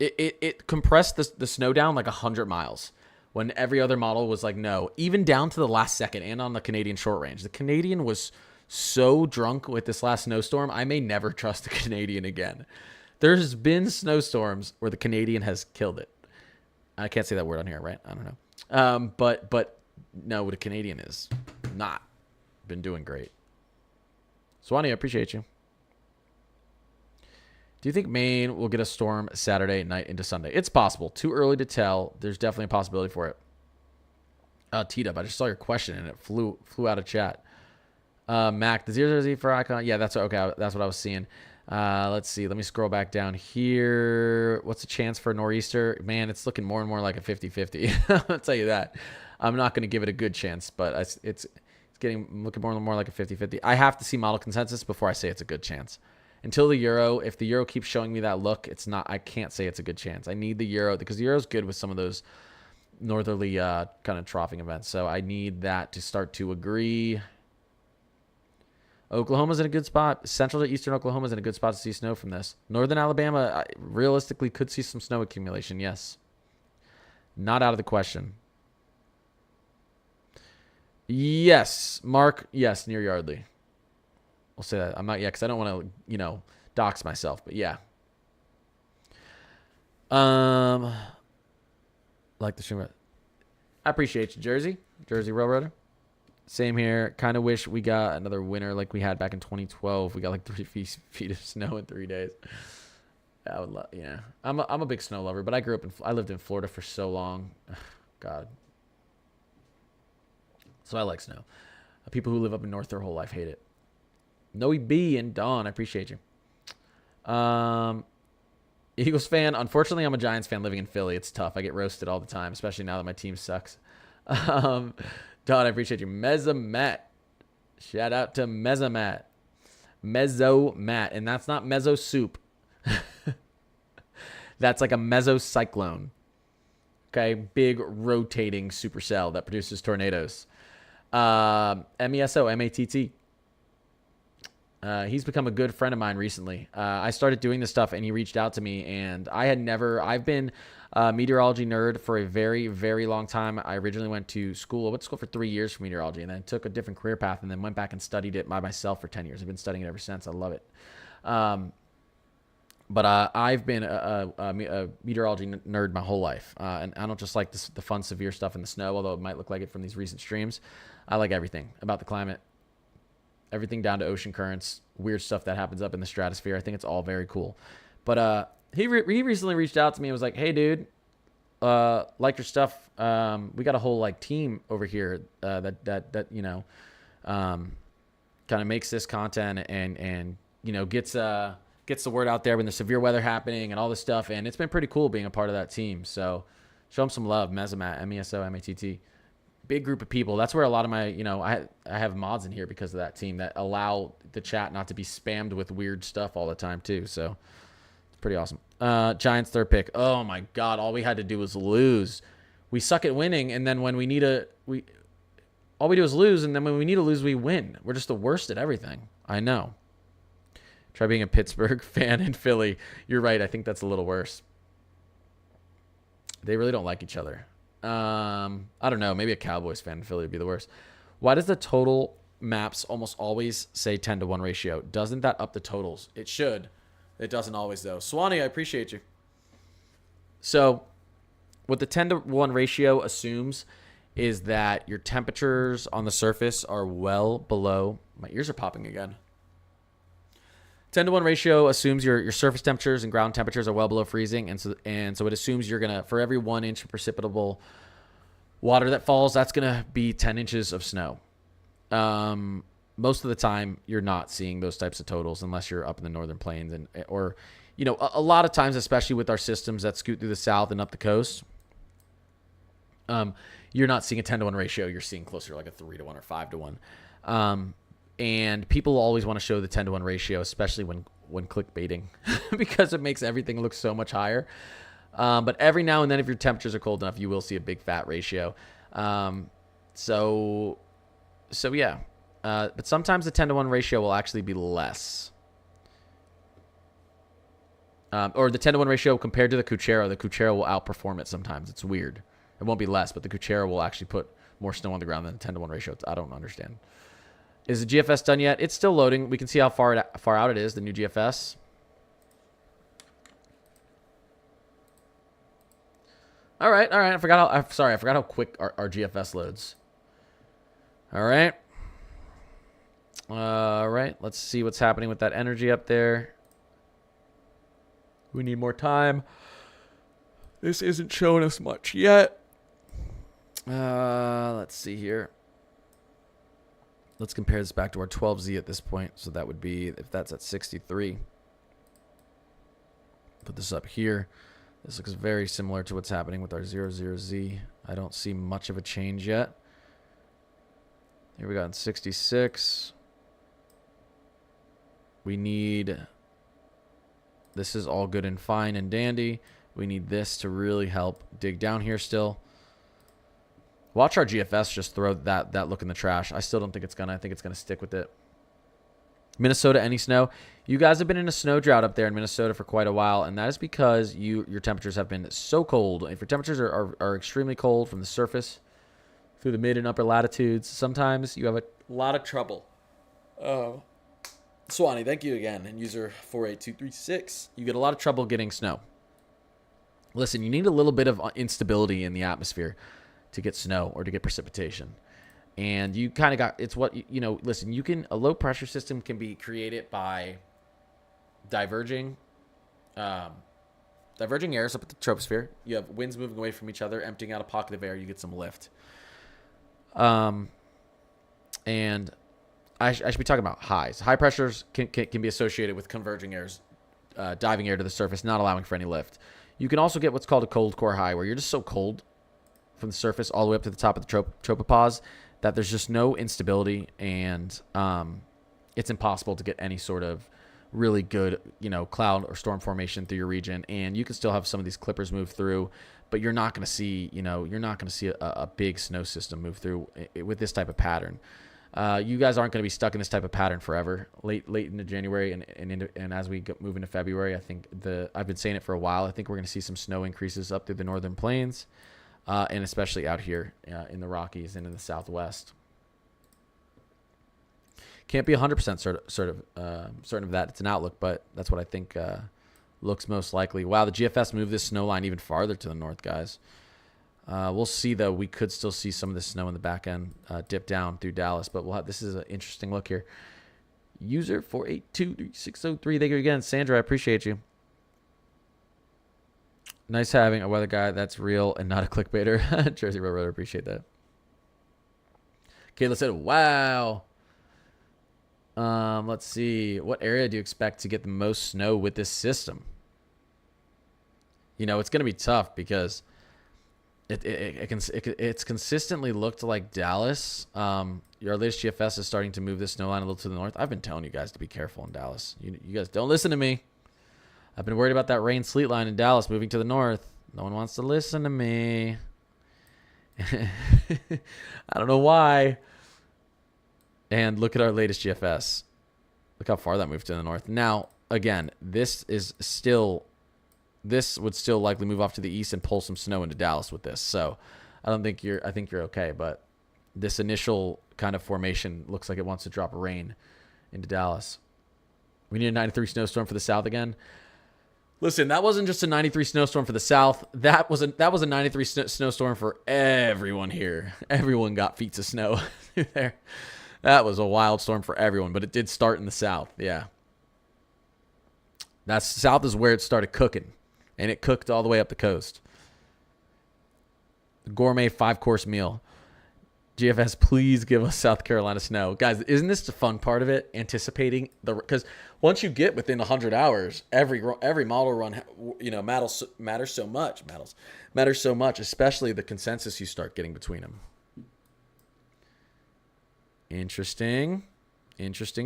It compressed the snow down like 100 miles. When every other model was like, no. Even down to the last second and on the Canadian short range. The Canadian was so drunk with this last snowstorm, I may never trust the Canadian again. There's been snowstorms where the Canadian has killed it. I can't say that word on here, right? I don't know. But no, the Canadian is not been doing great. Swanee, I appreciate you. Do you think Maine will get a storm Saturday night into Sunday? It's possible. Too early to tell. There's definitely a possibility for it. T-Dub, I just saw your question and it flew out of chat. Mac, the 0Z for icon. Yeah, that's okay. That's what I was seeing. Let's see. Let me scroll back down here. What's the chance for a nor'easter? Man, it's looking more and more like a 50-50. I'll tell you that. I'm not going to give it a good chance, but it's looking more and more like a 50-50. I have to see model consensus before I say it's a good chance. Until the euro, if the euro keeps showing me that look, it's not. I can't say it's a good chance. I need the euro because the euro's good with some of those northerly kind of troughing events. So I need that to start to agree. Oklahoma's in a good spot. Central to eastern Oklahoma's in a good spot to see snow from this. Northern Alabama, realistically, could see some snow accumulation, yes. Not out of the question. Yes, Mark, yes, near Yardley. We'll say that. I'm not yet because I don't want to, dox myself, but yeah. Like the stream. I appreciate you, Jersey Railroader. Same here. Kind of wish we got another winter like we had back in 2012. We got like 3 feet of snow in 3 days. I would love. Yeah, I'm a big snow lover, but I lived in Florida for so long. God. So I like snow. People who live up in north their whole life hate it. Noe B and Dawn, I appreciate you. Eagles fan. Unfortunately, I'm a Giants fan living in Philly. It's tough. I get roasted all the time, especially now that my team sucks. Don, I appreciate you. Mezzomat. Shout out to Mezzomat. Mezzomat. And that's not mezzo soup. That's like a mesocyclone. Okay, big rotating supercell that produces tornadoes. MESO, MATT. He's become a good friend of mine recently. I started doing this stuff and he reached out to me, and I've been a meteorology nerd for a very, very long time. I originally went to school for 3 years for meteorology, and then took a different career path, and then went back and studied it by myself for 10 years. I've been studying it ever since. I love it. But I've been a meteorology nerd my whole life. And I don't just like the fun, severe stuff in the snow, although it might look like it from these recent streams. I like everything about the climate, everything down to ocean currents, weird stuff that happens up in the stratosphere. I think it's all very cool. But he recently reached out to me and was like, hey, dude, like your stuff. We got a whole like team over here that you know, kind of makes this content and you know, gets the word out there when there's severe weather happening and all this stuff. And it's been pretty cool being a part of that team. So show them some love. Mezzomat, MESO, MATT. Big group of people. That's where a lot of my, you know, I have mods in here because of that team that allow the chat not to be spammed with weird stuff all the time too. So it's pretty awesome. Giants third pick. Oh my God. All we had to do was lose. We suck at winning. And then when we need all we do is lose. And then when we need to lose, we win. We're just the worst at everything. I know. Try being a Pittsburgh fan in Philly. You're right. I think that's a little worse. They really don't like each other. I don't know. Maybe a Cowboys fan in Philly would be the worst. Why does the total maps almost always say 10-1 ratio? Doesn't that up the totals? It should. It doesn't always, though. Swanee, I appreciate you. So what the 10-1 ratio assumes is that your temperatures on the surface are well below. My ears are popping again. 10-1 ratio assumes your surface temperatures and ground temperatures are well below freezing, and so it assumes you're gonna, for every 1 inch of precipitable water that falls, that's gonna be 10 inches of snow. Most of the time, you're not seeing those types of totals unless you're up in the northern plains, or you know, a lot of times, especially with our systems that scoot through the south and up the coast, you're not seeing a 10-1 ratio. You're seeing closer to like a 3-1 or 5-1. And people always want to show the 10-1 ratio, especially when clickbaiting, because it makes everything look so much higher. But every now and then, if your temperatures are cold enough, you will see a big fat ratio. So yeah. But sometimes the 10-1 ratio will actually be less. Or the 10-1 ratio compared to the Cuchero will outperform it sometimes. It's weird. It won't be less, but the Cuchero will actually put more snow on the ground than the 10-1 ratio. I don't understand. Is the GFS done yet? It's still loading. We can see how far out it is, the new GFS. All right. I forgot how quick our GFS loads. All right. Let's see what's happening with that energy up there. We need more time. This isn't showing us much yet. Let's see here. Let's compare this back to our 12Z at this point. So that would be, if that's at 63. Put this up here. This looks very similar to what's happening with our 00Z. I don't see much of a change yet. Here we got 66. We need, this is all good and fine and dandy. We need this to really help dig down here still. Watch our GFS just throw that look in the trash. I still don't think it's gonna. I think it's gonna stick with it. Minnesota, any snow? You guys have been in a snow drought up there in Minnesota for quite a while, and that is because your temperatures have been so cold. If your temperatures are extremely cold from the surface through the mid and upper latitudes, sometimes you have a lot of trouble. Oh, Swanee, thank you again, and user 48236. You get a lot of trouble getting snow. Listen, you need a little bit of instability in the atmosphere to get snow or to get precipitation. And you kind of got, it's what, you know, listen, a low pressure system can be created by diverging airs up at the troposphere. You have winds moving away from each other, emptying out a pocket of air, you get some lift. And I should be talking about highs. High pressures can be associated with converging airs diving air to the surface, not allowing for any lift. You can also get what's called a cold core high, where you're just so cold from the surface all the way up to the top of the tropopause that there's just no instability, and it's impossible to get any sort of really good, cloud or storm formation through your region. And you can still have some of these clippers move through, but you're not going to see, a big snow system move through with this type of pattern. You guys aren't going to be stuck in this type of pattern forever. Late into January and as we move into February, I think I've been saying it for a while. I think we're going to see some snow increases up through the northern plains, and especially out here in the Rockies and in the Southwest. Can't be 100% certain of that. It's an outlook, but that's what I think looks most likely. Wow, the GFS moved this snow line even farther to the north, guys. We'll see, though. We could still see some of the snow in the back end dip down through Dallas, but this is an interesting look here. User 4823603. Thank you again. Sandra, I appreciate you. Nice having a weather guy that's real and not a clickbaiter. Jersey Railroader, appreciate that. Kayla said, wow. Let's see. What area do you expect to get the most snow with this system? It's going to be tough because it's consistently looked like Dallas. Your latest GFS is starting to move this snow line a little to the north. I've been telling you guys to be careful in Dallas. You guys don't listen to me. I've been worried about that rain sleet line in Dallas moving to the north. No one wants to listen to me. I don't know why. And look at our latest GFS. Look how far that moved to the north. Now, again, this would still likely move off to the east and pull some snow into Dallas with this. So I think you're okay. But this initial kind of formation looks like it wants to drop rain into Dallas. We need a 93 snowstorm for the south again. Listen, that wasn't just a 93 snowstorm for the south. That was a 93 snowstorm for everyone here. Everyone got feet of snow through there. That was a wild storm for everyone, but it did start in the south. Yeah. That south is where it started cooking, and it cooked all the way up the coast. The gourmet 5-course meal. GFS, please give us South Carolina snow. Guys, isn't this the fun part of it? Anticipating because once you get within 100 hours, every model run, matters so much. Matters so much, especially the consensus you start getting between them. Interesting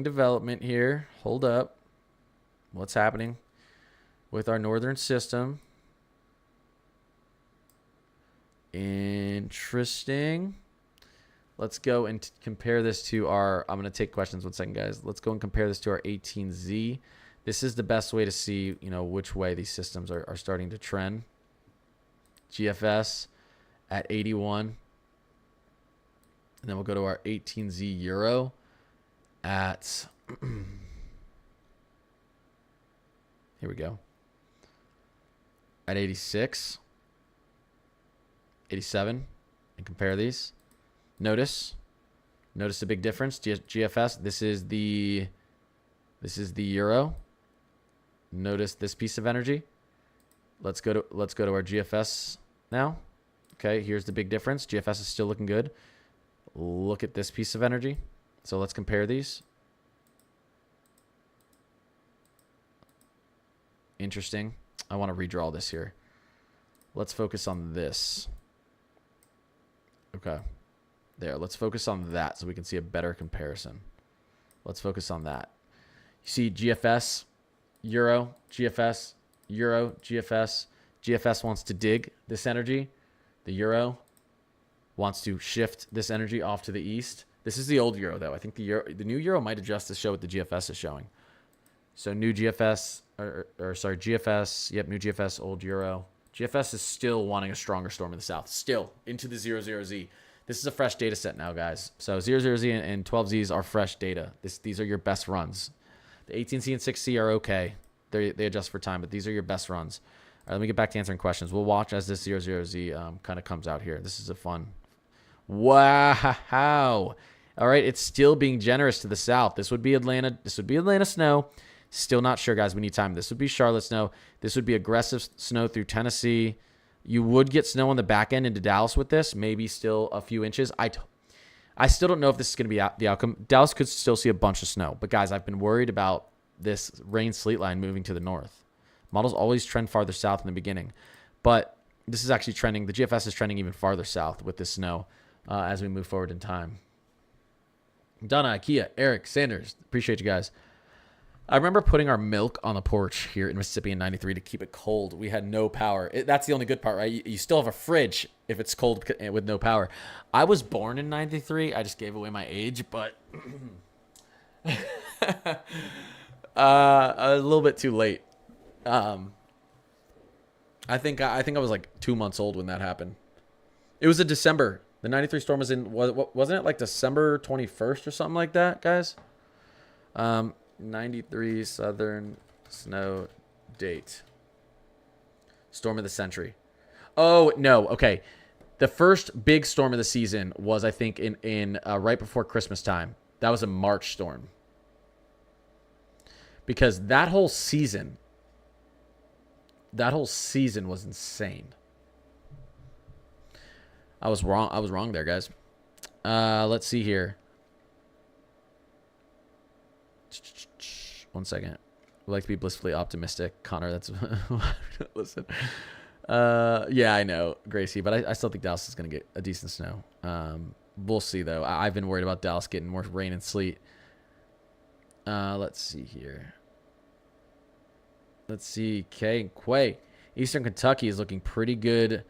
development here. Hold up. What's happening with our northern system? Interesting. Let's go and compare this to our... I'm going to take questions 1 second, guys. Let's go and compare this to our 18Z. This is the best way to see, which way these systems are starting to trend. GFS at 81. And then we'll go to our 18Z Euro at... Here we go. At 86. 87. And compare these. Notice the big difference. GFS, this is the Euro. Notice this piece of energy. Let's go to our GFS now. Okay, here's the big difference. GFS is still looking good. Look at this piece of energy. So let's compare these. Interesting. I want to redraw this here. Let's focus on this. Okay. There. Let's focus on that so we can see a better comparison. Let's focus on that. You see GFS, Euro, GFS, Euro, GFS. GFS wants to dig this energy. The Euro wants to shift this energy off to the east. This is the old Euro, though. I think the new Euro might adjust to show what the GFS is showing. So new GFS, GFS. Yep, new GFS, old Euro. GFS is still wanting a stronger storm in the south. Still into the 00Z. This is a fresh data set now, guys. So 00Z and 12Zs are fresh data. These are your best runs. The 18C and 6C are okay. They adjust for time, but these are your best runs. All right, let me get back to answering questions. We'll watch as this 00Z kind of comes out here. This is a fun. Wow. All right, it's still being generous to the south. This would be Atlanta. This would be Atlanta snow. Still not sure, guys. We need time. This would be Charlotte snow. This would be aggressive snow through Tennessee. You would get snow on the back end into Dallas with this. Maybe still a few inches. I still don't know if this is going to be the outcome. Dallas could still see a bunch of snow. But, guys, I've been worried about this rain sleet line moving to the north. Models always trend farther south in the beginning, but this is actually trending. The GFS is trending even farther south with this snow as we move forward in time. Donna, Ikea, Eric, Sanders, appreciate you guys. I remember putting our milk on the porch here in Mississippi in 93 to keep it cold. We had no power. That's the only good part, right? You still have a fridge if it's cold with no power. I was born in 93. I just gave away my age, but a little bit too late. I think I was like 2 months old when that happened. It was a December. The 93 storm was in, wasn't it like December 21st or something like that, guys? 93 southern snow date. Storm of the century. Oh, no. Okay. The first big storm of the season was, I think, in right before Christmas time. That was a March storm. Because that whole season was insane. I was wrong there, guys. Let's see here. 1 second. We like to be blissfully optimistic. Connor, that's... Listen. Yeah, I know, Gracie, but I still think Dallas is going to get a decent snow. We'll see, though. I've been worried about Dallas getting more rain and sleet. Let's see here. Let's see. Kay and Quay. Eastern Kentucky is looking pretty good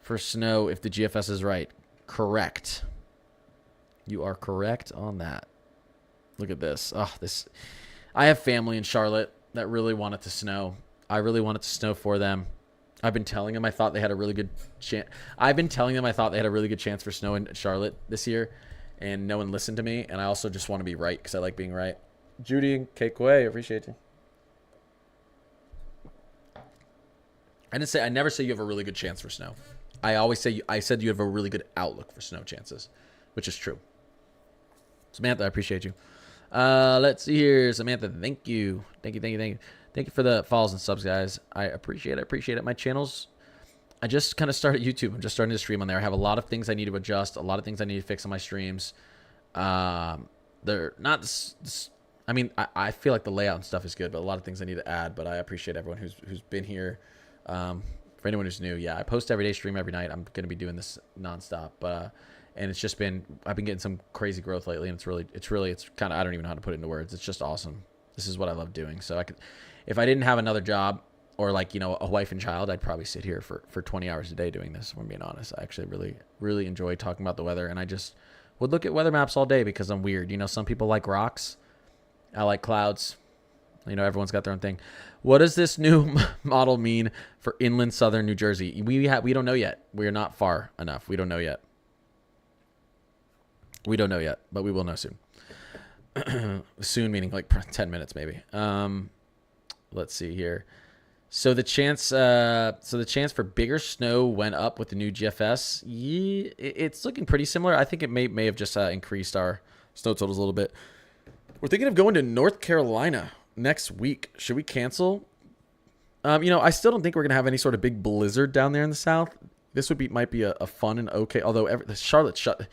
for snow if the GFS is right. Correct. You are correct on that. Look at this. Oh, this. I have family in Charlotte that really want it to snow. I really want it to snow for them. I've been telling them I thought they had a really good chance. I've been telling them I thought they had a really good chance for snow in Charlotte this year, and no one listened to me. And I also just want to be right because I like being right. Judy and Kate Quay, I appreciate you. I never say you have a really good chance for snow. I said you have a really good outlook for snow chances, which is true. Samantha, I appreciate you. Let's see here. Samantha, thank you. Thank you for the follows and subs, guys. I appreciate it. My channel's, I just kind of started YouTube. I'm just starting to stream on there. I have a lot of things I need to adjust, a lot of things I need to fix on my streams. They're not, I mean, I feel like the layout and stuff is good, but a lot of things I need to add, but I appreciate everyone who's been here. For anyone who's new, yeah, I post every day, stream every night. I'm going to be doing this nonstop, and it's just been, I've been getting some crazy growth lately, and it's kind of, I don't even know how to put it into words. It's just awesome. This is what I love doing. So if I didn't have another job or like, you know, a wife and child, I'd probably sit here for 20 hours a day doing this. If I'm being honest, I actually really, really enjoy talking about the weather, and I just would look at weather maps all day because I'm weird. You know, some people like rocks. I like clouds. You know, everyone's got their own thing. What does this new model mean for inland southern New Jersey? We don't know yet. We are not far enough. We don't know yet. But we will know soon. Soon meaning like 10 minutes maybe. Let's see here. So the chance for bigger snow went up with the new GFS. Yeah, it's looking pretty similar. I think it may have just increased our snow totals a little bit. We're thinking of going to North Carolina next week. Should we cancel? You know, I still don't think we're gonna have any sort of big blizzard down there in the south. This might be a fun and okay. Although Charlotte shut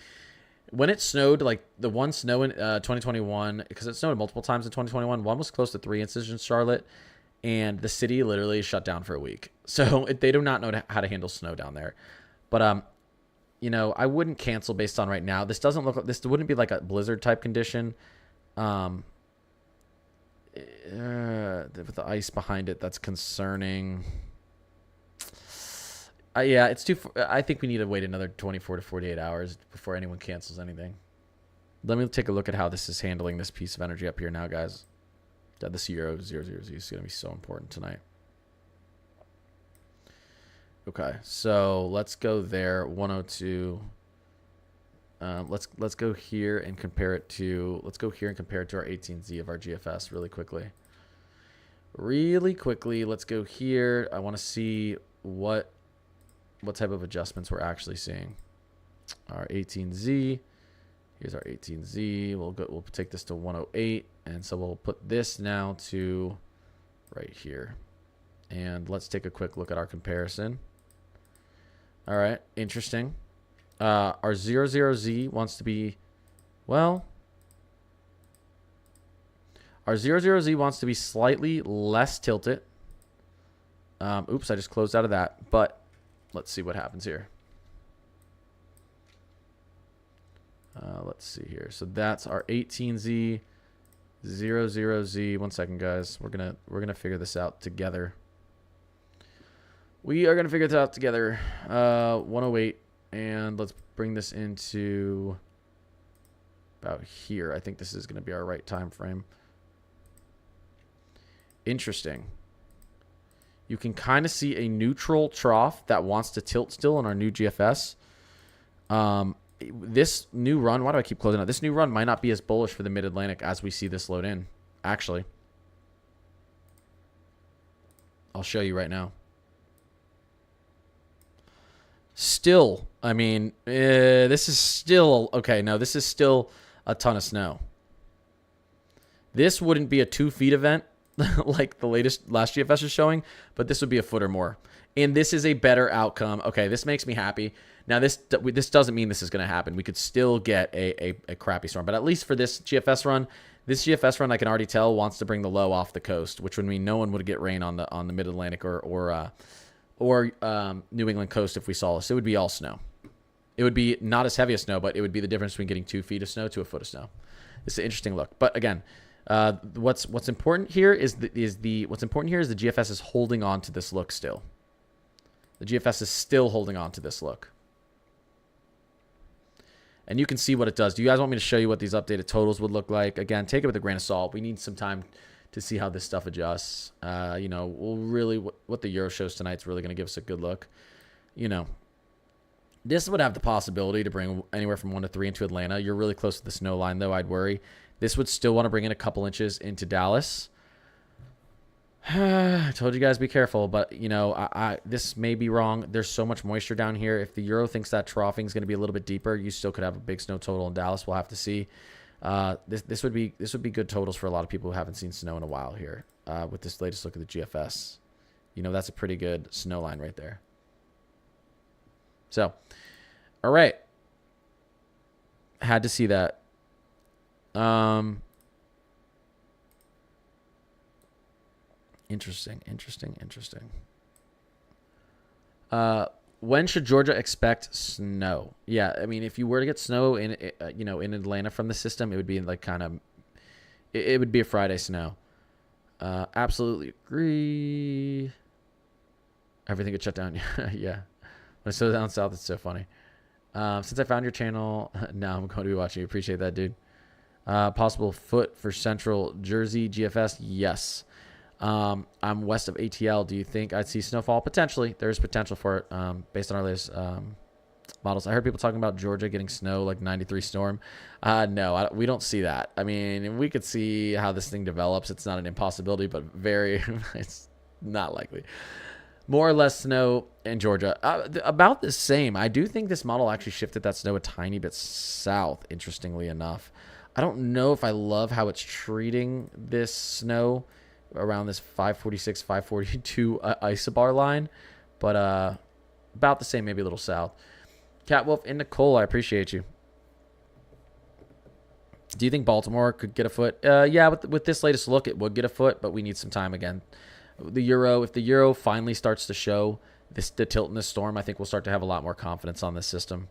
when it snowed, like the one snow in 2021, because it snowed multiple times in 2021. One was close to 3 inches in Charlotte, and the city literally shut down for a week. So they do not know how to handle snow down there. But you know, I wouldn't cancel based on right now. This wouldn't be like a blizzard type condition. With the ice behind it, that's concerning. Yeah, it's too. I think we need to wait another 24 to 48 hours before anyone cancels anything. Let me take a look at how this is handling this piece of energy up here now, guys. This 000 is going to be so important tonight. Okay, so let's go there. 102. Let's go here and compare it to our 18Z of our GFS really quickly. Let's go here. I want to see what type of adjustments we're actually seeing. Our 18Z. Here's our 18Z. We'll take this to 108, and so we'll put this now to right here. And let's take a quick look at our comparison. All right, interesting. Our 00Z wants to be, well, Our 00Z wants to be slightly less tilted. Oops, I just closed out of that. But let's see what happens here. Let's see here. So that's our 18Z, 00Z. 1 second, guys. We're gonna figure this out together. We are gonna figure this out together. 108, and let's bring this into about here. I think this is gonna be our right time frame. Interesting. You can kind of see a neutral trough that wants to tilt still in our new GFS. This new run, why do I keep closing out? This new run might not be as bullish for the Mid-Atlantic as we see this load in, actually. I'll show you right now. Still, I mean, this is still, okay, no, this is still a ton of snow. This wouldn't be a 2 feet event like the last GFS is showing, but this would be a foot or more. And this is a better outcome. Okay, this makes me happy. Now, this doesn't mean this is going to happen. We could still get a crappy storm. But at least for this GFS run, I can already tell wants to bring the low off the coast, which would mean no one would get rain on the Mid-Atlantic or New England coast if we saw this. It would be all snow. It would be not as heavy as snow, but it would be the difference between getting 2 feet of snow to a foot of snow. It's an interesting look. But again, what's important here is the GFS is holding on to this look still. The GFS is still holding on to this look. And you can see what it does. Do you guys want me to show you what these updated totals would look like? Again, take it with a grain of salt. We need some time to see how this stuff adjusts. You know, we'll really, what the Euro shows tonight is really going to give us a good look. You know, this would have the possibility to bring anywhere from 1 to 3 into Atlanta. You're really close to the snow line, though. I'd worry. This would still want to bring in a couple inches into Dallas. I told you guys be careful, but you know, this may be wrong. There's so much moisture down here. If the Euro thinks that troughing is going to be a little bit deeper, you still could have a big snow total in Dallas. We'll have to see. This would be good totals for a lot of people who haven't seen snow in a while here. With this latest look at the GFS, you know, that's a pretty good snow line right there. So, all right, had to see that. Interesting. When should Georgia expect snow? Yeah, I mean, if you were to get snow in, in Atlanta from the system, it would be like kind of, it would be a Friday snow. Absolutely agree. Everything gets shut down. Yeah. When it's so down south, it's so funny. Since I found your channel, now I'm going to be watching you. Appreciate that, dude. Possible foot for Central Jersey GFS? Yes. I'm west of ATL. Do you think I'd see snowfall? Potentially. There's potential for it based on our latest models. I heard people talking about Georgia getting snow, like 93 storm. No, we don't see that. I mean, we could see how this thing develops. It's not an impossibility, but it's not likely. More or less snow in Georgia. About the same. I do think this model actually shifted that snow a tiny bit south, interestingly enough. I don't know if I love how it's treating this snow around this 546, 542 isobar line, but about the same, maybe a little south. Catwolf and Nicole, I appreciate you. Do you think Baltimore could get a foot? Yeah, with this latest look, it would get a foot, but we need some time again. If the Euro finally starts to show the tilt in this storm, I think we'll start to have a lot more confidence on this system.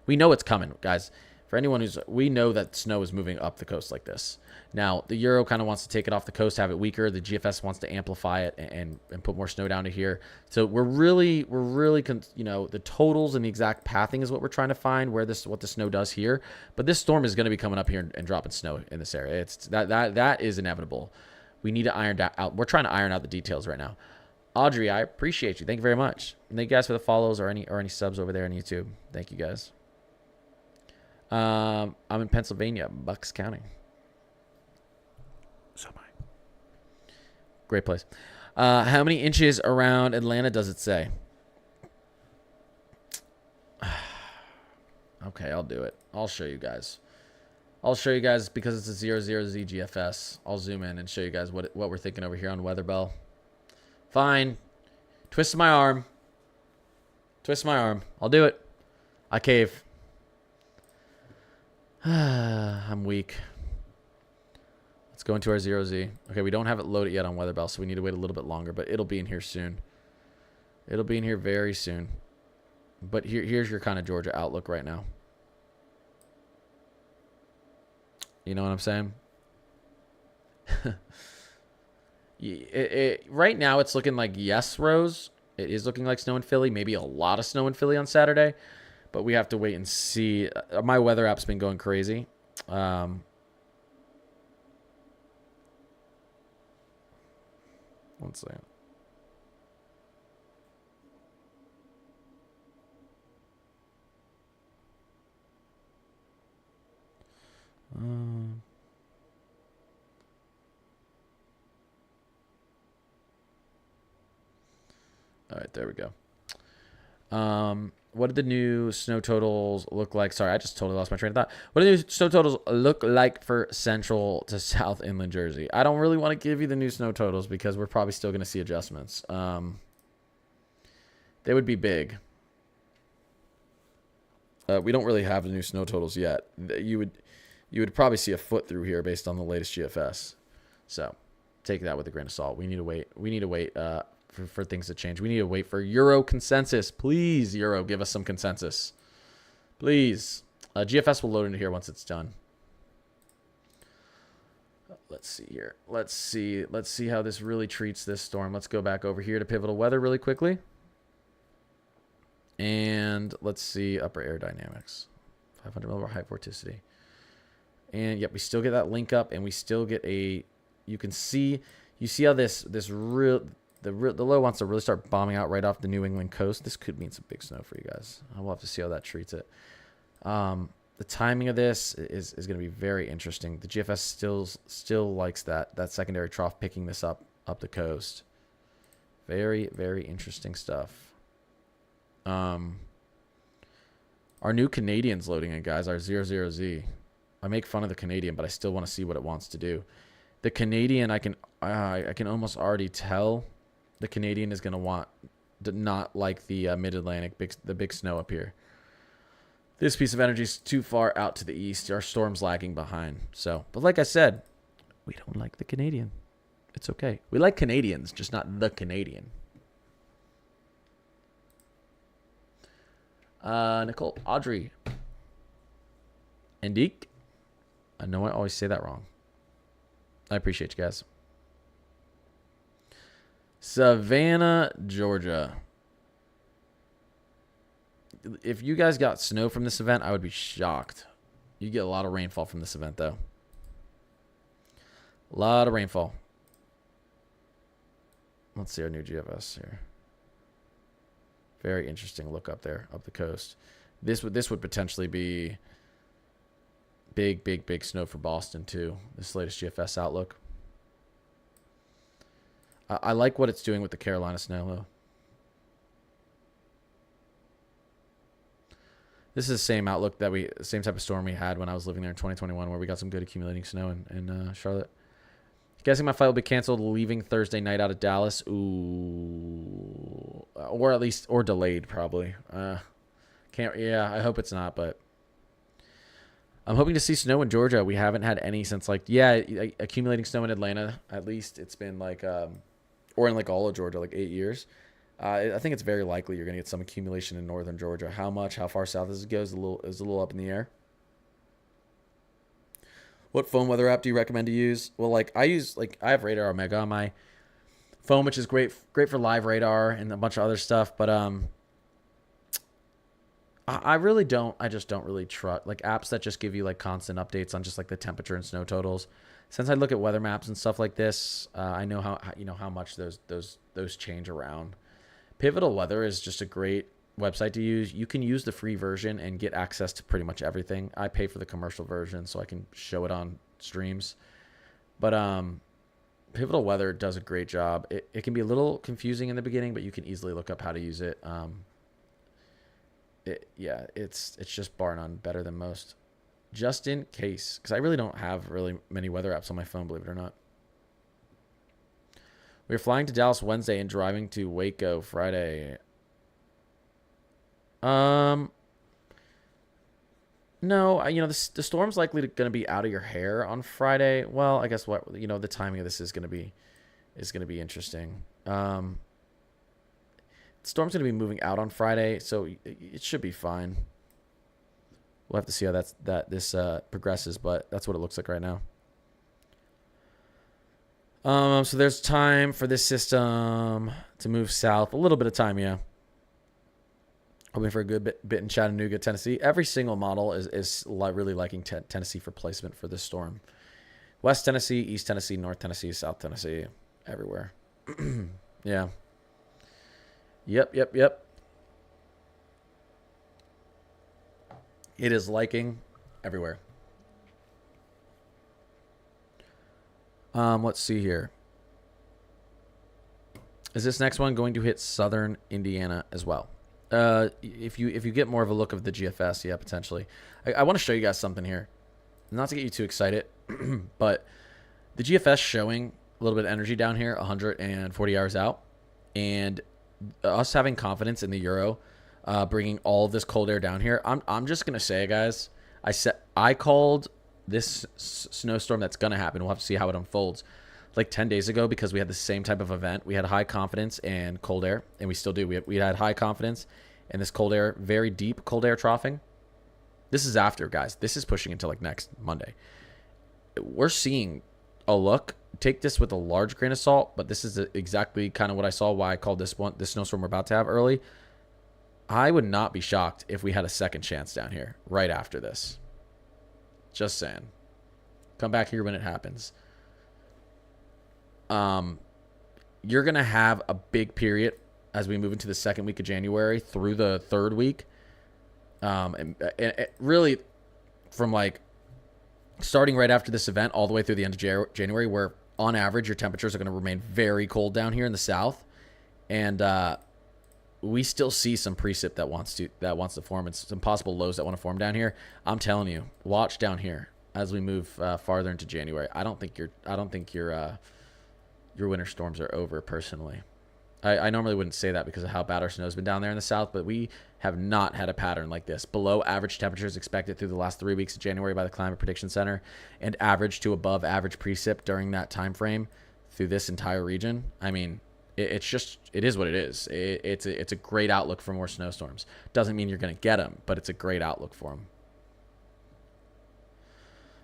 We know it's coming, guys. For anyone we know that snow is moving up the coast like this. Now, the Euro kind of wants to take it off the coast, have it weaker. The GFS wants to amplify it and put more snow down to here. So we're really, the totals and the exact pathing is what we're trying to find what the snow does here. But this storm is going to be coming up here and dropping snow in this area. It's that is inevitable. We need to iron that out. We're trying to iron out the details right now. Audrey, I appreciate you. Thank you very much. And thank you guys for the follows or any subs over there on YouTube. Thank you guys. I'm in Pennsylvania, Bucks County. So am I. Great place. How many inches around Atlanta does it say? Okay, I'll do it. I'll show you guys. Because it's a 00Z GFS. I'll zoom in and show you guys what we're thinking over here on Weather Bell. Fine. Twist my arm. I'll do it. I cave. I'm weak. Let's go into our 0Z. Okay, we don't have it loaded yet on Weather Bell, so we need to wait a little bit longer, but it'll be in here soon. It'll be in here very soon. But here's your kind of Georgia outlook right now. You know what I'm saying? Right now, it's looking like yes, Rose. It is looking like snow in Philly. Maybe a lot of snow in Philly on Saturday. But we have to wait and see. My weather app's been going crazy. One second. All right, there we go. What did the new snow totals look like? Sorry, I just totally lost my train of thought. What do the new snow totals look like for central to south inland Jersey? I don't really want to give you the new snow totals because we're probably still going to see adjustments. They would be big. We don't really have the new snow totals yet. You would probably see a foot through here based on the latest GFS. So take that with a grain of salt. We need to wait. We need to wait for things to change. We need to wait for Euro consensus. Please, Euro, give us some consensus. Please. GFS will load into here once it's done. Let's see here. Let's see how this really treats this storm. Let's go back over here to pivotal weather really quickly. And let's see upper air dynamics. 500 millibar high vorticity. And yep, we still get that link up, and we still get a. You see how the low wants to really start bombing out right off the New England coast. This could mean some big snow for you guys. We'll have to see how that treats it. The timing of this is going to be very interesting. The GFS still likes that secondary trough picking this up the coast. Very, very interesting stuff. Our new Canadian's loading in, guys. Our 00Z. I make fun of the Canadian, but I still want to see what it wants to do. The Canadian, I can almost already tell the Canadian is going to want to not like the mid-Atlantic, the big snow up here. This piece of energy is too far out to the east. Our storm's lagging behind. So, but like I said, we don't like the Canadian. It's okay. We like Canadians, just not the Canadian. Nicole, Audrey, and Deke. I know I always say that wrong. I appreciate you guys. Savannah, Georgia. If you guys got snow from this event, I would be shocked. You get a lot of rainfall from this event, though. A lot of rainfall. Let's see our new GFS here. Very interesting look up there, up the coast. This would potentially be big snow for Boston too. This latest GFS outlook. I like what it's doing with the Carolina snow though. This is the same outlook same type of storm we had when I was living there in 2021, where we got some good accumulating snow in Charlotte. Guessing my flight will be canceled leaving Thursday night out of Dallas. Ooh. Or delayed probably. Yeah, I hope it's not, but I'm hoping to see snow in Georgia. We haven't had any since accumulating snow in Atlanta. At least it's been or in all of Georgia, 8 years. I think it's very likely you're going to get some accumulation in northern Georgia. How much, how far south this goes is a little up in the air. What phone weather app do you recommend to use? Well, I have Radar Omega on my phone, which is great for live radar and a bunch of other stuff. But I really don't. I just don't really trust apps that just give you constant updates on just the temperature and snow totals. Since I look at weather maps and stuff like this, I know how much those change around. Pivotal Weather is just a great website to use. You can use the free version and get access to pretty much everything. I pay for the commercial version so I can show it on streams. But Pivotal Weather does a great job. It can be a little confusing in the beginning, but you can easily look up how to use it. It's just bar none better than most. Just in case, because I really don't have really many weather apps on my phone, believe it or not. We're flying to Dallas Wednesday and driving to Waco Friday. No, the storm's likely going to be out of your hair on Friday. Well, I guess the timing of this is going to be interesting. The storm's going to be moving out on Friday, so it should be fine. We'll have to see how this progresses, but that's what it looks like right now. So there's time for this system to move south. A little bit of time, yeah. Hoping for a good bit in Chattanooga, Tennessee. Every single model is really liking Tennessee for placement for this storm. West Tennessee, East Tennessee, North Tennessee, South Tennessee, everywhere. Yeah. Yep. It is liking everywhere. Let's see here. Is this next one going to hit southern Indiana as well? If you get more of a look of the GFS, yeah, potentially. I want to show you guys something here. Not to get you too excited, but the GFS showing a little bit of energy down here, 140 hours out, and us having confidence in the Euro, bringing all of this cold air down here. I'm just gonna say, guys, I called this snowstorm that's gonna happen. We'll have to see how it unfolds. Like 10 days ago, because we had the same type of event. We had high confidence and cold air, and we still do. We had high confidence in this cold air, very deep cold air troughing. This is after, guys. This is pushing into like next Monday. We're seeing a look. Take this with a large grain of salt, but this is exactly kind of what I saw, why I called this snowstorm we're about to have early. I would not be shocked if we had a second chance down here right after this. Just saying. Come back here when it happens. You're going to have a big period as we move into the second week of January through the third week. And really from like starting right after this event all the way through the end of January, where on average your temperatures are going to remain very cold down here in the south. And we still see some precip that wants to form, and some possible lows that want to form down here. I'm telling you, watch down here as we move farther into January. I don't think your winter storms are over, personally. I normally wouldn't say that because of how bad our snow's been down there in the south, but we have not had a pattern like this. Below average temperatures expected through the last 3 weeks of January by the Climate Prediction Center, and average to above average precip during that time frame through this entire region. I mean, it is what it is. It's a great outlook for more snowstorms. Doesn't mean you're going to get them, but it's a great outlook for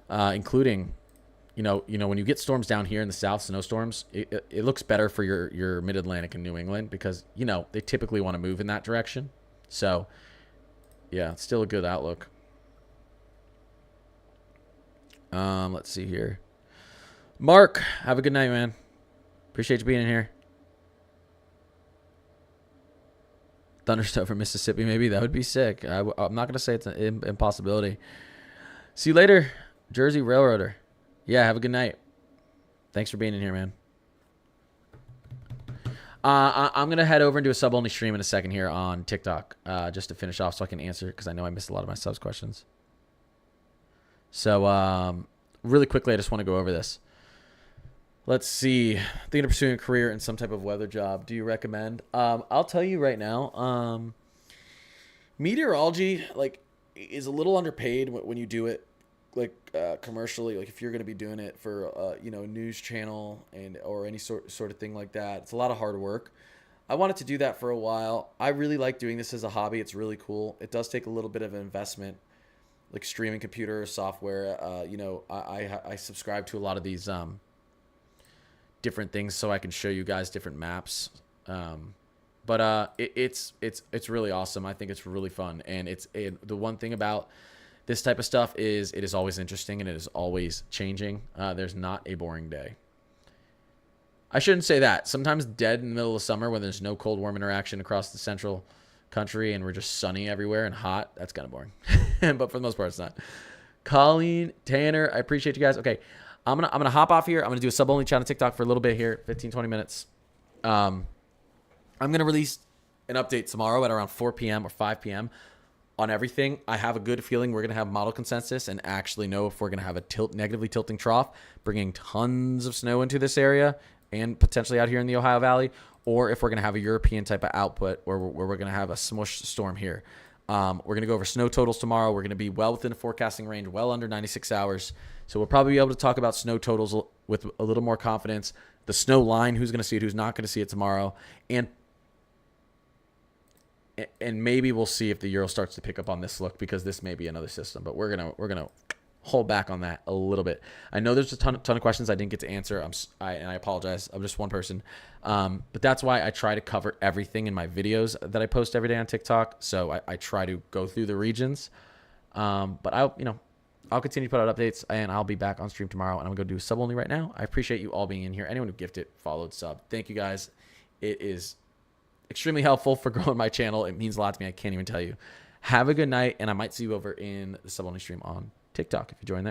them. Including, when you get storms down here in the south, snowstorms, it looks better for your mid-Atlantic and New England because, they typically want to move in that direction. So, yeah, it's still a good outlook. Let's see here. Mark, have a good night, man. Appreciate you being in here. Thunderstorm from Mississippi, maybe. That would be sick. I'm not going to say it's an impossibility. See you later, Jersey Railroader. Yeah, have a good night. Thanks for being in here, man. I'm going to head over and do a sub-only stream in a second here on TikTok just to finish off so I can answer, because I know I missed a lot of my subs questions. So really quickly, I just want to go over this. Let's see. Thinking of pursuing a career in some type of weather job. Do you recommend? I'll tell you right now, meteorology is a little underpaid when you do it commercially. Like if you're going to be doing it for a news channel or any sort of thing like that, it's a lot of hard work. I wanted to do that for a while. I really like doing this as a hobby. It's really cool. It does take a little bit of an investment, like streaming computer software. I subscribe to a lot of these different things so I can show you guys different maps. But it's really awesome. I think it's really fun, and the one thing about this type of stuff is it is always interesting and it is always changing. There's not a boring day. I shouldn't say that. Sometimes dead in the middle of summer when there's no cold-warm interaction across the central country and we're just sunny everywhere and hot, that's kind of boring. But for the most part, it's not. Colleen, Tanner, I appreciate you guys. Okay, I'm gonna hop off here. I'm gonna do a sub-only chat on TikTok for a little bit here, 15, 20 minutes. I'm gonna release an update tomorrow at around 4 p.m. or 5 p.m. on everything. I have a good feeling we're gonna have model consensus and actually know if we're gonna have a negatively tilting trough, bringing tons of snow into this area and potentially out here in the Ohio Valley, or if we're gonna have a European type of output where we're gonna have a smush storm here. We're going to go over snow totals tomorrow. We're going to be well within the forecasting range, well under 96 hours. So we'll probably be able to talk about snow totals with a little more confidence. The snow line, who's going to see it, who's not going to see it tomorrow. And maybe we'll see if the Euro starts to pick up on this look, because this may be another system. But we're gonna hold back on that a little bit. I know there's a ton of questions I didn't get to answer. And I apologize. I'm just one person. But that's why I try to cover everything in my videos that I post every day on TikTok. So I try to go through the regions. But I'll continue to put out updates, and I'll be back on stream tomorrow. And I'm gonna go do sub only right now. I appreciate you all being in here. Anyone who gifted, followed, sub, thank you guys. It is extremely helpful for growing my channel. It means a lot to me. I can't even tell you. Have a good night, and I might see you over in the sub only stream on TikTok if you join there.